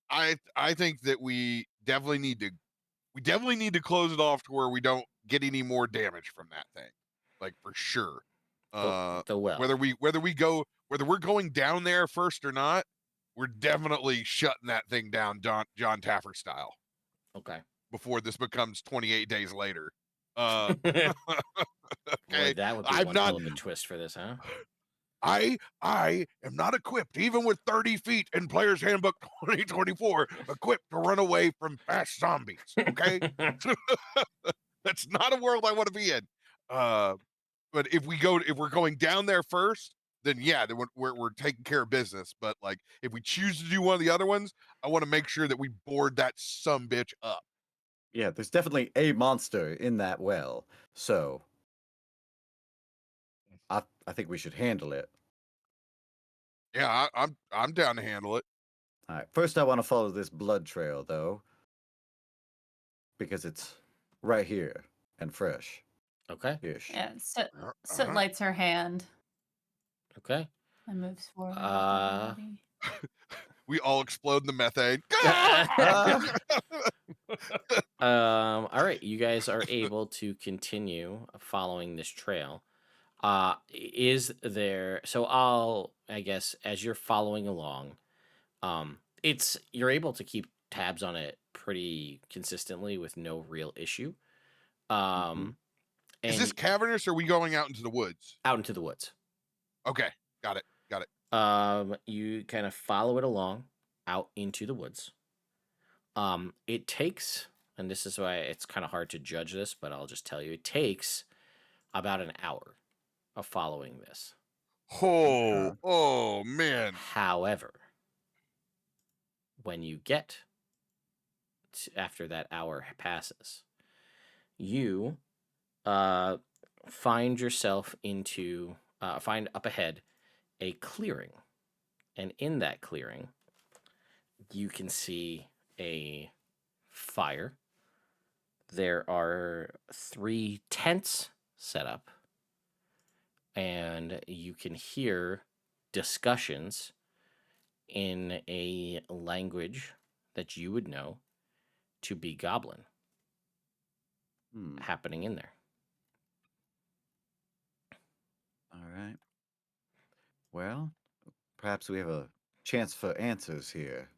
I think that we definitely need to close it off to where we don't get any more damage from that thing. Like, for sure. The well. Whether we're going down there first or not, we're definitely shutting that thing down, John Taffer style. Okay. Before this becomes 28 days later. Okay. Boy, that would be I'm one not, hell of a twist for this, huh? I am not equipped, even with 30 feet in Player's Handbook 2024, equipped to run away from fast zombies. Okay. That's not a world I want to be in. But if we're going down there first, then yeah, then we're taking care of business. But like, if we choose to do one of the other ones, I want to make sure that we board that sumbitch up. Yeah, there's definitely a monster in that well, so I think we should handle it. Yeah, I'm down to handle it. All right. First, I want to follow this blood trail though, because it's right here and fresh. Okay. Ish. Yeah, Soot lights her hand Okay. and moves forward. with everybody. We all explode in the methane. All right, you guys are able to continue following this trail. Is there, so I guess as you're following along, you're able to keep tabs on it pretty consistently with no real issue. Is this cavernous, or are we going out into the woods? Out into the woods. Okay, got it. You kind of follow it along out into the woods. It takes, and this is why it's kind of hard to judge this, but I'll just tell you, it takes about an hour of following this. Oh man. However, when you get after that hour passes, you find yourself find up ahead a clearing, and in that clearing you can see a fire. There are 3 tents set up, and you can hear discussions in a language that you would know to be Goblin happening in there. All right. Well, perhaps we have a chance for answers here.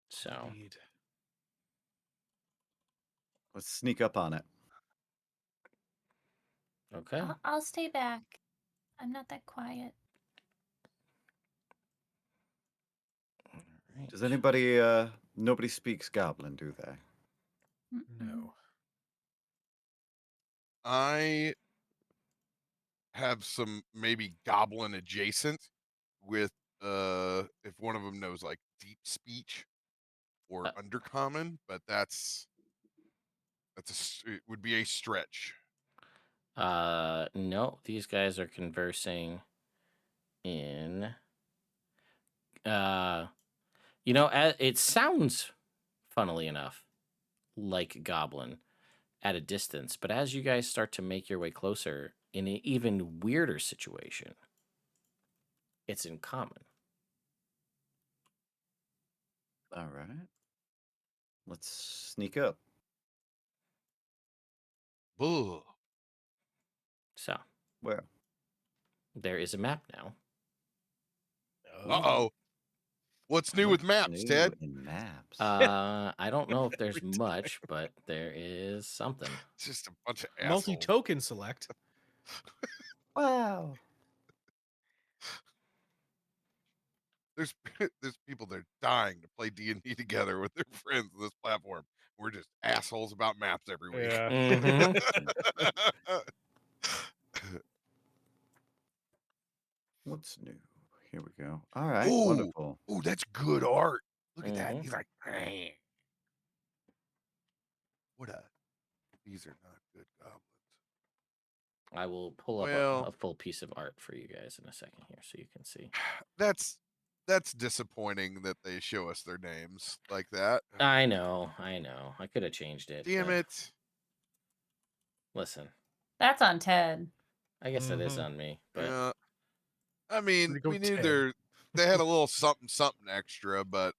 So, Indeed. Let's sneak up on it. okay. I'll stay back. I'm not that quiet. Right. Does anybody, nobody speaks Goblin, do they? No. I have some maybe goblin adjacent with if one of them knows like deep speech or undercommon, but it would be a stretch. No, these guys are conversing in it sounds, funnily enough, like Goblin at a distance, but as you guys start to make your way closer, in an even weirder situation, it's in common. All right. Let's sneak up. Ugh. So Where? there is a map now. Uh-oh. What's new with maps, new Ted? in maps? I don't know if there's much, but there is something. It's just a bunch of assholes. Multi-token select. Wow. There's people that are dying to play D&D together with their friends on this platform. We're just assholes about maps every week. Yeah. Mhm. What's new? Here we go. All right. Ooh. Wonderful. Ooh, that's good art. Look at that. Mhm. He's like, "Eh." These are not good goblins. I will pull up Well- a full piece of art for you guys in a second here so you can see. That's disappointing that they show us their names like that. I know. I could have changed it. Damn but it. Listen, That's on Ted. I guess that is Mhm. on me, but Yeah. I mean, Way to go, we knew Ted. they had a little something extra, but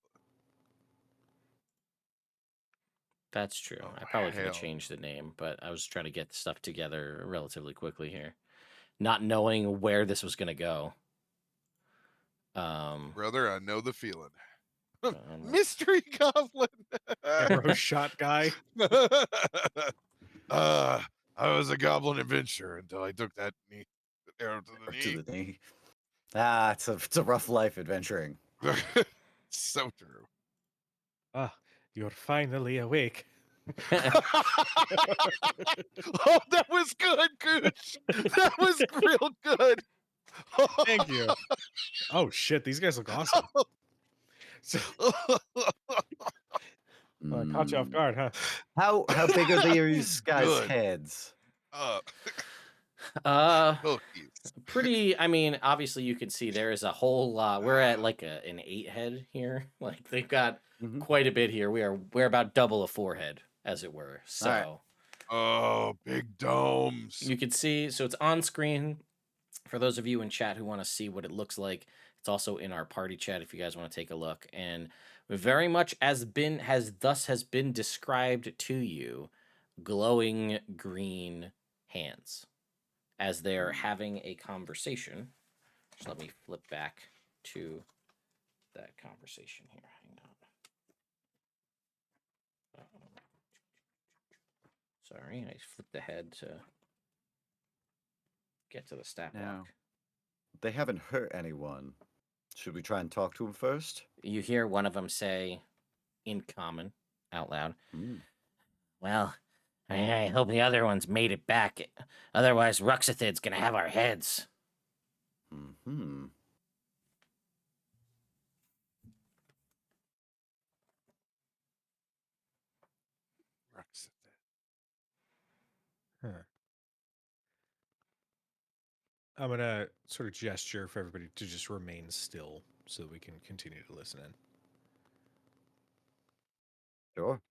that's true. Oh, I probably could have hell changed the name, but I was trying to get stuff together relatively quickly here, not knowing where this was going to go. brother, I know the feeling. um, Mystery goblin. Arrow shot guy. I was a goblin adventurer until I took that arrow to the Or knee. to the knee. Ah, it's a rough life adventuring. So true. Ah, you're finally awake. Oh, that was good, Gooch. That was real good. Thank you. Oh shit, these guys look awesome. So, I caught you off Mm. guard, huh? How big are these guys' Good. heads? Cookies. Pretty. I mean, obviously you can see there is a whole lot. We're at like an 8 head here. Like they've got Mhm. quite a bit here. We're about double a 4 head, as it were. So right. Oh, big domes. you can see. So it's on screen for those of you in chat who want to see what it looks like. It's also in our party chat if you guys want to take a look. And very much has been described to you, glowing green hands as they're having a conversation. Just let me flip back to that conversation here. Hang on. Sorry, I flipped ahead to get to the stat Now, block. they haven't hurt anyone. Should we try and talk to them first? You hear one of them say, in common, out loud, "Well, I hope the other ones made it back. Otherwise, Ruxathid's gonna have our heads." Hmm. Huh. I'm gonna sort of gesture for everybody to just remain still so that we can continue to listen in. Sure.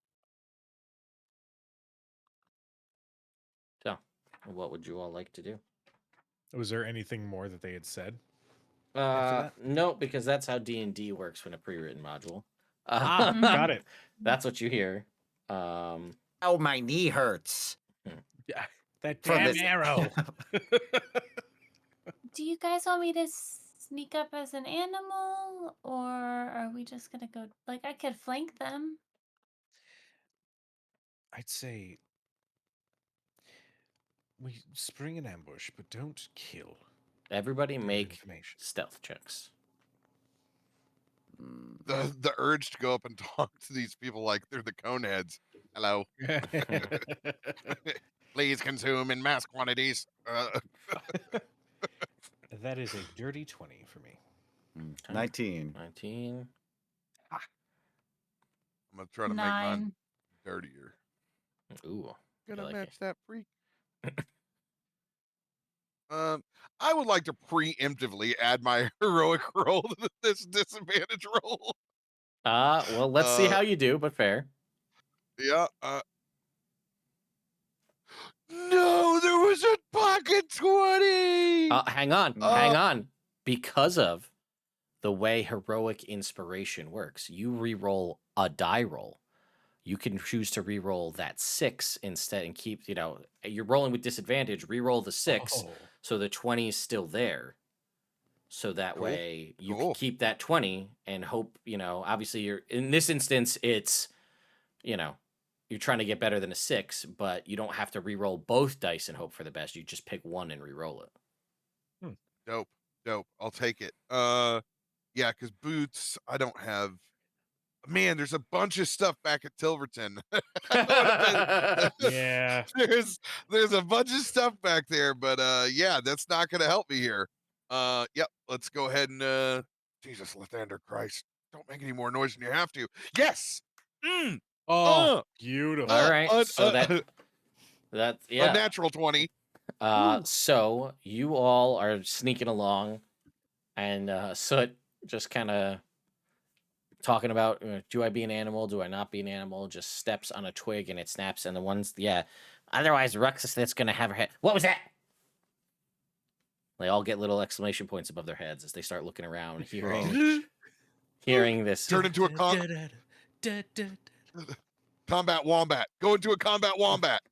So, what would you all like to do? Was there anything more that they had said? after that? No, because that's how D&D works when a pre-written module. Got it. That's what you hear. Oh, my knee hurts. Yeah, that From damn this- arrow. Do you guys want me to sneak up as an animal, or are we just gonna go? Like, I could flank them. I'd say we spring an ambush, but don't kill. Everybody Give make information. stealth checks. The urge to go up and talk to these people like they're the coneheads. Hello. Please consume in mass quantities. That is a dirty 20 for me. 19. 19. I'm gonna try to make mine 9. dirtier. Ooh. Gonna like match it. that freak. I would like to preemptively add my heroic roll to this disadvantage roll. Well, let's see how you do, but fair. Yeah. No, there was a pocket 20. Hang on. Because of the way heroic inspiration works, you re-roll a die roll. You can choose to re-roll that 6 instead and keep, you're rolling with disadvantage, re-roll the 6 so the 20 is still there. So that Cool. way you Cool. can keep that 20 and hope, obviously you're in this instance, it's, you're trying to get better than a 6, but you don't have to re-roll both dice and hope for the best. You just pick one and re-roll it. Dope. I'll take it. Yeah, because boots, I don't have. Man, there's a bunch of stuff back at Tilverton. Yeah. There's a bunch of stuff back there, but yeah, that's not gonna help me here. Yep, let's go ahead and Jesus, Lathander Christ, don't make any more noise than you have to. Yes. Beautiful. All right, so that's yeah. A natural 20. So you all are sneaking along, and Soot just kind of talking about, do I be an animal? Do I not be an animal? Just steps on a twig and it snaps, and the ones, otherwise Ruxus that's gonna have her head. What was that? They all get little exclamation points above their heads as they start looking around, hearing this. Turn into a combat wombat. Go into a combat wombat.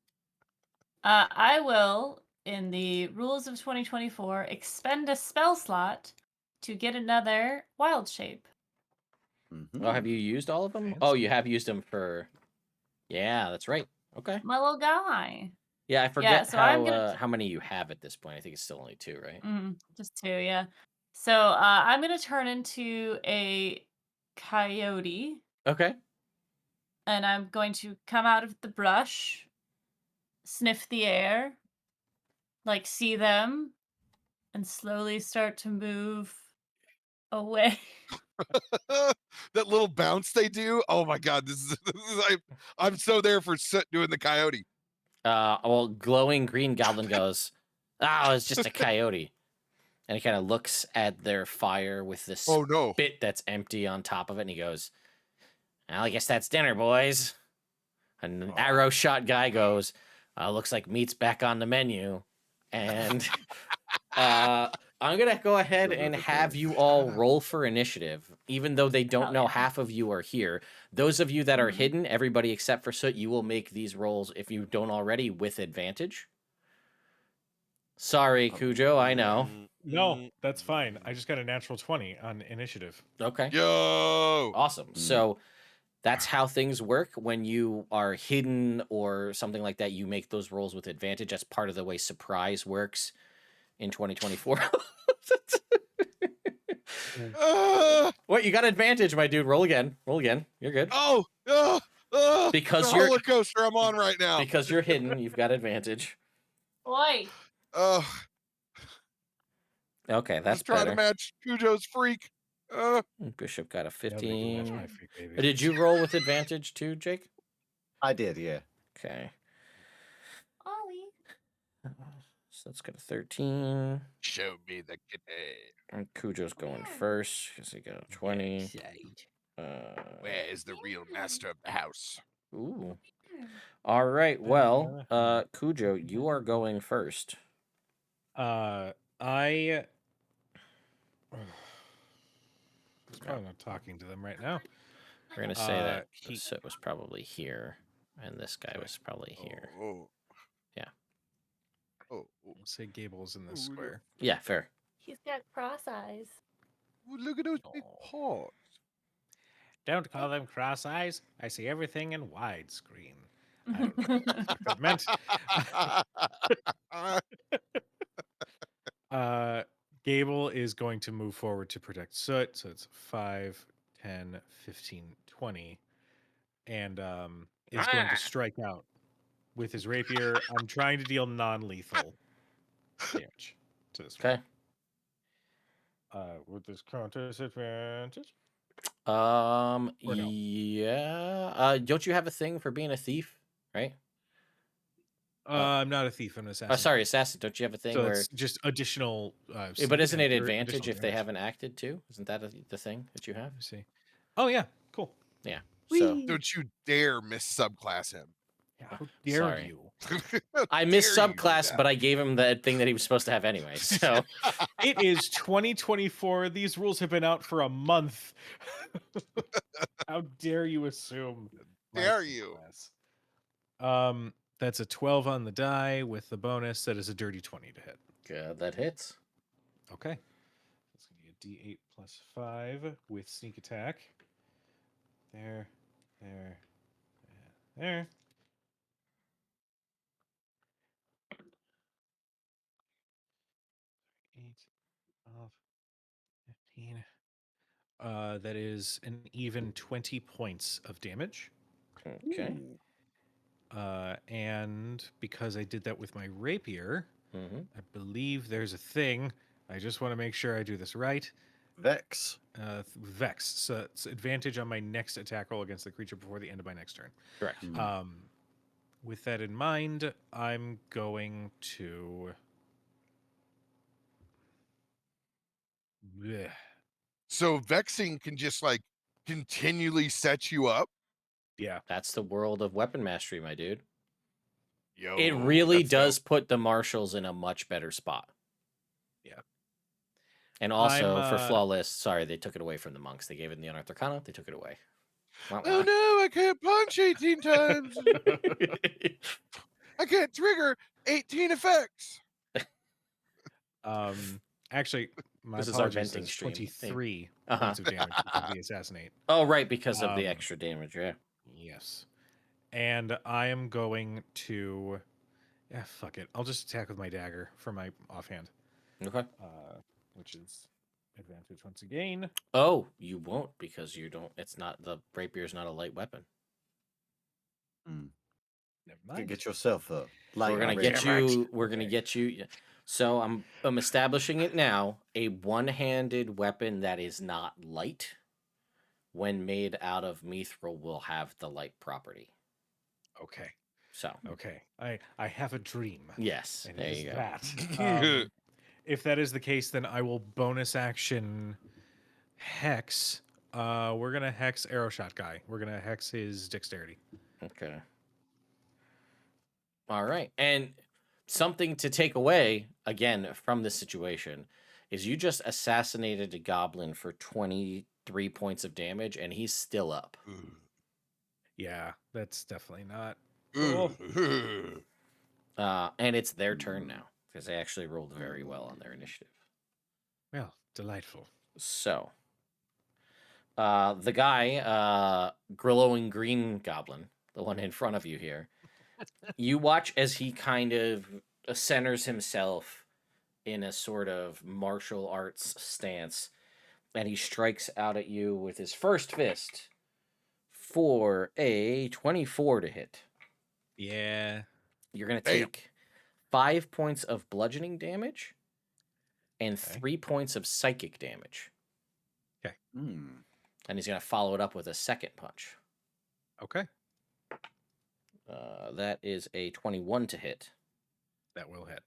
I will, in the rules of 2024, expend a spell slot to get another wild shape. Oh, have you used all of them? Fancy. Oh, you have used them for. Yeah, that's right. Okay. My little guy. Yeah, I forget so I'm gonna how many you have at this point. I think it's still only 2, right? just 2, yeah. So I'm gonna turn into a coyote, Okay. and I'm going to come out of the brush, sniff the air, like see them, and slowly start to move away. That little bounce they do. Oh my god, this is I'm so there for Soot doing the coyote. Well, glowing green goblin goes, "Oh, it's just a coyote," and he kind of looks at their fire with this Oh no. spit that's empty on top of it, and he goes, "Well, I guess that's dinner, boys." And an arrow shot guy goes, "Looks like meat's back on the menu," and I'm going to go ahead and have you all roll for initiative, even though they don't know half of you are here. Those of you that are hidden, everybody except for Soot, you will make these rolls, if you don't already, with advantage. Sorry, Cujo, I know. No, that's fine. I just got a natural 20 on initiative. Okay. Yo. Awesome. So that's how things work. When you are hidden or something like that, you make those rolls with advantage. That's part of the way surprise works in 2024. What, you got advantage, my dude. Roll again. You're good. Because the you're roller coaster I'm on right now. Because you're hidden, you've got advantage. Boy. Okay, that's just trying better. to match Cujo's freak. Bishop got a Nobody can match 15. my freak, baby. Did you roll with advantage too, Jake? I did, yeah. Okay. Ollie. So let's get a 13. Show me the kitty. And Cujo's going first because he got a 20. Where is the real master of the house? Ooh. All right. Well, Cujo, you are going first. I'm probably not talking to them right now. We're gonna say that Soot was probably here, and this guy was probably here. Oh. Yeah. Oh. We'll say Gable's in this square. Yeah, fair. He's got cross eyes. Ooh, look at those big paws. Don't call them cross eyes. I see everything in widescreen. I don't know what that meant. Gable is going to move forward to protect Soot. So it's 5, 10, 15, 20. And is going to strike out with his rapier. I'm trying to deal non-lethal damage to this one. Okay. With this counter disadvantage. No? Yeah. Don't you have a thing for being a thief, right? I'm not a thief. I'm an assassin. Sorry, assassin. Don't you have a thing So where? it's just additional. But isn't it or advantage additional if they damage. haven't acted too? Isn't that the thing that you have? Let me see. Oh yeah, cool. Yeah. So Don't you dare miss subclass him. Yeah, how dare sorry. you? I missed subclass, but I gave him that thing that he was supposed to have anyway. So It is 2024. These rules have been out for a month. How dare you assume? my Dare you? subclass? That's a 12 on the die with the bonus. That is a dirty 20 to hit. good, that hits. Okay. That's going to be a D8 plus 5 with sneak attack. There. 8, 12, 15. That is an even 20 points of damage. Okay. And because I did that with my rapier, Mm-hmm. I believe there's a thing. I just want to make sure I do this right. Vex. Vex. So it's advantage on my next attack roll against the creature before the end of my next turn. Correct. With that in mind, I'm going to. Blech. So vexing can just like continually set you up. Yeah. That's the world of weapon mastery, my dude. Yo, It really that's does dope. put the marshals in a much better spot. Yeah. And also I'm, for flawless, sorry, they took it away from the monks. They gave it in the Unearthed Arcana. They took it away. Wah, Oh wah. no, I can't punch 18 times. I can't trigger 18 effects. Actually, my This is our apologies. venting It's stream. 23 Uh-huh. points of damage because of the assassinate. Oh, right, because of the extra damage, yeah. Yes. And I am going to. Yeah, fuck it. I'll just attack with my dagger for my offhand. Okay. Which is advantage once again. Oh, you won't because you don't. It's not the rapier's not a light weapon. Never You mind. get yourself a light. We're gonna rapier. get you. We're Okay. gonna get you. So I'm establishing it now. A one-handed weapon that is not light, when made out of mithril, will have the light property. Okay. So Okay. I have a dream. yes, And there it is you go. that. If that is the case, then I will bonus action hex. We're gonna hex arrow shot guy. We're gonna hex his dexterity. Okay. All right. And something to take away, again, from this situation is you just assassinated a goblin for 23 points of damage, and he's still up. Yeah, that's definitely not cool. And it's their turn now, because they actually rolled very well on their initiative. Well, delightful. So, the guy, glowing green goblin, the one in front of you here, you watch as he kind of centers himself in a sort of martial arts stance, and he strikes out at you with his first fist for a 24 to hit. Yeah. You're going to take 5 points of bludgeoning damage and 3 points of psychic damage. Okay. Mm. And he's going to follow it up with a second punch. Okay. That is a 21 to hit. That will hit.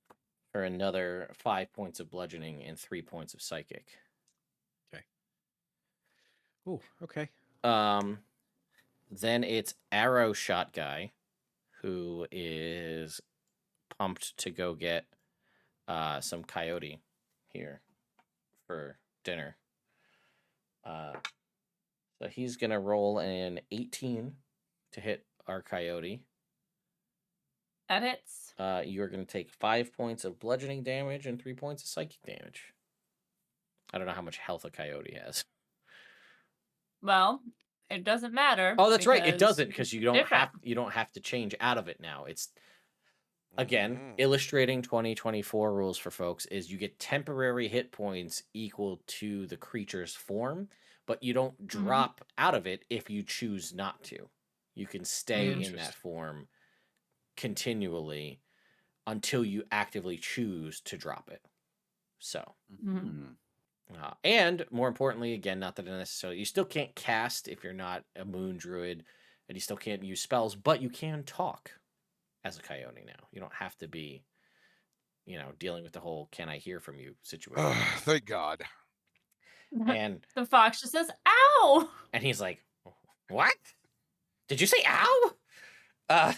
For another 5 points of bludgeoning and 3 points of psychic. Okay. Ooh, okay. Then it's arrow shot guy, who is pumped to go get some coyote here for dinner. So he's gonna roll an 18 to hit our coyote. Edits. You're gonna take 5 points of bludgeoning damage and 3 points of psychic damage. I don't know how much health a coyote has. Well, it doesn't matter. Oh, that's right. It because doesn't, because you don't different. have to change out of it now. It's again Mhm. illustrating 2024 rules for folks is you get temporary hit points equal to the creature's form, but you don't drop out of it if you choose not to. You can stay in that Interesting. form continually until you actively choose to drop it. So, Mhm. and more importantly, again, not that it necessarily, you still can't cast if you're not a moon druid, and you still can't use spells, but you can talk as a coyote now. You don't have to be, dealing with the whole "can I hear from you" situation. Thank God. And The fox just says, "Ow!" and he's like, "What? Did you say ow?" Uh,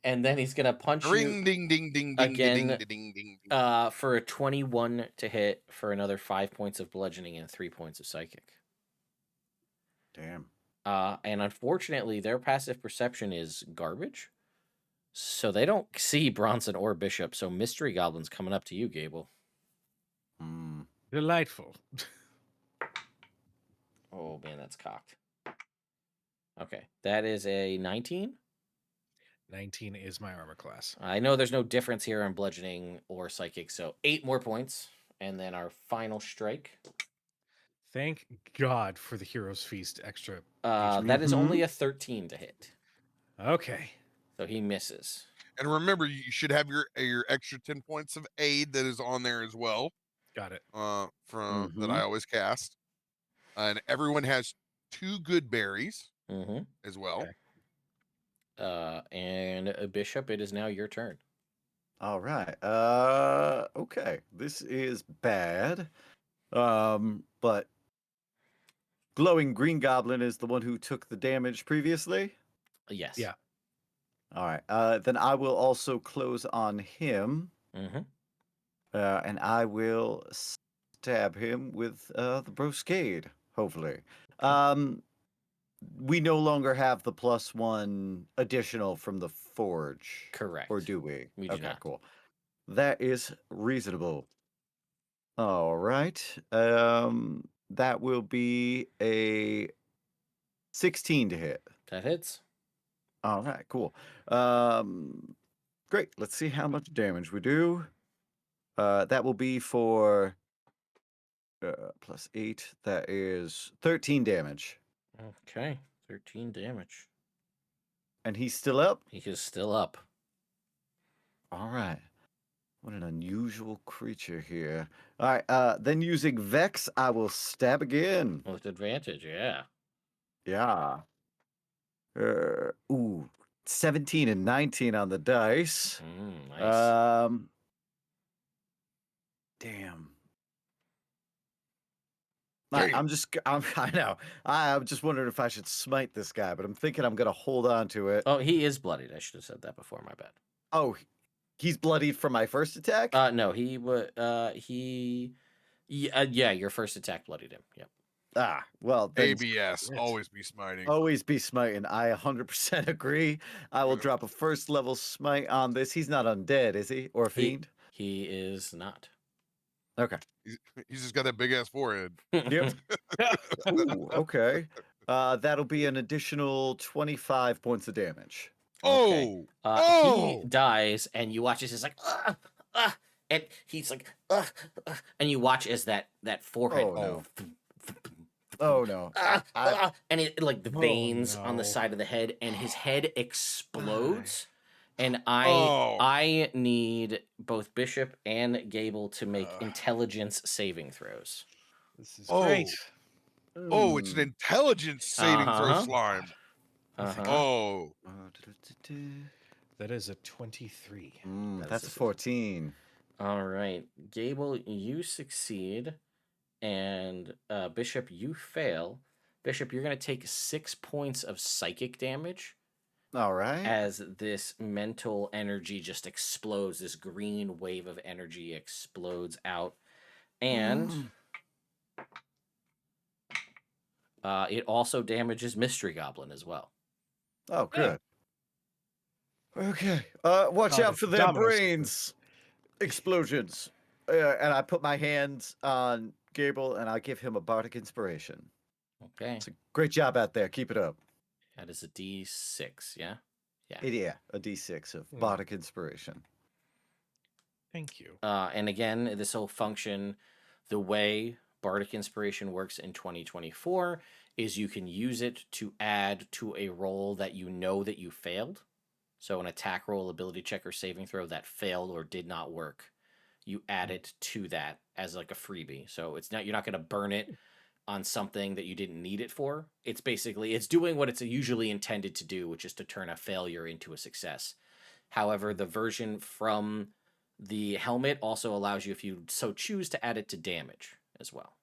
and then he's gonna punch you Ring ding ding ding ding again, ding ding ding ding. for a 21 to hit for another 5 points of bludgeoning and 3 points of psychic. Damn. And unfortunately, their passive perception is garbage, so they don't see Bronson or Bishop. So mystery goblins coming up to you, Gable. Mm. Delightful. Oh man, that's cocked. Okay, that is a 19. 19 is my armor class. I know there's no difference here on bludgeoning or psychic, so 8 more points, and then our final strike. Thank God for the Hero's Feast extra. That is only a 13 to hit, Okay. so he misses. And remember, you should have your extra 10 points of aid that is on there as well. Got it. From that I always cast. And everyone has 2 good berries Mm-hmm. as well. Okay. And a Bishop, it is now your turn. All right. Okay. This is bad. But glowing green goblin is the one who took the damage previously. Yes. Yeah. All right. Then I will also close on him. Mm-hmm. And I will stab him with the broscade, hopefully. We no longer have the +1 additional from the forge. Correct. Or do we? We do Okay, not. cool. That is reasonable. All right. That will be a 16 to hit. That hits. All right, cool. Great. Let's see how much damage we do. That will be for +8. That is 13 damage. Okay, 13 damage. And he's still up? He is still up. All right. What an unusual creature here. All right. Then using Vex, I will stab again. With advantage, yeah. Yeah. 17 and 19 on the dice. Nice. Damn. Damn. I know. I'm just wondering if I should smite this guy, but I'm thinking I'm gonna hold on to it. Oh, he is bloodied. I should have said that before. My bad. Oh, he's bloodied from my first attack? No, he would. Yeah, your first attack bloodied him. Yep. Well, then ABS, always be smiting. always be smiting. I 100% agree. I will drop a first level smite on this. He's not undead, is he? Or a fiend? He is not. Okay. He's just got that big ass forehead. Yep. Ooh, okay. That'll be an additional 25 points of damage. Okay. Oh! He dies, and you watch as he's like, and he's like, and you watch as that forehead. Oh no. And it like the veins on the side of the head, and his head explodes. And I need both Bishop and Gable to make intelligence saving throws. This is great. Oh, it's an intelligence saving throw slime. Oh. That is a 23. That's a 14. All right. Gable, you succeed. And Bishop, you fail. Bishop, you're going to take 6 points of psychic damage. All right. As this mental energy just explodes, this green wave of energy explodes out. And it also damages Mystery Goblin as well. Oh, good. Okay. Watch out for their brains. Explosions. and I put my hands on Gable, and I give him a bardic inspiration. Okay. It's a great job out there. Keep it up. That is a D6, yeah? Yeah, a D6 of bardic inspiration. Thank you. And again, this will function the way bardic inspiration works in 2024 is you can use it to add to a roll that you know that you failed. So an attack roll, ability check, or saving throw that failed or did not work, you add it to that as like a freebie. So it's not, you're not going to burn it on something that you didn't need it for. It's basically, it's doing what it's usually intended to do, which is to turn a failure into a success. However, the version from the helmet also allows you, if you so choose, to add it to damage as well.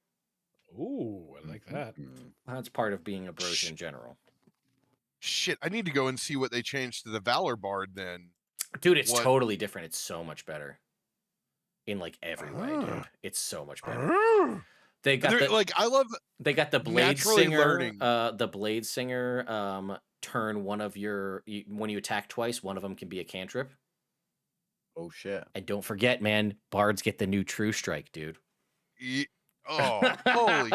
Ooh, I like that. That's part of being a bros in general. Shit, I need to go and see what they changed to the Valor Bard then. Dude, it's What? totally different. It's so much better. In like every way, dude. It's so much better. They got They're- the, like I love they got the Blade naturally Singer. learning. The Blade Singer turn one of your when you attack twice, one of them can be a cantrip. Oh shit! And don't forget, man, bards get the new True Strike, dude. Oh, holy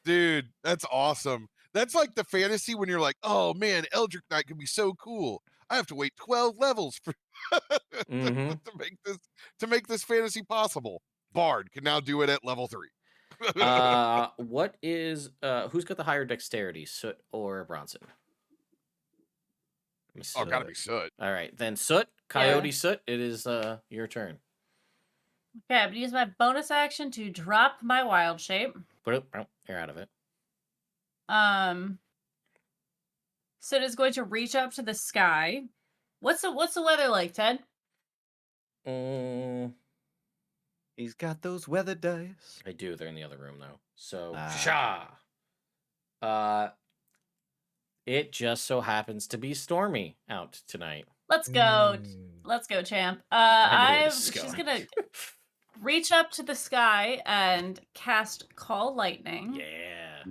dude, that's awesome. That's like the fantasy when you're like, oh man, Eldritch Knight could be so cool. I have to wait 12 levels for to make this fantasy possible. Bard can now do it at level 3. What is who's got the higher dexterity, Soot or Bronson? Oh, gotta be Soot. All right, then Soot, Coyote Soot, it is your turn. Okay, I'm gonna use my bonus action to drop my wild shape. You're out of it. Soot is going to reach up to the sky. What's the weather like, Ted? He's got those weather dice. I do. They're in the other room though. So it just so happens to be stormy out tonight. Let's go. Let's go, champ. She's gonna reach up to the sky and cast Call Lightning. Yeah.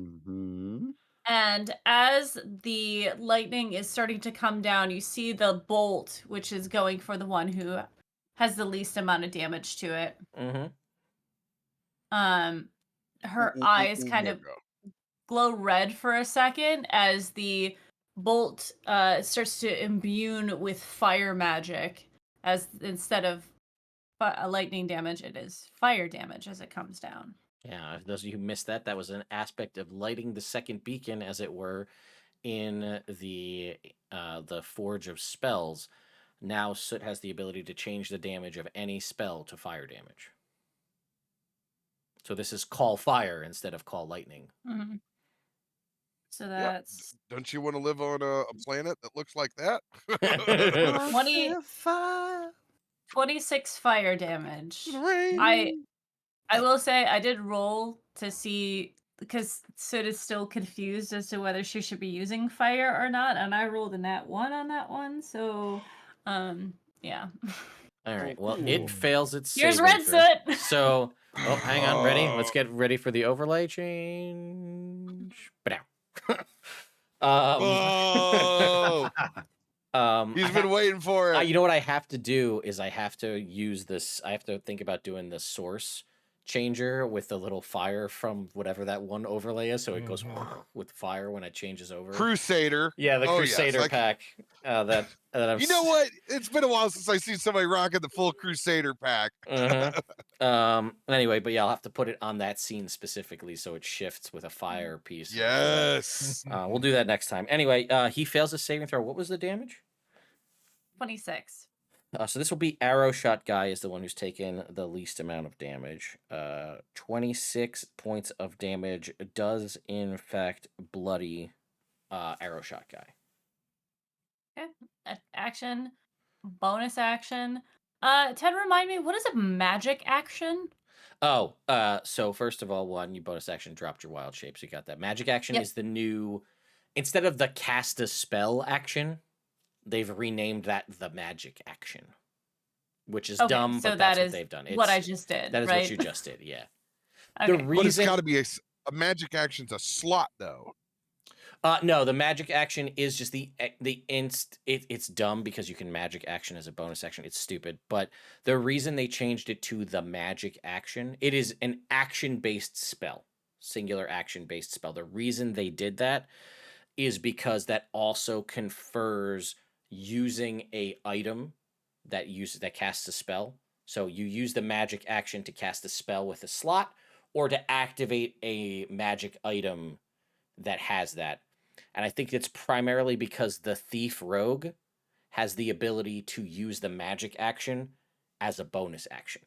And as the lightning is starting to come down, you see the bolt, which is going for the one who has the least amount of damage to it. Her eyes kind of glow red for a second as the bolt starts to imbue with fire magic, as instead of lightning damage, it is fire damage as it comes down. Yeah, if those of you who missed that, that was an aspect of lighting the second beacon, as it were, in the Forge of Spells. Now Soot has the ability to change the damage of any spell to fire damage. So this is Call Fire instead of Call Lightning. So that's... Yep. Don't you want to live on a planet that looks like that? 26 fire damage. I will say I did roll to see, because Soot is still confused as to whether she should be using fire or not, and I rolled a nat 1 on that one, so yeah. All right, well, it fails its Here's saving red throw. Soot! So, hang on, ready? Let's get ready for the overlay change. He's been waiting for it. You know what I have to do is I have to use this. I have to think about doing the source changer with the little fire from whatever that one overlay is, so it goes with fire when it changes over. Crusader. Yeah, the Crusader pack. That I'm. You know what? It's been a while since I seen somebody rocking the full Crusader pack. Anyway, but yeah, I'll have to put it on that scene specifically so it shifts with a fire piece. Yes. We'll do that next time. Anyway, he fails his saving throw. What was the damage? 26. So this will be Arrow Shot Guy is the one who's taken the least amount of damage. 26 points of damage does in fact bloody Arrow Shot Guy. Okay. Action, bonus action. Ted, remind me, what is a magic action? So first of all, you bonus action dropped your wild shape, so you got that. Magic action is the new, instead of the cast a spell action, they've renamed that the magic action, which is dumb, so but that's what they've done. What I just did. That is right? what you just did, yeah. Okay. The reason, but it's got to be a magic action's a slot, though. No, the magic action is just it's dumb because you can magic action as a bonus action. It's stupid. But the reason they changed it to the magic action, it is an action-based spell. Singular action-based spell. The reason they did that is because that also confers using a item that casts a spell. So you use the magic action to cast a spell with a slot or to activate a magic item that has that. And I think it's primarily because the thief rogue has the ability to use the magic action as a bonus action.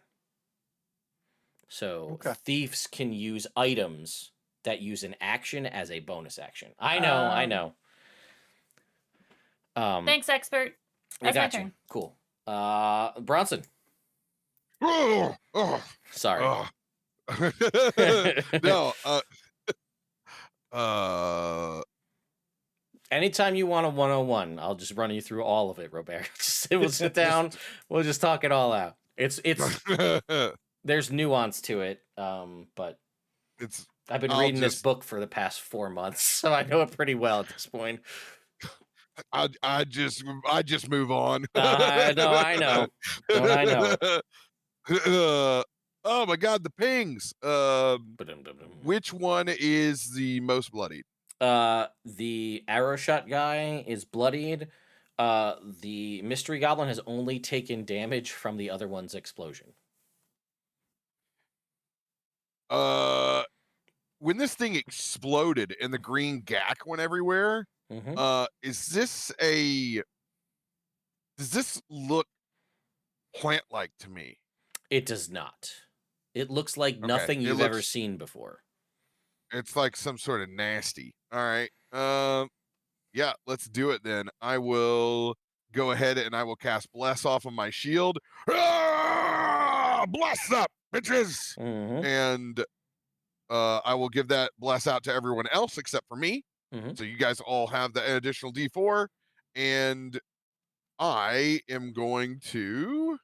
So thieves can use items that use an action as a bonus action. I know. Thanks, expert. I That's my got you. turn. Cool. Bronson. Sorry. No. Anytime you want a 101, I'll just run you through all of it, Robert. We'll sit down. We'll just talk it all out. It's there's nuance to it, but I've been reading this book for the past 4 months, so I know it pretty well at this point. I just move on. I know. Don't I know? Oh my God, the pings. Which one is the most bloodied? The arrow shot guy is bloodied. The mystery goblin has only taken damage from the other one's explosion. When this thing exploded and the green gack went everywhere, does this look plant-like to me? It does not. It looks like nothing you've ever seen before. It's like some sort of nasty. All right. Yeah, let's do it then. I will go ahead and I will cast Bless off of my shield. Bless up, bitches! And I will give that Bless out to everyone else except for me. So you guys all have the additional D4. And I am going to...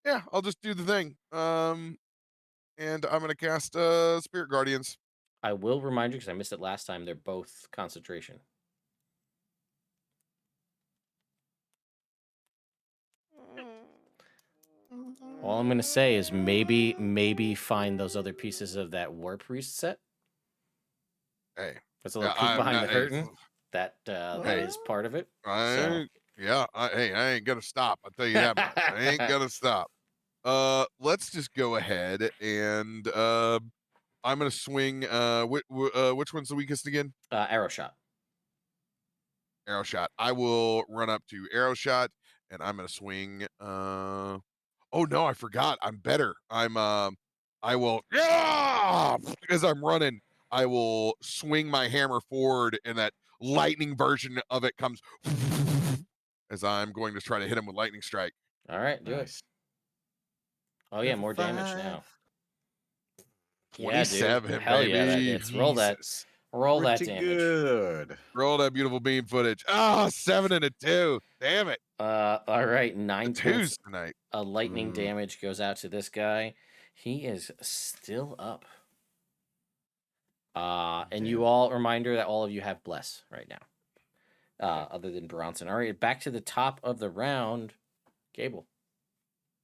Yeah, I'll just do the thing. And I'm going to cast Spirit Guardians. I will remind you, because I missed it last time, they're both concentration. All I'm going to say is maybe find those other pieces of that War Priest set. Hey. That's a little peek behind the curtain. That is part of it. Yeah, I ain't going to stop. I'll tell you that much. I ain't going to stop. Let's just go ahead and I'm going to swing. Which one's the weakest again? Arrow shot. Arrow shot. I will run up to arrow shot and I'm going to swing. Oh no, I forgot. I'm better. I will, as I'm running, I will swing my hammer forward and that lightning version of it comes as I'm going to try to hit him with lightning strike. All right, do it. Oh yeah, more damage now. 27, yeah, hell baby. Yeah, that hits. Roll that. Roll that Pretty damage. Good. Roll that beautiful beam footage. 7 and a 2. Damn it. All right, 9 twos tonight. A lightning damage goes out to this guy. He is still up. And you all, reminder that all of you have Bless right now. Other than Bronson. All right, back to the top of the round. Gable.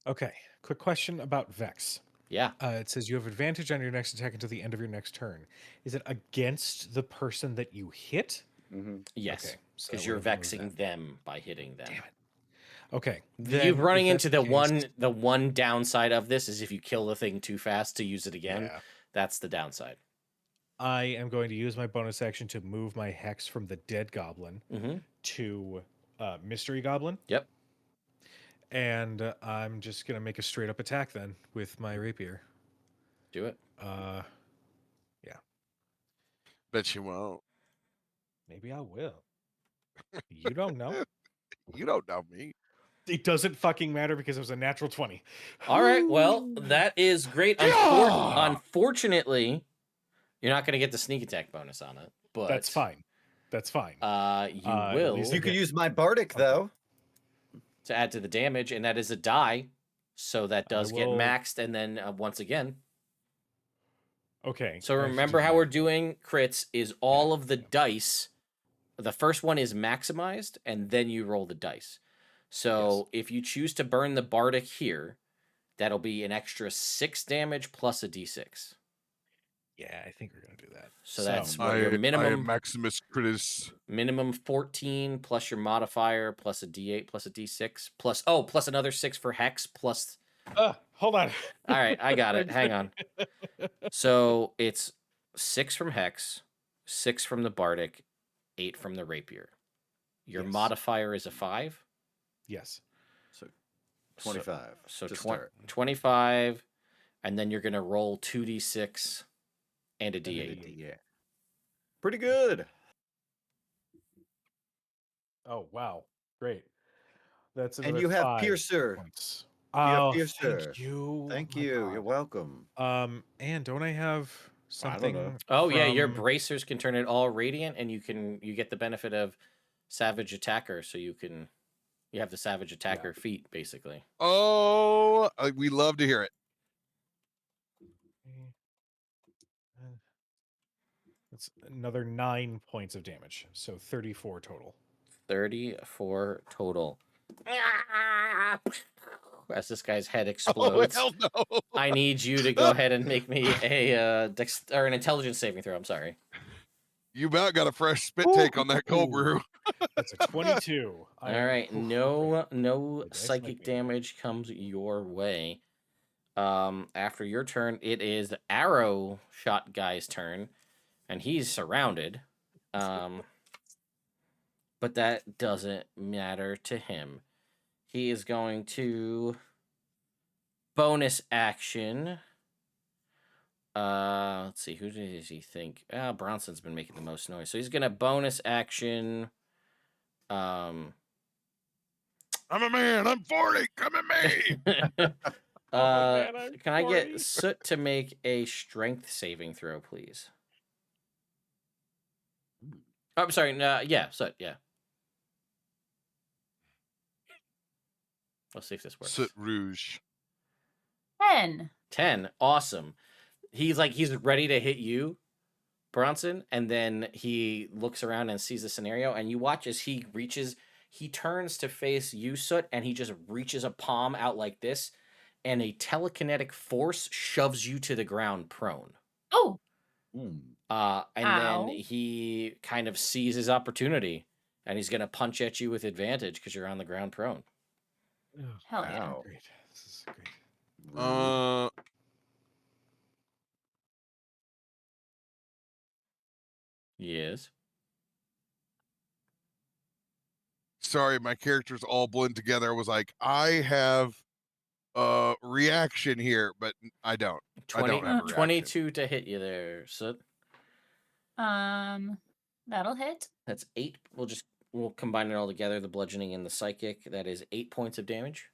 Okay, quick question about Vex. Yeah. It says you have advantage on your next attack until the end of your next turn. Is it against the person that you hit? Yes, because you're vexing them by hitting them. Damn it. Okay. You running into the one downside of this is if you kill the thing too fast to use it again. Yeah. That's the downside. I am going to use my bonus action to move my hex from the dead goblin to mystery goblin. Yep. And I'm just going to make a straight up attack then with my rapier. Do it. Yeah. Bet you won't. Maybe I will. You don't know. You don't know me. It doesn't fucking matter because it was a natural 20. All right. Well, that is great. Unfortunately, you're not going to get the sneak attack bonus on it. But that's fine. That's fine. You will. You could use my bardic though to add to the damage, and that is a die, so that does get maxed. And then once again, Okay. So I have to remember do how my- we're doing crits is all of the dice. The first one is maximized, and then you roll the dice. So if you choose to burn the Bardic here, that'll be an extra 6 damage plus a d6. Yeah, I think we're gonna do that. So that's what I your am minimum Maximus Critis. minimum 14 plus your modifier plus a d8 plus a d6 plus plus another 6 for hex plus. Hold on. All right, I got it. Hang on. So it's 6 from hex, 6 from the Bardic, 8 from the rapier. Your Yes. modifier is a 5. Yes. So 25. So to start. 25, and then you're gonna roll 2d6 and a d8. Yeah. Pretty good. Oh wow, great. That's another And you have 5 Piercer. points. You have Oh, Piercer. thank you. Thank My you. God. You're welcome. And don't I have I don't know. something? Oh yeah, your from- bracers can turn it all radiant, and you get the benefit of savage attacker, so you have the savage attacker feat basically. Oh, we love to hear it. That's another 9 points of damage, so 34 total. 34 total. As this guy's head Oh, explodes. hell no. I need you to go ahead and make me an intelligence saving throw. I'm sorry. You about got a fresh spit take on that cold brew. That's a 22. All right, no The dice psychic like me. damage comes your way. After your turn, it is Arrow Shot Guy's turn, and he's surrounded. But that doesn't matter to him. He is going to bonus action. Let's see, who does he think? Bronson's been making the most noise, so he's gonna bonus action. I'm a man. I'm 40. Come at me. Man, I'm Can I 40. get Soot to make a strength saving throw, please? Oh, I'm sorry. Yeah, Soot. Yeah. Let's see if this works. Soot Rouge. 10. 10. Awesome. He's ready to hit you, Bronson, and then he looks around and sees the scenario, and you watch as he turns to face you, Soot, and he just reaches a palm out like this, and a telekinetic force shoves you to the ground prone. Oh, Mm. And Ow. then he kind of sees his opportunity, and he's gonna punch at you with advantage because you're on the ground prone. hell yeah. Wow. Great. This is great. Rude. Yes. Sorry, my characters all blend together. I was like, I have a reaction here, but I don't. I don't have a reaction. 22 to hit you there, Soot. That'll hit. That's 8. We'll combine it all together, the bludgeoning and the psychic. That is 8 points of damage.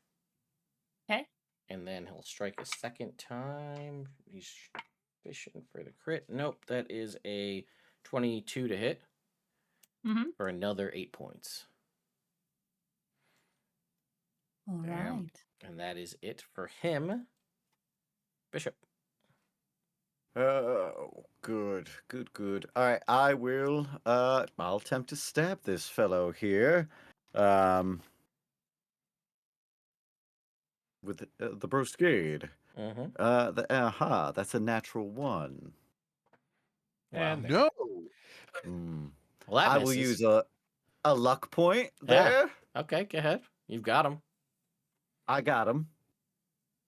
Okay. And then he'll strike a second time. He's fishing for the crit. Nope, that is a 22 to hit Mm-hmm. for another 8 points. All Damn. right. And that is it for him. Bishop. Oh, good. All right, I will. I'll attempt to stab this fellow here. With the broscade. Mm-hmm. That's a natural 1. And there. No. Mm. Well, that I will misses. use a luck point Yeah. there. Okay, go ahead. You've got him. I got him.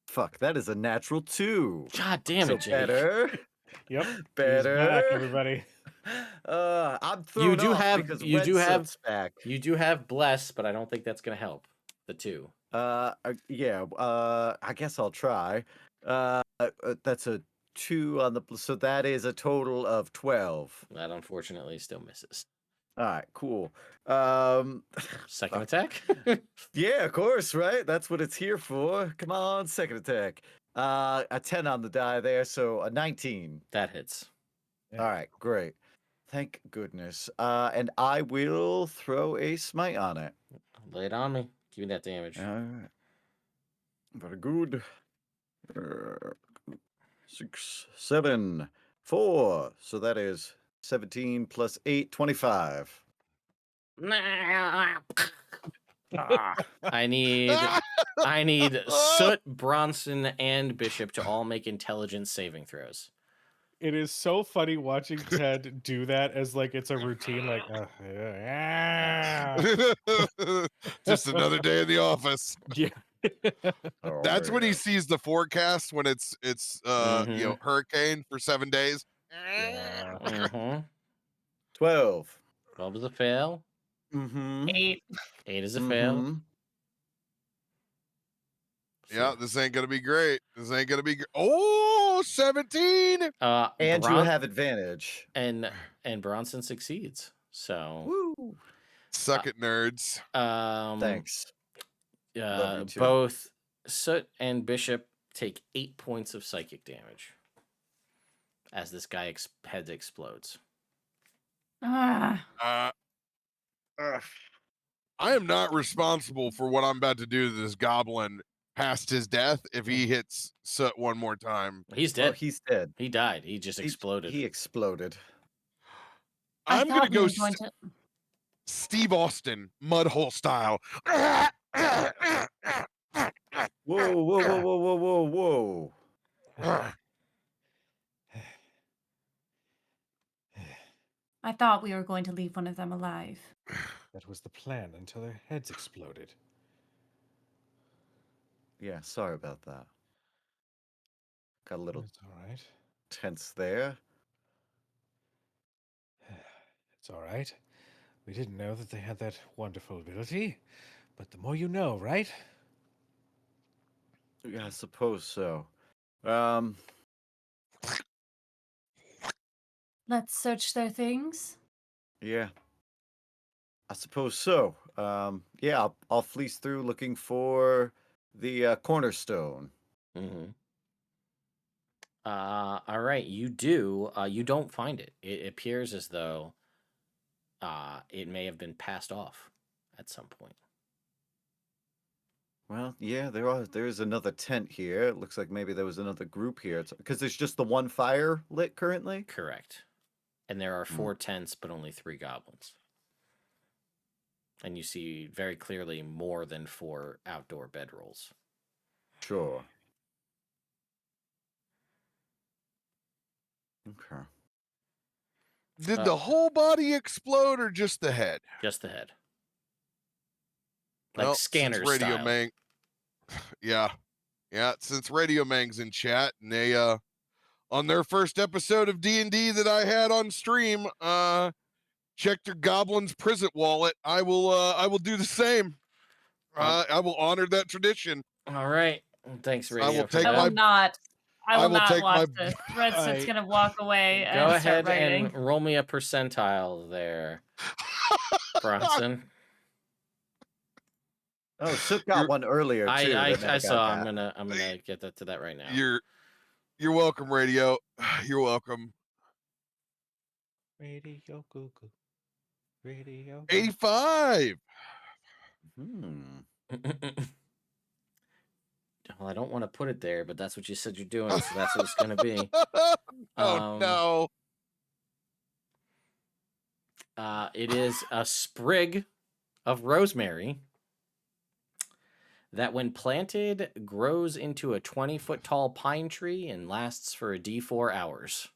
Fuck, that is a natural 2. God damn So it, Jake. better. Yep. He's Better. back, everybody. I'm thrown do off have- because you do have- Wensoot's back. You do have Bless, but I don't think that's going to help. The 2. Yeah. I guess I'll try. That's a 2 on the. So that is a total of 12. That unfortunately still misses. All right. Cool. Second attack? Yeah, of course, right? That's what it's here for. Come on, second attack. A 10 on the die there, so a 19. That hits. Yeah. All right, great. Thank goodness. And I will throw a smite on it. Lay it on me. Give me that damage. All right. Very good. 6, 7. 4. So that is 17 plus 8, 25. I need Soot, Bronson, and Bishop to all make intelligence saving throws. It is so funny watching Ted do that as like it's a routine. Like, Just another day in the office. yeah. Oh, That's when he man. sees the forecast when it's hurricane for 7 days. Mm-hmm. 12. 12 is a fail. Mm-hmm. 8. 8 is a fail. Mm-hmm. Yeah, this ain't gonna be great. This ain't gonna be. Oh, 17. And you have advantage. And Bronson succeeds. So Woo. Suck it, nerds. Thanks. Love you too. Both Soot and Bishop take 8 points of psychic damage as this guy head explodes. Ah. I am not responsible for what I'm about to do to this goblin past his death if he hits Soot one more time. He's dead. Oh, he's dead. He died. He just exploded. He exploded. I'm gonna go to... Steve Austin, Mudhole style. Whoa, whoa, whoa, whoa, whoa, whoa, whoa. I thought we were going to leave one of them alive. That was the plan until their heads exploded. Yeah, sorry about that. Got a little It's all right. tense there. It's all right. We didn't know that they had that wonderful ability, but the more you know, right? Yeah, I suppose so. Let's search their things. Yeah. I suppose so. Yeah, I'll fleece through looking for the cornerstone. Mm-hmm. All right, you do. You don't find it. It appears as though it may have been passed off at some point. Well, yeah, there's another tent here. It looks like maybe there was another group here. Because there's just the one fire lit currently? Correct. And there are 4 tents, but only 3 goblins. And you see very clearly more than 4 outdoor bedrolls. Sure. Okay. Did the whole body explode or just the head? Just the head. Like Well, scanner since Radio style. Mang, yeah, since Radio Mang's in chat and they on their first episode of D&D that I had on stream, checked their goblin's prison wallet. I will do the same. I will honor that tradition. All right. Thanks, Radio. I will take I will not. I will not take watch my- this. Redstone's gonna walk away Go and ahead start writing. and roll me a percentile there, Bronson. Oh, Soot got one earlier too. I saw. I'm gonna get that to that right now. You're welcome, Radio. You're welcome. Radio Google. Radio. 85. Well, I don't want to put it there, but that's what you said you're doing, so that's what it's going to be. No. It is a sprig of rosemary that, when planted, grows into a 20-foot tall pine tree and lasts for a D4 hours.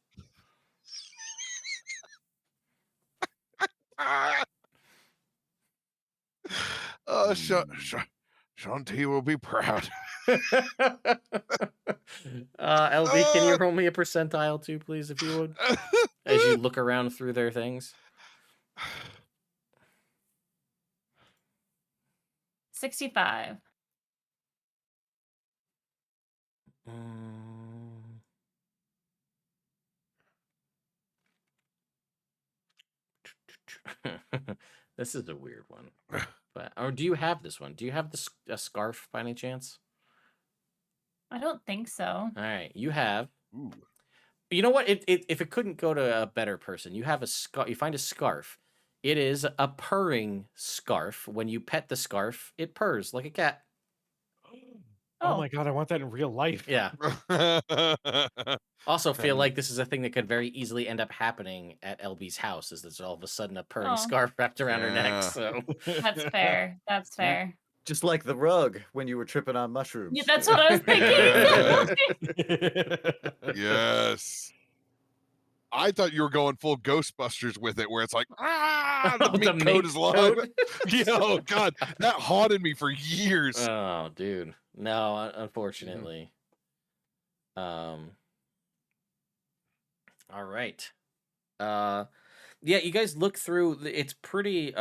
Shanti will be proud. LB, can you roll me a percentile too, please, if you would? As you look around through their things. 65. This is a weird one. But do you have this one? Do you have a scarf by any chance? I don't think so. All right, you have. Ooh. You know what? If it couldn't go to a better person, you have a scarf. You find a scarf. It is a purring scarf. When you pet the scarf, it purrs like a cat. Oh my god, I want that in real life. Yeah. Yeah. Also feel Then- like this is a thing that could very easily end up happening at LB's house, is there's all of a sudden a purring Oh. scarf wrapped around her neck. Yeah. So That's fair. That's fair. Just like the rug when you were tripping on mushrooms. Yeah, that's what I was thinking. Yes. I thought you were going full Ghostbusters with it, where it's like, the Oh, mink the coat mink is live. coat? Yeah, oh god, that haunted me for years. Oh, dude. No, unfortunately. All right. Yeah, you guys look through. It's pretty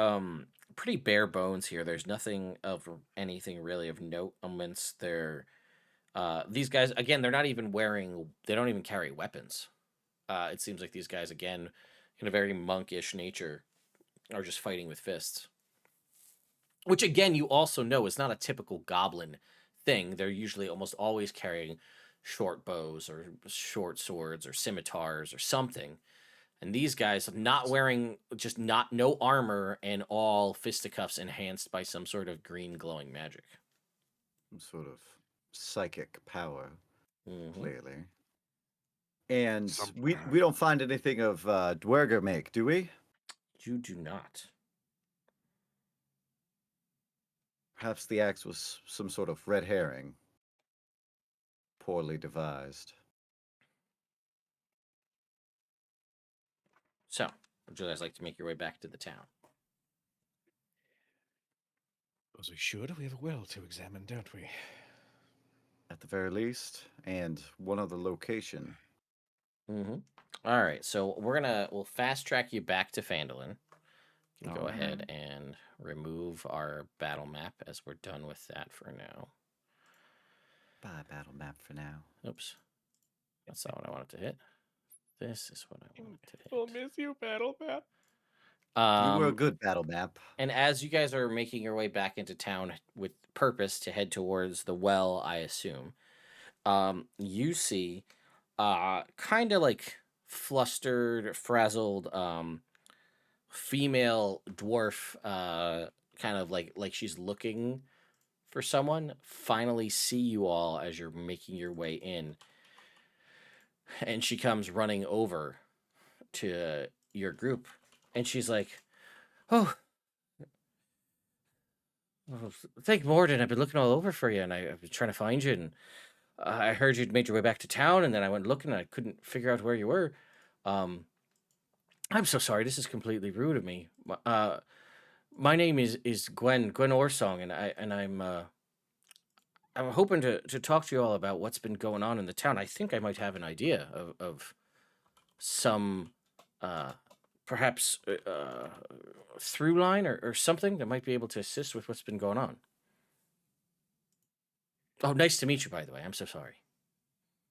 pretty bare bones here. There's nothing of anything really of note amongst their these guys. Again, they're not even wearing. They don't even carry weapons. It seems like these guys, again, in a very monkish nature, are just fighting with fists. Which, again, you also know is not a typical goblin thing. They're usually almost always carrying short bows or short swords or scimitars or something. And these guys not wearing, just no armor, and all fisticuffs enhanced by some sort of green glowing magic. Some sort of psychic power, Mhm. clearly. And Some- we don't find anything of Dwerger make, do we? You do not. Perhaps the axe was some sort of red herring. Poorly devised. So, would you guys like to make your way back to the town? As we should. We have a well to examine, don't we? At the very least, and one other location. Mm-hmm. All right, so we'll fast track you back to Phandalin. You can go ahead and remove our battle map as we're done with that for now. Bye, battle map for now. Oops, that's not what I wanted to hit. This is what I wanted to hit. We'll miss you, Battle Map. You were a good battle map. And as you guys are making your way back into town with purpose to head towards the well, I assume, you see kind of like flustered, frazzled female dwarf, kind of like she's looking for someone, finally see you all as you're making your way in. And she comes running over to your group, and she's like, "Oh, thank Morden. I've been looking all over for you, and I've been trying to find you. And I heard you'd made your way back to town, and then I went looking, and I couldn't figure out where you were. I'm so sorry. This is completely rude of me. My name is Gwen Orsong, and I'm hoping to talk to you all about what's been going on in the town. I think I might have an idea of some perhaps through line or something that might be able to assist with what's been going on." Oh, nice to meet you, by the way. I'm so sorry.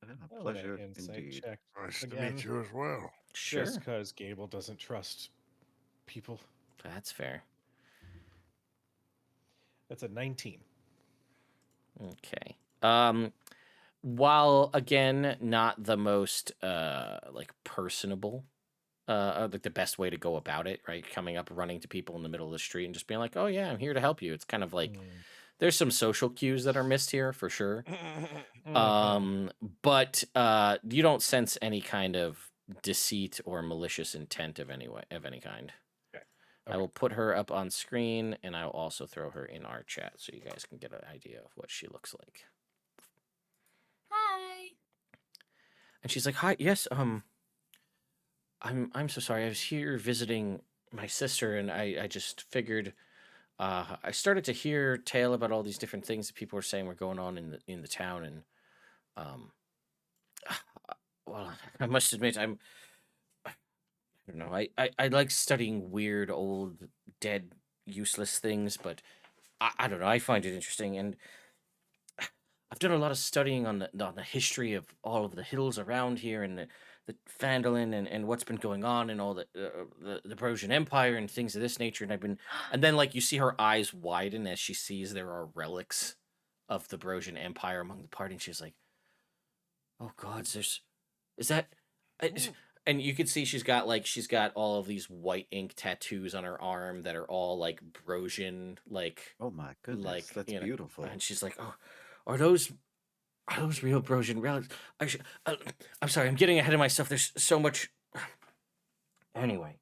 A pleasure indeed. Check. Nice to Again. meet you as well. Sure, Just because Gable doesn't trust people. that's fair. That's a 19. Okay. While again not the most like personable, like the best way to go about it, right? Coming up, running to people in the middle of the street and just being like, "Oh yeah, I'm here to help you." It's kind of like there's some social cues that are missed here for sure. But you don't sense any kind of deceit or malicious intent of any kind. Okay. I will put her up on screen, and I will also throw her in our chat so you guys can get an idea of what she looks like. Hi. And she's like, "Hi, yes, I'm so sorry. I was here visiting my sister, and I just figured I started to hear tale about all these different things that people were saying were going on in the town, and well, I must admit I don't know. I like studying weird, old, dead, useless things, but I don't know. I find it interesting, and I've done a lot of studying on the history of all of the hills around here, and the Phandalin, and what's been going on, and all the Persian Empire and things of this nature. And then like you see her eyes widen as she sees there are relics of the Persian Empire among the party, and she's like, "Oh gods, is that?" And you can see she's got all of these white ink tattoos on her arm that are all like Brosian, like Oh my goodness, like, that's you know, beautiful. and she's like, Are those real Brosian relics? I'm sorry, I'm getting ahead of myself. There's so much. Anyway,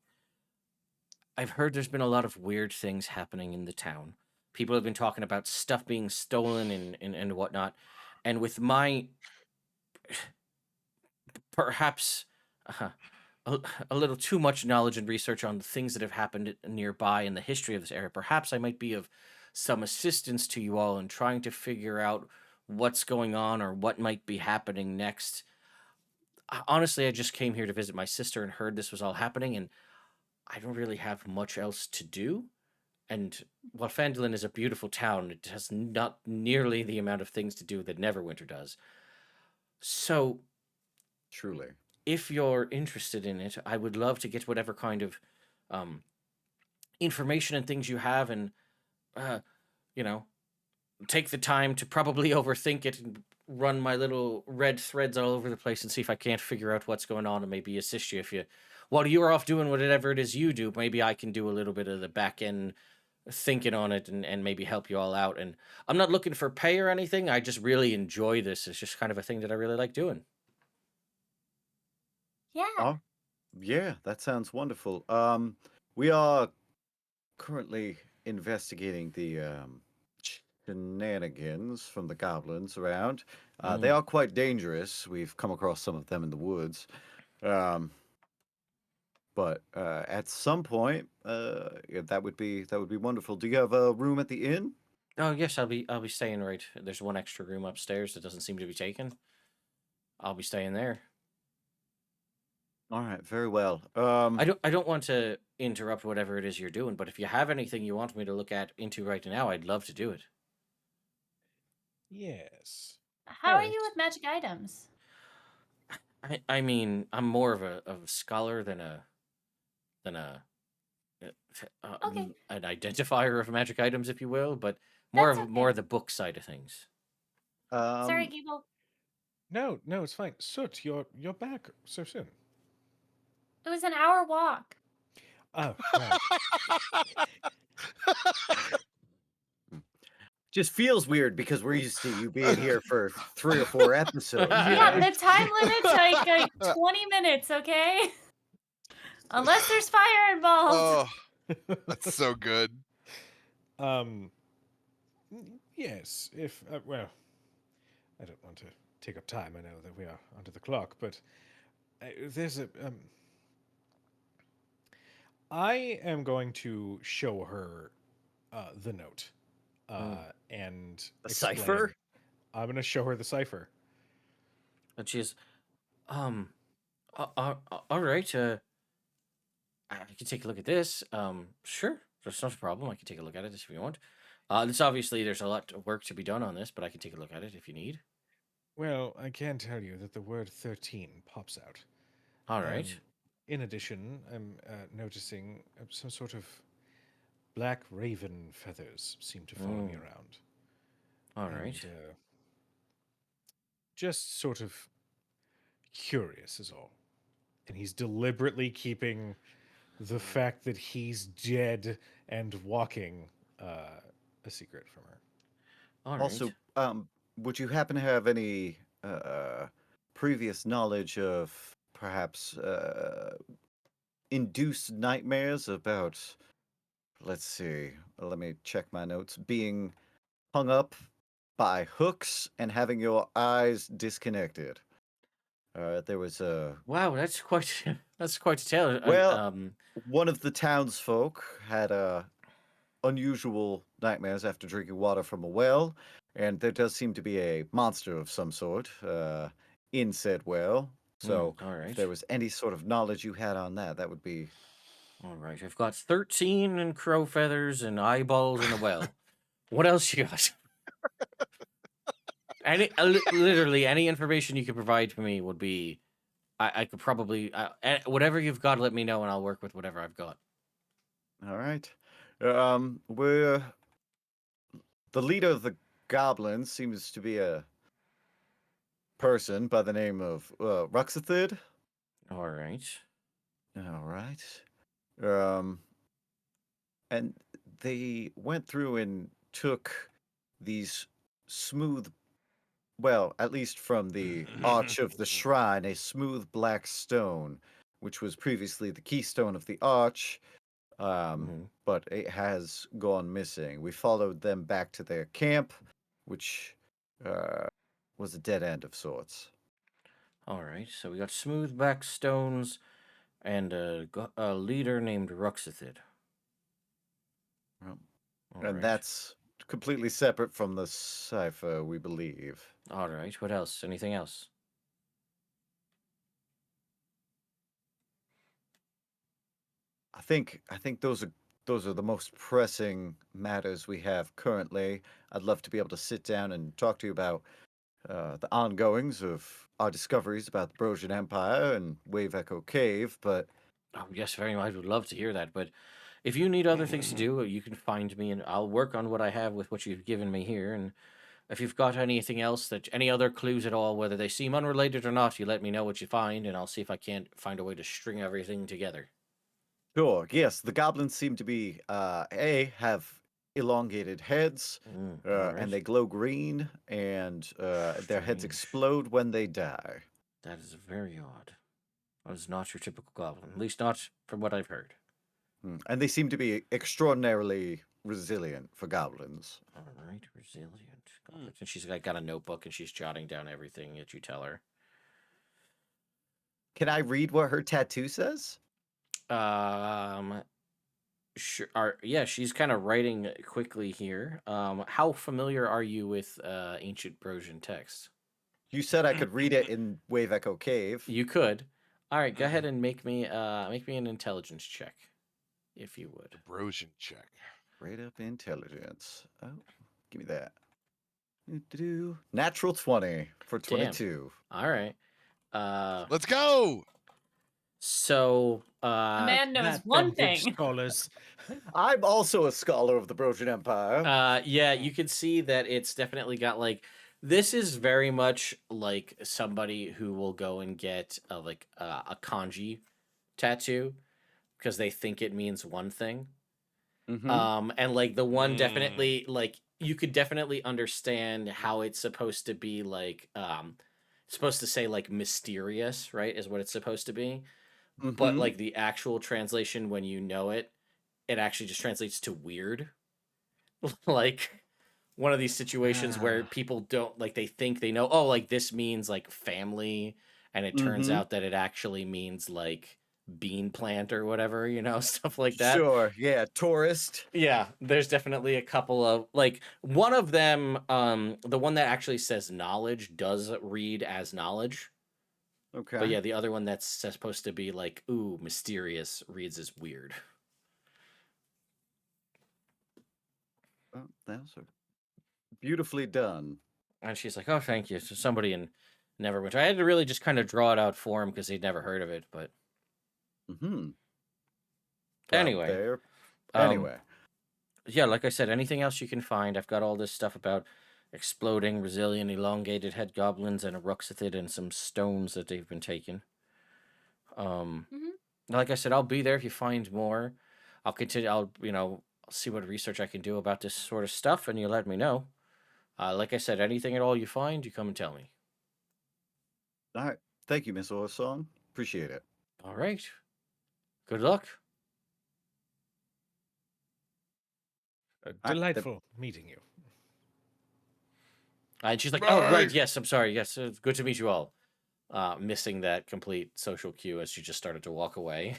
I've heard there's been a lot of weird things happening in the town. People have been talking about stuff being stolen and whatnot. And with my perhaps uh, a little too much knowledge and research on the things that have happened nearby in the history of this area, perhaps I might be of some assistance to you all in trying to figure out what's going on or what might be happening next. Honestly, I just came here to visit my sister and heard this was all happening, and I don't really have much else to do. And while Phandalin is a beautiful town, it has not nearly the amount of things to do that Neverwinter does. So, Truly. if you're interested in it, I would love to get whatever kind of um, information and things you have, and uh, you know, take the time to probably overthink it and run my little red threads all over the place and see if I can't figure out what's going on and maybe assist you. If you, while you're off doing whatever it is you do, maybe I can do a little bit of the back end thinking on it and maybe help you all out. And I'm not looking for pay or anything. I just really enjoy this. It's just kind of a thing that I really like doing. Yeah. Oh, yeah, that sounds wonderful. We are currently investigating the shenanigans from the goblins around. They are quite dangerous. We've come across some of them in the woods. But at some point, yeah, that would be wonderful. Do you have a room at the inn? Oh yes, I'll be staying right. There's one extra room upstairs that doesn't seem to be taken. I'll be staying there. All right, very well. I don't want to interrupt whatever it is you're doing, but if you have anything you want me to look at into right now, I'd love to do it. Yes. How are Alright. you with magic items? I mean, I'm more of a scholar than a Okay. an identifier of magic items, if you will, but That's more okay. of the book side of things. Sorry, Um, Gable. No, no, it's fine. Soot, you're back so soon. It was an hour walk. Oh, right. just feels weird because we're used to you being here for 3 or 4 episodes, you Yeah, know? the time limit's like 20 minutes, okay? Unless there's fire involved. Oh, that's so good. Um, yes, if, well, I don't want to take up time. I know that we are under the clock, but there's a, I am going to show her the note and A explain. cipher? I'm going to show her the cipher. And she's, all right, I can take a look at this. Sure, that's not a problem. I can take a look at it if you want. This obviously there's a lot of work to be done on this, but I can take a look at it if you need. Well, I can tell you that the word 13 pops out. All right. In addition, I'm noticing some sort of black raven feathers seem to follow me around. All right. And, just sort of curious is all. And he's deliberately keeping the fact that he's dead and walking a secret from her. All right. Also, would you happen to have any previous knowledge of perhaps induced nightmares about, let's see, let me check my notes, being hung up by hooks and having your eyes disconnected? There was a Wow, that's quite that's quite a tale. well, one of the townsfolk had unusual nightmares after drinking water from a well, and there does seem to be a monster of some sort in said well. So, all if right. there was any sort of knowledge you had on that, that would be. All right. I've got 13 and crow feathers and eyeballs in a well. What else you got? Any literally any information you could provide for me would be. I could probably whatever you've got. Let me know, and I'll work with whatever I've got. All right. We're the leader of the goblins seems to be a person by the name of Ruxathid. All right. All right. Um, and they went through and took these smooth well, at least from the arch of the shrine, a smooth black stone, which was previously the keystone of the arch, but it has gone missing. We followed them back to their camp, which was a dead end of sorts. All right, so we got smooth back stones and a leader named Ruxithid. Well, All and right. that's completely separate from the cipher, we believe. All right, what else? Anything else? I think those are the most pressing matters we have currently. I'd love to be able to sit down and talk to you about the ongoings of our discoveries about the Brosian Empire and Wave Echo Cave, but Oh, yes, very much. I would love to hear that. But if you need other things to do, you can find me, and I'll work on what I have with what you've given me here. And if you've got anything else, any other clues at all, whether they seem unrelated or not, you let me know what you find, and I'll see if I can't find a way to string everything together. sure, yes, the goblins seem to be have elongated heads, All right. and they glow green, and their heads Strange. explode when they die. That is very odd. That is not your typical goblin, at least not from what I've heard. And they seem to be extraordinarily resilient for goblins. All right, resilient goblins. And she's got a notebook, and she's jotting down everything that you tell her. Can I read what her tattoo says? Sure. Yeah, she's kind of writing quickly here. How familiar are you with ancient Brosian text? You said I could read it in Wave Echo Cave. You could. All right, go ahead and make me an intelligence check, if you would. Brosian check. Straight up intelligence. Oh, give me that. Natural 20 for 22. Damn. All right. Let's go. So The man knows That one them good thing. Scholars. I'm also a scholar of the Brosian Empire. yeah, you can see that it's definitely got like, this is very much like somebody who will go and get a kanji tattoo because they think it means one thing. And like the one definitely, like, you could definitely understand how it's supposed to be like supposed to say like mysterious, right, is what it's supposed to be. But like the actual translation, when you know it, it actually just translates to weird. Like one of these situations where people don't, like, they think they know, oh, like this means like family, and it turns out that it actually means like bean plant or whatever, stuff like that. Sure, yeah, tourist. Yeah, there's definitely a couple of, like, one of them, the one that actually says knowledge does read as knowledge. Okay. But yeah, the other one that's supposed to be like, ooh, mysterious, reads as weird. Oh, that's beautifully done. And she's like, oh, thank you. So somebody in Neverwinter. I had to really just kind of draw it out for him because he'd never heard of it, but... Anyway. Anyway. Yeah, like I said, anything else you can find. I've got all this stuff about exploding, resilient, elongated head goblins and a Ruxithid and some stones that they've been taking. Like I said, I'll be there if you find more. I'll continue. I'll see what research I can do about this sort of stuff, and you let me know. Like I said, anything at all you find, you come and tell me. All right. Thank you, Miss Orson. Appreciate it. All right. Good luck. Delightful meeting you. And she's like, oh, right, yes, I'm sorry. Yes, it's good to meet you all. Missing that complete social cue as she just started to walk away.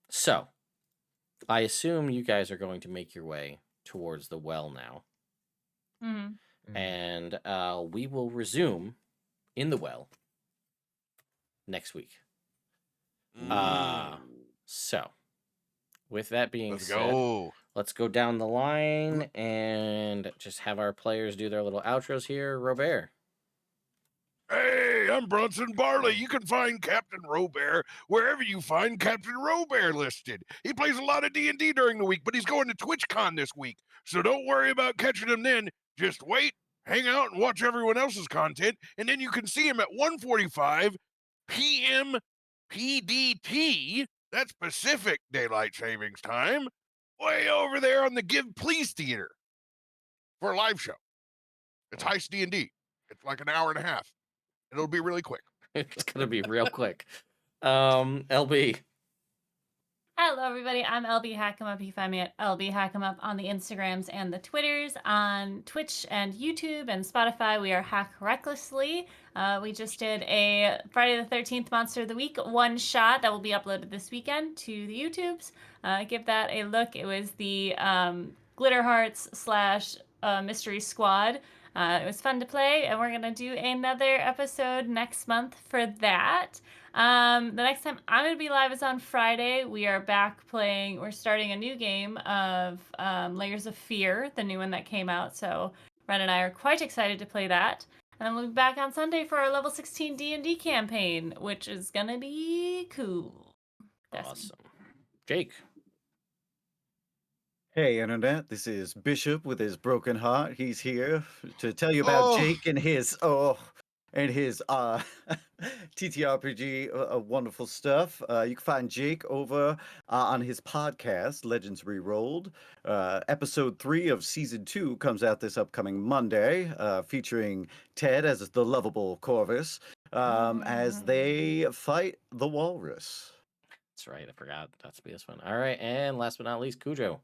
So, I assume you guys are going to make your way towards the well now. And we will resume in the well next week. So, with that being said, let's go down the line and just have our players do their little outros here. Robert. Hey, I'm Bronson Barley. You can find Captain Robert wherever you find Captain Robert listed. He plays a lot of D&D during the week, but he's going to TwitchCon this week. So don't worry about catching him then. Just wait, hang out, and watch everyone else's content, and then you can see him at 1:45 p.m. PDT. That's Pacific Daylight Savings Time. Way over there on the Give Please Theater. for a live show. It's Heist D&D. It's like an hour and a half. It'll be really quick. It's gonna be real quick. LB. Hello, everybody. I'm LB Hackemup. You can find me at LB Hackemup on the Instagrams and the Twitters, on Twitch and YouTube and Spotify. We are Hack Recklessly. We just did a Friday the 13th Monster of the Week one shot that will be uploaded this weekend to the YouTubes. Give that a look. It was the Glitter Hearts / Mystery Squad. It was fun to play, and we're going to do another episode next month for that. The next time I'm going to be live is on Friday. We are back playing, we're starting a new game of Layers of Fear, the new one that came out. So Ren and I are quite excited to play that. And then we'll be back on Sunday for our level 16 D&D campaign, which is going to be cool. Awesome. Jake. Hey, Internet, this is Bishop with his broken heart. He's here to tell you about Jake and his TTRPG wonderful stuff. You can find Jake over on his podcast, Legends Rerolled. Episode 3 of Season 2 comes out this upcoming Monday, featuring Ted as the lovable Corvus, as they fight the walrus. That's right, I forgot. That's to be this one. All right, and last but not least, Cujo.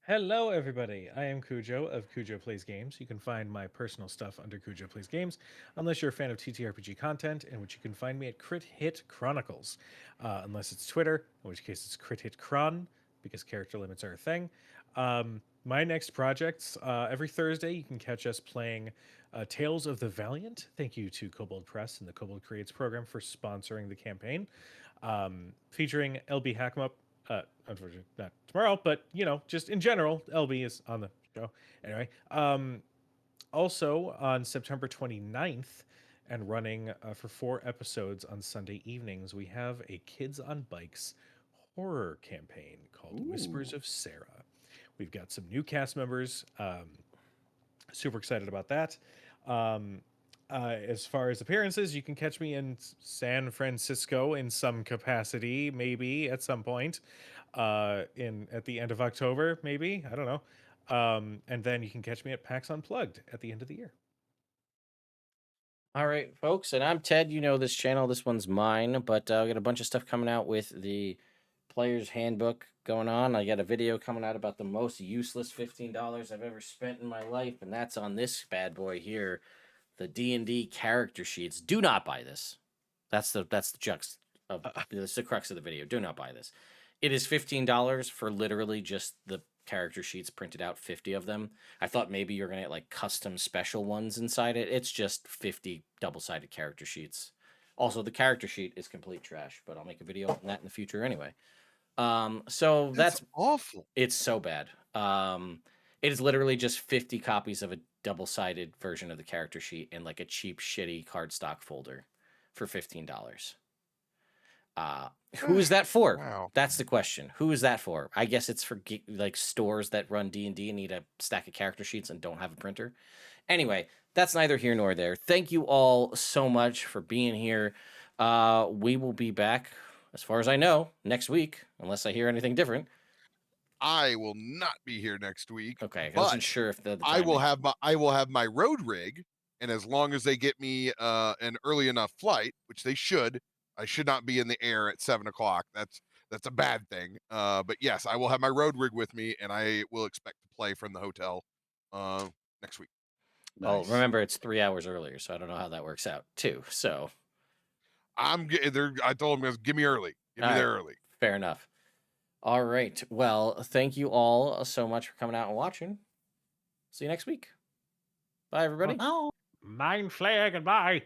Hello, everybody. I am Cujo of Cujo Plays Games. You can find my personal stuff under Cujo Plays Games, unless you're a fan of TTRPG content, in which you can find me at Crit Hit Chronicles. Unless it's Twitter, in which case it's Crit Hit Chron, because character limits are a thing. My next projects, every Thursday, you can catch us playing Tales of the Valiant. Thank you to Kobold Press and the Kobold Creates program for sponsoring the campaign. Featuring LB Hackemup. Unfortunately, not tomorrow, but just in general, LB is on the show. Anyway, also on September 29th and running for 4 episodes on Sunday evenings, we have a Kids on Bikes horror campaign called Whispers of Sarah. We've got some new cast members. Super excited about that. As far as appearances, you can catch me in San Francisco in some capacity, maybe at some point, at the end of October, maybe, I don't know. And then you can catch me at PAX Unplugged at the end of the year. All right, folks, and I'm Ted. You know this channel. This one's mine, but I got a bunch of stuff coming out with the Player's Handbook going on. I got a video coming out about the most useless $15 I've ever spent in my life, and that's on this bad boy here. The D&D character sheets. Do not buy this. That's the crux of the video. Do not buy this. It is $15 for literally just the character sheets printed out, 50 of them. I thought maybe you're gonna get like custom special ones inside it. It's just 50 double-sided character sheets. Also, the character sheet is complete trash, but I'll make a video on that in the future anyway. So that's awful. It's so bad. It is literally just 50 copies of a double-sided version of the character sheet in like a cheap, shitty cardstock folder for $15. Who is that for? Wow. That's the question. Who is that for? I guess it's for like stores that run D&D and need a stack of character sheets and don't have a printer. Anyway, that's neither here nor there. Thank you all so much for being here. We will be back, as far as I know, next week, unless I hear anything different. I will not be here next week. Okay, I wasn't sure if I will have my road rig, and as long as they get me an early enough flight, which they should, I should not be in the air at 7:00. That's a bad thing. But yes, I will have my road rig with me, and I will expect to play from the hotel next week. Well, Nice. remember it's 3 hours earlier, so I don't know how that works out too. So I told them, give me early. Give me there early. Fair enough. All right. Well, thank you all so much for coming out and watching. See you next week. Bye, everybody. Mind flag and bye.